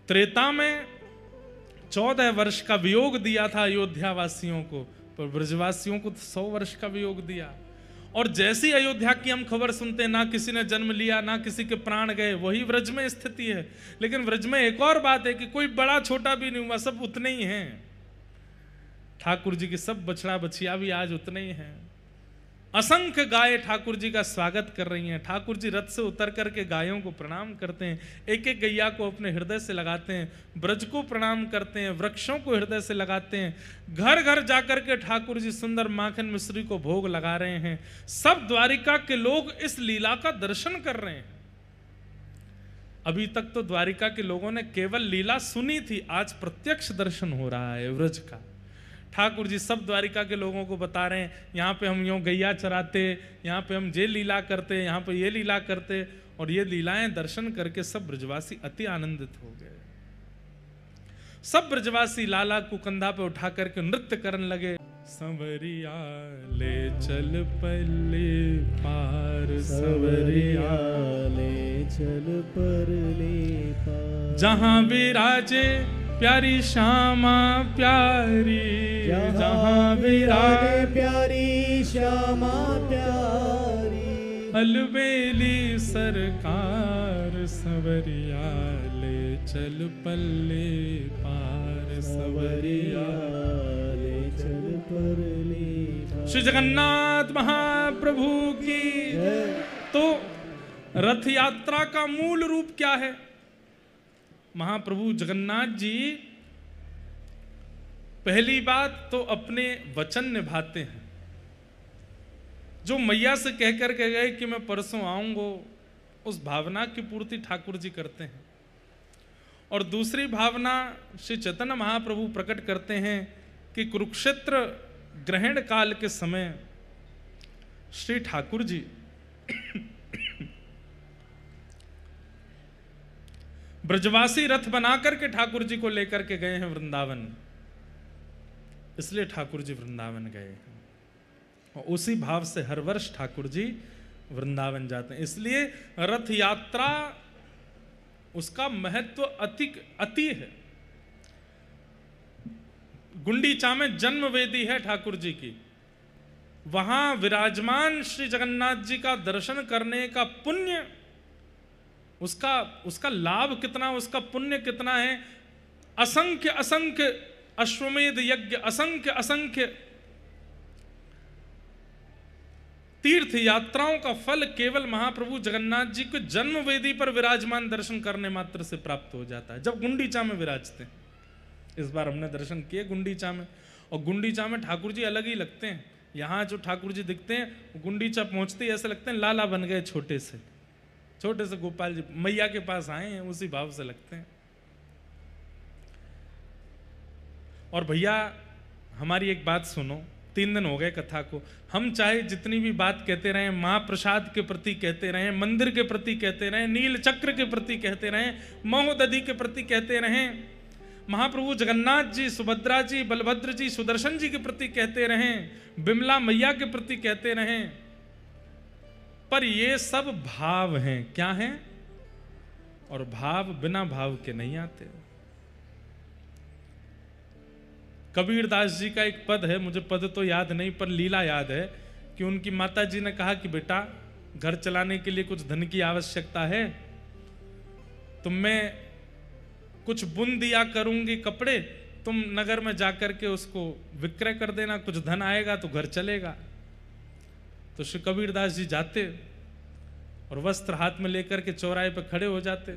त्रेता में 14 वर्ष का वियोग दिया था अयोध्या वासियों को, पर ब्रजवासियों को 100 वर्ष का वियोग दिया। और जैसी अयोध्या की हम खबर सुनते हैं, ना किसी ने जन्म लिया, ना किसी के प्राण गए, वही व्रज में स्थिति है। लेकिन व्रज में एक और बात है कि कोई बड़ा छोटा भी नहीं हुआ, सब उतने ही हैं। ठाकुर जी के सब बछड़ा बछिया भी आज उतने ही हैं। असंख्य गाय ठाकुर जी का स्वागत कर रही हैं। ठाकुर जी रथ से उतर करके गायों को प्रणाम करते हैं, एक एक गैया को अपने हृदय से लगाते हैं, ब्रज को प्रणाम करते हैं, वृक्षों को हृदय से लगाते हैं। घर घर जाकर के ठाकुर जी सुंदर माखन मिश्री को भोग लगा रहे हैं। सब द्वारिका के लोग इस लीला का दर्शन कर रहे हैं। अभी तक तो द्वारिका के लोगों ने केवल लीला सुनी थी, आज प्रत्यक्ष दर्शन हो रहा है व्रज का। ठाकुर जी सब द्वारिका के लोगों को बता रहे हैं, यहाँ पे हम यूँ गैया चराते, यहाँ पे हम ये लीला करते, यहाँ पे ये लीला करते। और ये लीलाएं दर्शन करके सब ब्रजवासी अति आनंदित हो गए। सब ब्रजवासी लाला को कंधा पे उठा करके नृत्य करने लगे। संवरिया ले चल पल्ले पार, संवरिया ले चल परले पार, जहाँ विराजे प्यारी श्यामा प्यारी, जहाँ विराजे प्यारी श्यामा प्यारी, अलबेली सरकार, संवरिया ले चल पल्ले पार, संवरिया ले चल परले पार। श्री जगन्नाथ महाप्रभु की। तो रथ यात्रा का मूल रूप क्या है? महाप्रभु जगन्नाथ जी पहली बात तो अपने वचन निभाते हैं। जो मैया से कह कर के गए कि मैं परसों आऊंगा, उस भावना की पूर्ति ठाकुर जी करते हैं। और दूसरी भावना श्री चैतन्य महाप्रभु प्रकट करते हैं कि कुरुक्षेत्र ग्रहण काल के समय श्री ठाकुर जी ब्रजवासी रथ बना करके ठाकुर जी को लेकर के गए हैं वृंदावन, इसलिए ठाकुर जी वृंदावन गए हैं। और उसी भाव से हर वर्ष ठाकुर जी वृंदावन जाते हैं। इसलिए रथ यात्रा उसका महत्व अति है। गुंडीचा में जन्म वेदी है ठाकुर जी की, वहां विराजमान श्री जगन्नाथ जी का दर्शन करने का पुण्य, उसका लाभ कितना, उसका पुण्य कितना है। असंख्य असंख्य अश्वमेध यज्ञ, असंख्य असंख्य तीर्थ यात्राओं का फल केवल महाप्रभु जगन्नाथ जी को जन्म वेदी पर विराजमान दर्शन करने मात्र से प्राप्त हो जाता है, जब गुंडीचा में विराजते हैं। इस बार हमने दर्शन किए गुंडीचा में, और गुंडीचा में ठाकुर जी अलग ही लगते हैं। यहाँ जो ठाकुर जी दिखते हैं, गुंडीचा पहुंचते ही ऐसे लगते हैं लाला बन गए, छोटे से गोपाल जी मैया के पास आए हैं, उसी भाव से लगते हैं। और भैया हमारी एक बात सुनो, 3 दिन हो गए कथा को, हम चाहे जितनी भी बात कहते रहें, महाप्रसाद के प्रति कहते रहें, मंदिर के प्रति कहते रहें, नील चक्र के प्रति कहते रहें, महोदधि के प्रति कहते रहें, महाप्रभु जगन्नाथ जी, सुभद्रा जी, बलभद्र जी, सुदर्शन जी के प्रति कहते रहें, बिमला मैया के प्रति कहते रहें, पर ये सब भाव हैं। क्या हैं? और भाव बिना भाव के नहीं आते। कबीरदास जी का एक पद है, मुझे पद तो याद नहीं पर लीला याद है, कि उनकी माता जी ने कहा कि बेटा घर चलाने के लिए कुछ धन की आवश्यकता है, तो मैं कुछ बुन दिया करूंगी कपड़े, तुम नगर में जाकर के उसको विक्रय कर देना, कुछ धन आएगा तो घर चलेगा। तो श्री कबीरदास जी जाते और वस्त्र हाथ में लेकर के चौराहे पर खड़े हो जाते।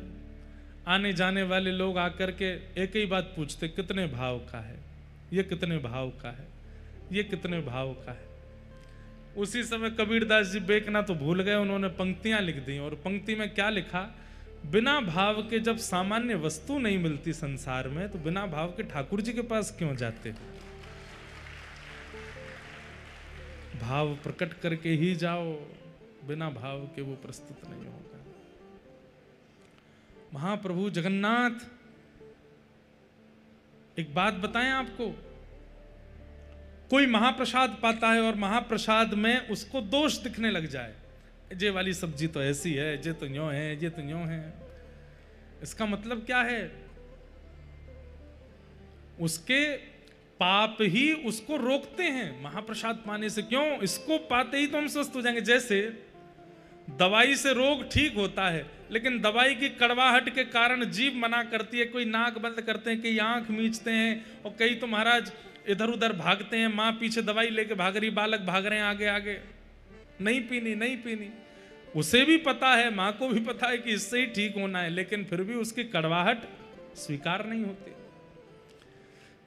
आने जाने वाले लोग आकर के एक ही बात पूछते, कितने भाव का है ये, कितने भाव का है ये, कितने भाव का है। उसी समय कबीरदास जी बेकना तो भूल गए, उन्होंने पंक्तियां लिख दी। और पंक्ति में क्या लिखा? बिना भाव के जब सामान्य वस्तु नहीं मिलती संसार में, तो बिना भाव के ठाकुर जी के पास क्यों जाते? भाव प्रकट करके ही जाओ, बिना भाव के वो प्रस्तुत नहीं होगा। महाप्रभु जगन्नाथ, एक बात बताएं आपको, कोई महाप्रसाद पाता है और महाप्रसाद में उसको दोष दिखने लग जाए, ये वाली सब्जी तो ऐसी है, ये तो यूं है, ये तो यूं है, इसका मतलब क्या है? उसके पाप ही उसको रोकते हैं महाप्रसाद पाने से। क्यों? इसको पाते ही तो हम स्वस्थ हो जाएंगे। जैसे दवाई से रोग ठीक होता है, लेकिन दवाई की कड़वाहट के कारण जीभ मना करती है, कोई नाक बंद करते हैं, कई आंख मीचते हैं, और कई तो महाराज इधर उधर भागते हैं, माँ पीछे दवाई लेके भाग रही, बालक भाग रहे हैं आगे आगे। नहीं पीनी नहीं पीनी। उसे भी पता है, माँ को भी पता है कि इससे ही ठीक होना है, लेकिन फिर भी उसकी कड़वाहट स्वीकार नहीं होती।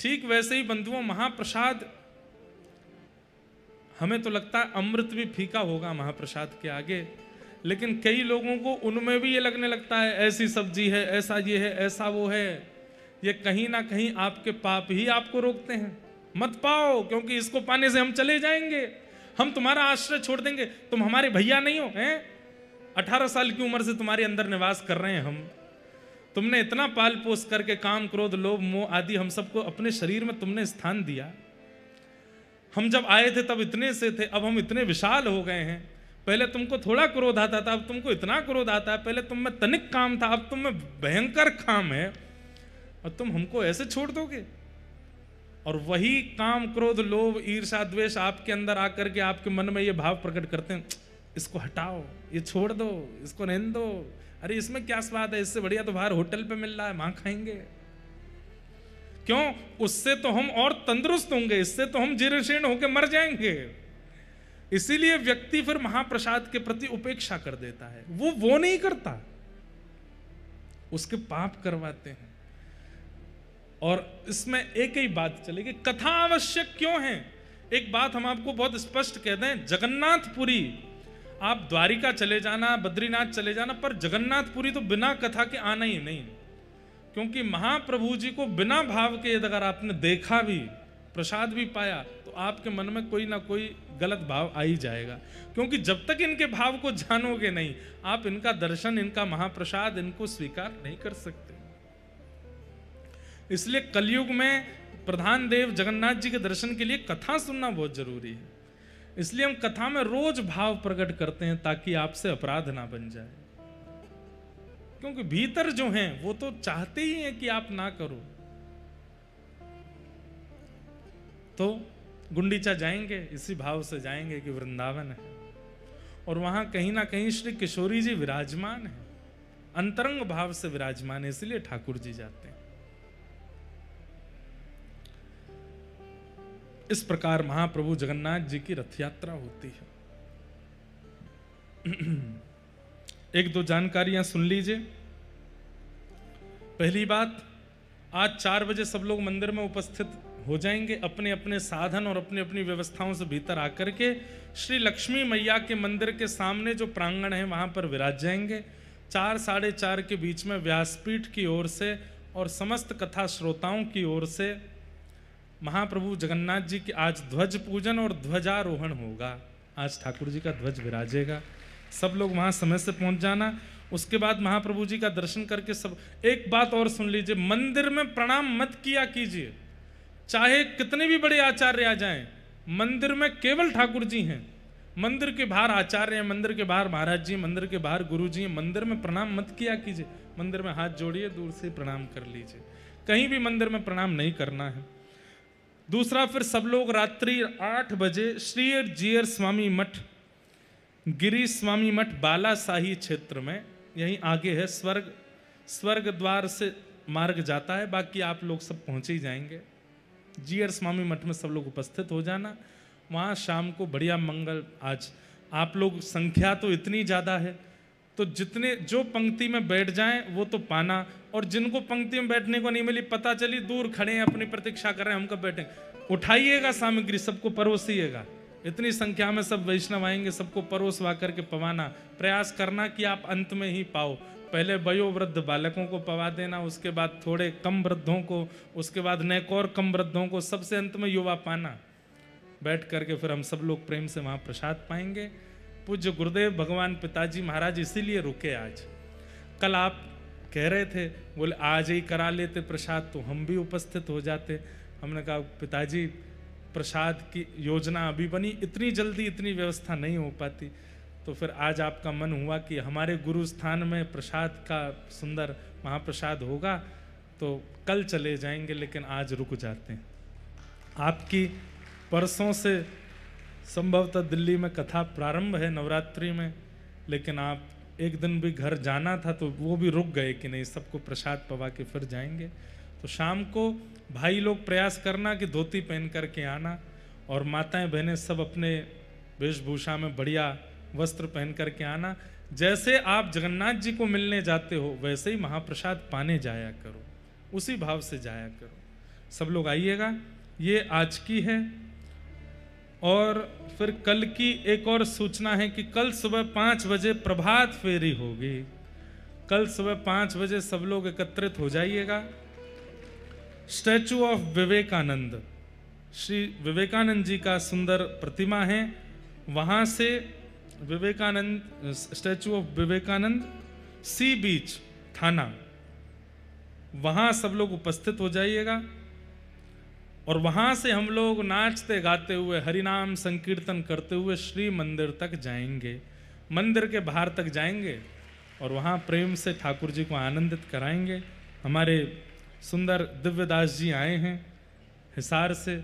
ठीक वैसे ही बंधुओं, महाप्रसाद, हमें तो लगता है अमृत भी फीका होगा महाप्रसाद के आगे, लेकिन कई लोगों को उनमें भी ये लगने लगता है ऐसी सब्जी है, ऐसा ये है, ऐसा वो है। ये कहीं ना कहीं आपके पाप ही आपको रोकते हैं। मत पाओ, क्योंकि इसको पाने से हम चले जाएंगे, हम तुम्हारा आश्रय छोड़ देंगे, तुम हमारे भैया नहीं हो हैं। 18 साल की उम्र से तुम्हारे अंदर निवास कर रहे हैं हम, तुमने इतना पाल पोस करके काम क्रोध लोभ मोह आदि हम सबको अपने शरीर में तुमने स्थान दिया। हम जब आए थे तब इतने से थे, अब हम इतने विशाल हो गए हैं। पहले तुमको थोड़ा क्रोध आता था, अब तुमको इतना क्रोध आता है। पहले तुम में तनिक काम था, अब तुम में भयंकर काम है, और तुम हमको ऐसे छोड़ दोगे। और वही काम क्रोध लोभ ईर्ष्या द्वेष आपके अंदर आकर के आपके मन में ये भाव प्रकट करते हैं, इसको हटाओ, ये छोड़ दो, इसको रहने दो, अरे इसमें क्या स्वाद है, इससे बढ़िया तो बाहर होटल पे मिल रहा है, वहां खाएंगे। क्यों? उससे तो हम और तंदुरुस्त होंगे, इससे तो हम जीर्ण होकर मर जाएंगे। इसीलिए व्यक्ति फिर महाप्रसाद के प्रति उपेक्षा कर देता है। वो नहीं करता, उसके पाप करवाते हैं। और इसमें एक ही बात चलेगी, कथा आवश्यक क्यों है? एक बात हम आपको बहुत स्पष्ट कह दें, जगन्नाथपुरी, आप द्वारिका चले जाना, बद्रीनाथ चले जाना, पर जगन्नाथपुरी तो बिना कथा के आना ही नहीं। क्योंकि महाप्रभु जी को बिना भाव के अगर आपने देखा भी, प्रसाद भी पाया, तो आपके मन में कोई ना कोई गलत भाव आ ही जाएगा। क्योंकि जब तक इनके भाव को जानोगे नहीं, आप इनका दर्शन, इनका महाप्रसाद, इनको स्वीकार नहीं कर सकते। इसलिए कलयुग में प्रधान देव जगन्नाथ जी के दर्शन के लिए कथा सुनना बहुत जरूरी है। इसलिए हम कथा में रोज भाव प्रकट करते हैं, ताकि आपसे अपराध ना बन जाए। क्योंकि भीतर जो हैं वो तो चाहते ही हैं कि आप ना करो। तो गुंडीचा जाएंगे, इसी भाव से जाएंगे कि वृंदावन है, और वहां कहीं ना कहीं श्री किशोरी जी विराजमान है, अंतरंग भाव से विराजमान है, इसलिए ठाकुर जी जाते हैं। इस प्रकार महाप्रभु जगन्नाथ जी की रथ यात्रा होती है। एक दो जानकारियां सुन लीजिए। पहली बात, आज 4 बजे सब लोग मंदिर में उपस्थित हो जाएंगे, अपने अपने साधन और अपनी अपनी व्यवस्थाओं से भीतर आकर के श्री लक्ष्मी मैया के मंदिर के सामने जो प्रांगण है वहां पर विराज जाएंगे। 4 साढ़े 4 के बीच में व्यासपीठ की ओर से और समस्त कथा श्रोताओं की ओर से महाप्रभु जगन्नाथ जी की आज ध्वज पूजन और ध्वजारोहण होगा। आज ठाकुर जी का ध्वज विराजेगा, सब लोग वहां समय से पहुंच जाना। उसके बाद महाप्रभु जी का दर्शन करके सब, एक बात और सुन लीजिए, मंदिर में प्रणाम मत किया कीजिए, चाहे कितने भी बड़े आचार्य आ जाएं, मंदिर में केवल ठाकुर जी हैं। मंदिर के बाहर आचार्य हैं, मंदिर के बाहर महाराज जी, मंदिर के बाहर गुरु जी हैं, मंदिर में प्रणाम मत किया कीजिए। मंदिर में हाथ जोड़िए, दूर से प्रणाम कर लीजिए, कहीं भी मंदिर में प्रणाम नहीं करना है। दूसरा, फिर सब लोग रात्रि 8 बजे श्री जीयर स्वामी मठ, गिरी स्वामी मठ बालासाही क्षेत्र में, यहीं आगे है, स्वर्ग द्वार से मार्ग जाता है, बाकी आप लोग सब पहुंचे ही जाएंगे। जीयर स्वामी मठ में सब लोग उपस्थित हो जाना। वहाँ शाम को बढ़िया मंगल, आज आप लोग संख्या तो इतनी ज़्यादा है, तो जितने जो पंक्ति में बैठ जाएं वो तो पाना, और जिनको पंक्ति में बैठने को नहीं मिली, पता चली दूर खड़े हैं अपनी प्रतीक्षा कर रहे हैं हम कब बैठें, उठाइएगा सामग्री, सबको परोसिएगा। इतनी संख्या में सब वैष्णव आएंगे, सबको परोसवा करके पवाना। प्रयास करना कि आप अंत में ही पाओ। पहले वयोवृद्ध बालकों को पवा देना, उसके बाद थोड़े कम वृद्धों को, उसके बाद नेक और कम वृद्धों को, सबसे अंत में युवा पाना। बैठ करके फिर हम सब लोग प्रेम से वहाँ प्रसाद पाएंगे। पूज्य गुरुदेव भगवान पिताजी महाराज इसीलिए रुके आज। कल आप कह रहे थे, बोले आज ही करा लेते प्रसाद तो हम भी उपस्थित हो जाते। हमने कहा पिताजी प्रसाद की योजना अभी बनी, इतनी जल्दी इतनी व्यवस्था नहीं हो पाती। तो फिर आज आपका मन हुआ कि हमारे गुरु स्थान में प्रसाद का सुंदर महाप्रसाद होगा, तो कल चले जाएंगे, लेकिन आज रुक जाते हैं। आपकी परसों से संभवतः दिल्ली में कथा प्रारंभ है नवरात्रि में, लेकिन आप एक दिन भी घर जाना था तो वो भी रुक गए कि नहीं, सबको प्रसाद पवा के फिर जाएंगे। तो शाम को भाई लोग प्रयास करना कि धोती पहन करके आना, और माताएं बहनें सब अपने वेशभूषा में बढ़िया वस्त्र पहन करके आना। जैसे आप जगन्नाथ जी को मिलने जाते हो वैसे ही महाप्रसाद पाने जाया करो, उसी भाव से जाया करो। सब लोग आइएगा। ये आज की है। और फिर कल की एक और सूचना है कि कल सुबह 5 बजे प्रभात फेरी होगी। कल सुबह 5 बजे सब लोग एकत्रित हो जाइएगा। स्टैचू ऑफ विवेकानंद, श्री विवेकानंद जी का सुंदर प्रतिमा है, वहां से विवेकानंद, स्टैचू ऑफ विवेकानंद, सी बीच थाना, वहां सब लोग उपस्थित हो जाइएगा। और वहां से हम लोग नाचते गाते हुए हरिनाम संकीर्तन करते हुए श्री मंदिर तक जाएंगे। मंदिर के बाहर तक जाएंगे और वहां प्रेम से ठाकुर जी को आनंदित कराएंगे। हमारे सुंदर दिव्यदास जी आए हैं हिसार से।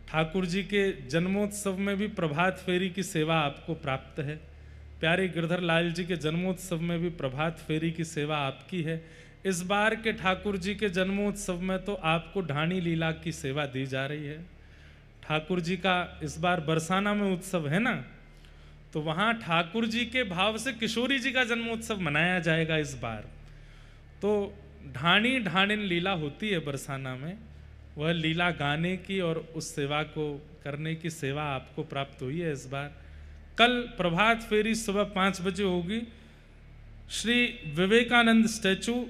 ठाकुर जी के जन्मोत्सव में भी प्रभात फेरी की सेवा आपको प्राप्त है। प्यारे गिरधर लाल जी के जन्मोत्सव में भी प्रभात फेरी की सेवा आपकी है। इस बार के ठाकुर जी के जन्मोत्सव में तो आपको ढाणी लीला की सेवा दी जा रही है। ठाकुर जी का इस बार बरसाना में उत्सव है ना, तो वहाँ ठाकुर जी के भाव से किशोरी जी का जन्मोत्सव मनाया जाएगा इस बार। तो ढाणी ढाणिन लीला होती है बरसाना में, वह लीला गाने की और उस सेवा को करने की सेवा आपको प्राप्त हुई है इस बार। कल प्रभात फेरी सुबह 5 बजे होगी। श्री विवेकानंद स्टैचू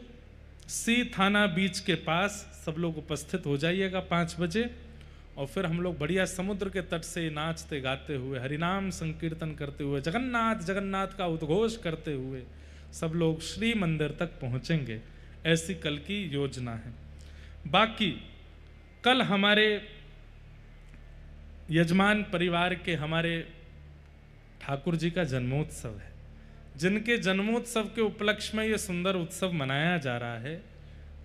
सी थाना बीच के पास सब लोग उपस्थित हो जाइएगा 5 बजे। और फिर हम लोग बढ़िया समुद्र के तट से नाचते गाते हुए हरिनाम संकीर्तन करते हुए जगन्नाथ जगन्नाथ का उद्घोष करते हुए सब लोग श्री मंदिर तक पहुंचेंगे। ऐसी कल की योजना है। बाकी कल हमारे यजमान परिवार के हमारे ठाकुर जी का जन्मोत्सव है। जिनके जन्मोत्सव के उपलक्ष्य में ये सुंदर उत्सव मनाया जा रहा है,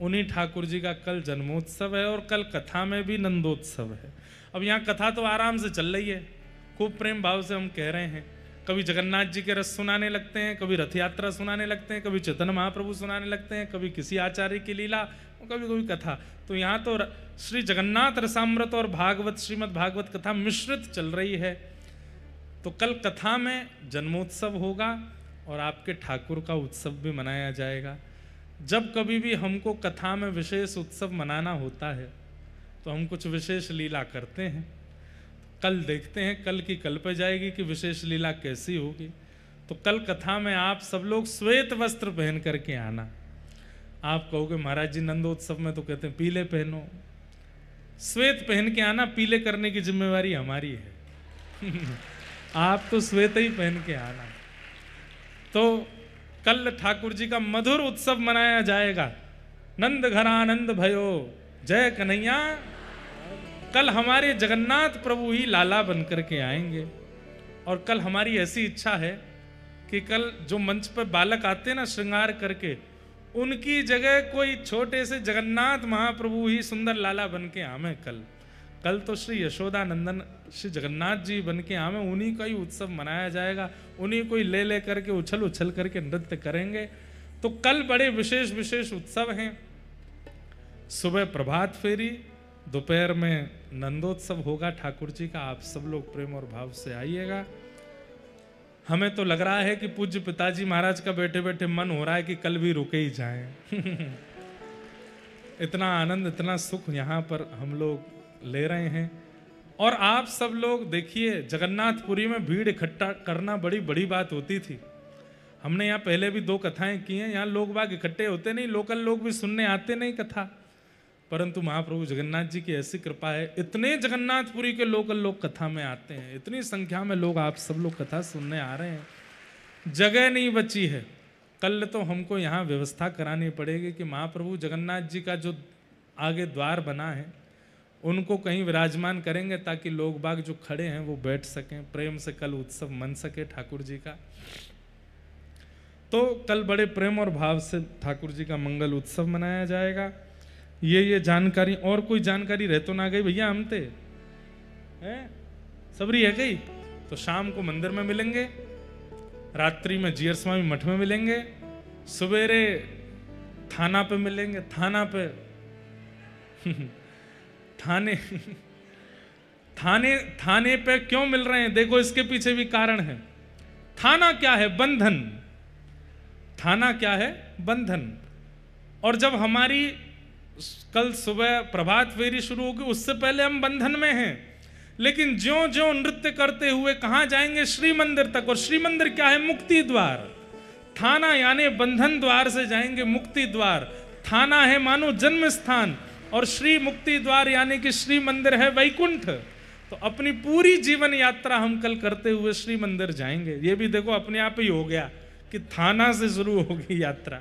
उन्हीं ठाकुर जी का कल जन्मोत्सव है। और कल कथा में भी नंदोत्सव है। अब यहाँ कथा तो आराम से चल रही है, खूब प्रेम भाव से हम कह रहे हैं। कभी जगन्नाथ जी के रस सुनाने लगते हैं, कभी रथ यात्रा सुनाने लगते हैं, कभी चैतन्य महाप्रभु सुनाने लगते हैं, कभी किसी आचार्य की लीला, कभी कभी कथा। तो यहाँ तो श्री जगन्नाथ रसामृत और भागवत, श्रीमद् भागवत कथा मिश्रित चल रही है। तो कल कथा में जन्मोत्सव होगा और आपके ठाकुर का उत्सव भी मनाया जाएगा। जब कभी भी हमको कथा में विशेष उत्सव मनाना होता है तो हम कुछ विशेष लीला करते हैं। कल देखते हैं, कल की कल पे जाएगी कि विशेष लीला कैसी होगी। तो कल कथा में आप सब लोग श्वेत वस्त्र पहन करके आना। आप कहोगे महाराज जी नंदोत्सव में तो कहते हैं पीले पहनो। श्वेत पहन के आना, पीले करने की जिम्मेवारी हमारी है। आप तो श्वेत ही पहन के आना। तो कल ठाकुर जी का मधुर उत्सव मनाया जाएगा। नंद घरानंद भयो जय कन्हैया। कल हमारे जगन्नाथ प्रभु ही लाला बन करके आएंगे। और कल हमारी ऐसी इच्छा है कि कल जो मंच पर बालक आते हैं ना श्रृंगार करके, उनकी जगह कोई छोटे से जगन्नाथ महाप्रभु ही सुंदर लाला बन के आवे। कल तो श्री यशोदा नंदन श्री जगन्नाथ जी बन के आवे, उन्हीं का ही उत्सव मनाया जाएगा। उन्हीं को ही ले करके उछल उछल करके नृत्य करेंगे। तो कल बड़े विशेष विशेष उत्सव हैं। सुबह प्रभात फेरी, दोपहर में नंदोत्सव होगा ठाकुर जी का। आप सब लोग प्रेम और भाव से आइएगा। हमें तो लग रहा है कि पूज्य पिताजी महाराज का बैठे बैठे मन हो रहा है कि कल भी रुके ही जाएं। इतना आनंद, इतना सुख यहाँ पर हम लोग ले रहे हैं। और आप सब लोग देखिए, जगन्नाथपुरी में भीड़ इकट्ठा करना बड़ी बड़ी बात होती थी। हमने यहाँ पहले भी 2 कथाएं की हैं। यहाँ लोग बाग इकट्ठे होते नहीं, लोकल लोग भी सुनने आते नहीं कथा। परंतु महाप्रभु जगन्नाथ जी की ऐसी कृपा है, इतने जगन्नाथपुरी के लोकल लोग कथा में आते हैं। इतनी संख्या में लोग, आप सब लोग कथा सुनने आ रहे हैं। जगह नहीं बची है। कल तो हमको यहाँ व्यवस्था करानी पड़ेगी कि महाप्रभु जगन्नाथ जी का जो आगे द्वार बना है उनको कहीं विराजमान करेंगे, ताकि लोग बाग जो खड़े हैं वो बैठ सकें, प्रेम से कल उत्सव मन सके ठाकुर जी का। तो कल बड़े प्रेम और भाव से ठाकुर जी का मंगल उत्सव मनाया जाएगा। ये जानकारी, और कोई जानकारी रह तो ना गई भैया? हम थे सबरी है गई। तो शाम को मंदिर में मिलेंगे, रात्रि में जीयर स्वामी मठ में मिलेंगे, सवेरे थाना पे मिलेंगे। थाना पे थाने पे क्यों मिल रहे हैं? देखो इसके पीछे भी कारण है। थाना क्या है? बंधन। थाना क्या है? बंधन। और जब हमारी कल सुबह प्रभात फेरी शुरू होगी, उससे पहले हम बंधन में हैं, लेकिन ज्यों ज्यों नृत्य करते हुए कहां जाएंगे? श्री मंदिर तक। और श्री मंदिर क्या है? मुक्ति द्वार। थाना यानी बंधन द्वार से जाएंगे मुक्ति द्वार। थाना है मानो जन्म स्थान, और श्री मुक्ति द्वार यानी कि श्री मंदिर है वैकुंठ। तो अपनी पूरी जीवन यात्रा हम कल करते हुए श्री मंदिर जाएंगे। ये भी देखो अपने आप ही हो गया कि थाना से शुरू होगी यात्रा,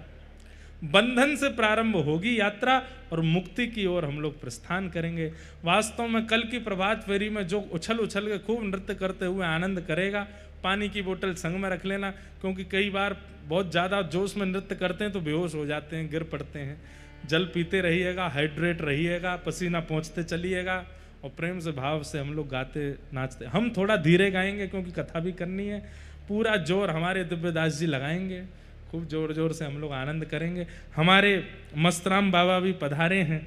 बंधन से प्रारंभ होगी यात्रा, और मुक्ति की ओर हम लोग प्रस्थान करेंगे। वास्तव में कल की प्रभात फेरी में जो उछल उछल के खूब नृत्य करते हुए आनंद करेगा, पानी की बोतल संग में रख लेना, क्योंकि कई बार बहुत ज़्यादा जोश में नृत्य करते हैं तो बेहोश हो जाते हैं, गिर पड़ते हैं। जल पीते रहिएगा, हाइड्रेट रहिएगा, पसीना पहुँचते चलिएगा, और प्रेम से भाव से हम लोग गाते नाचते। हम थोड़ा धीरे गाएंगे क्योंकि कथा भी करनी है। पूरा जोर हमारे दिव्यदास जी लगाएंगे, खूब जोर जोर से हम लोग आनंद करेंगे। हमारे मस्तराम बाबा भी पधारे हैं,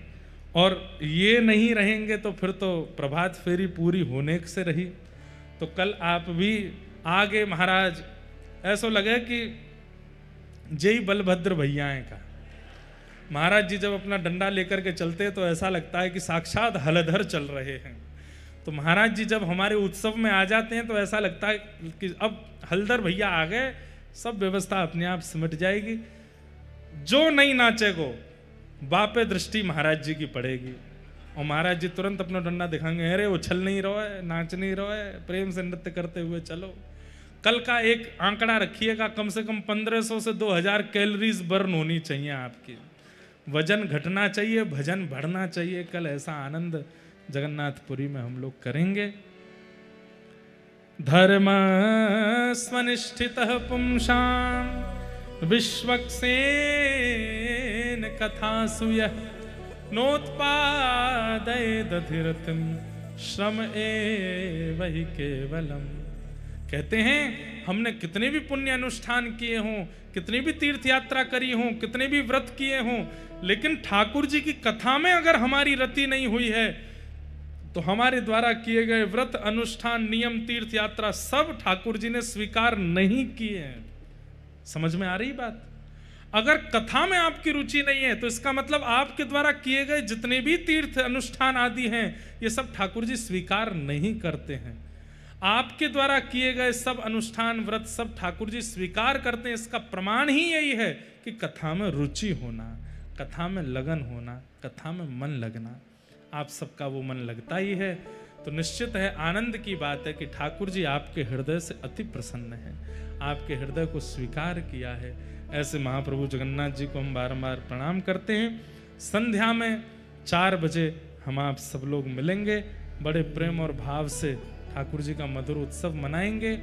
और ये नहीं रहेंगे तो फिर तो प्रभात फेरी पूरी होने से रही। तो कल आप भी आगे महाराज, ऐसा लगे कि जय बलभद्र भैया का। महाराज जी जब अपना डंडा लेकर के चलते तो ऐसा लगता है कि साक्षात हलधर चल रहे हैं। तो महाराज जी जब हमारे उत्सव में आ जाते हैं तो ऐसा लगता है कि अब हलधर भैया आ गए, सब व्यवस्था अपने आप सिमट जाएगी। जो नहीं नाचेगो बापे दृष्टि महाराज जी की पड़ेगी, और महाराज जी तुरंत अपना डंडा दिखाएंगे, अरे उछल नहीं रहो है, नाच नहीं रहो है, प्रेम से नृत्य करते हुए चलो। कल का एक आंकड़ा रखिएगा, कम से कम 1500 से 2000 कैलोरीज बर्न होनी चाहिए आपकी। वजन घटना चाहिए, भजन बढ़ना चाहिए। कल ऐसा आनंद जगन्नाथपुरी में हम लोग करेंगे। धर्म स्वनिष्ठितः पुंसां विश्वक्सेन कथासु यः नोत्पादयेदधिरतिं श्रम एव हि केवलम्। कहते हैं हमने कितने भी पुण्य अनुष्ठान किए हों, कितनी भी तीर्थ यात्रा करी हों, कितने भी व्रत किए हों, लेकिन ठाकुर जी की कथा में अगर हमारी रति नहीं हुई है तो हमारे द्वारा किए गए व्रत अनुष्ठान नियम तीर्थ यात्रा सब ठाकुर जी ने स्वीकार नहीं किए हैं। समझ में आ रही बात? अगर कथा में आपकी रुचि नहीं है तो इसका मतलब आपके द्वारा किए गए जितने भी तीर्थ अनुष्ठान आदि हैं ये सब ठाकुर जी स्वीकार नहीं करते हैं। आपके द्वारा किए गए सब अनुष्ठान व्रत सब ठाकुर जी स्वीकार करते हैं। इसका प्रमाण ही यही है कि कथा में रुचि होना, कथा में लगन होना, कथा में मन लगना। आप सबका वो मन लगता ही है, तो निश्चित है आनंद की बात है कि ठाकुर जी आपके हृदय से अति प्रसन्न हैं, आपके हृदय को स्वीकार किया है। ऐसे महाप्रभु जगन्नाथ जी को हम बारंबार प्रणाम करते हैं। संध्या में 4 बजे हम आप सब लोग मिलेंगे, बड़े प्रेम और भाव से ठाकुर जी का मधुर उत्सव मनाएंगे।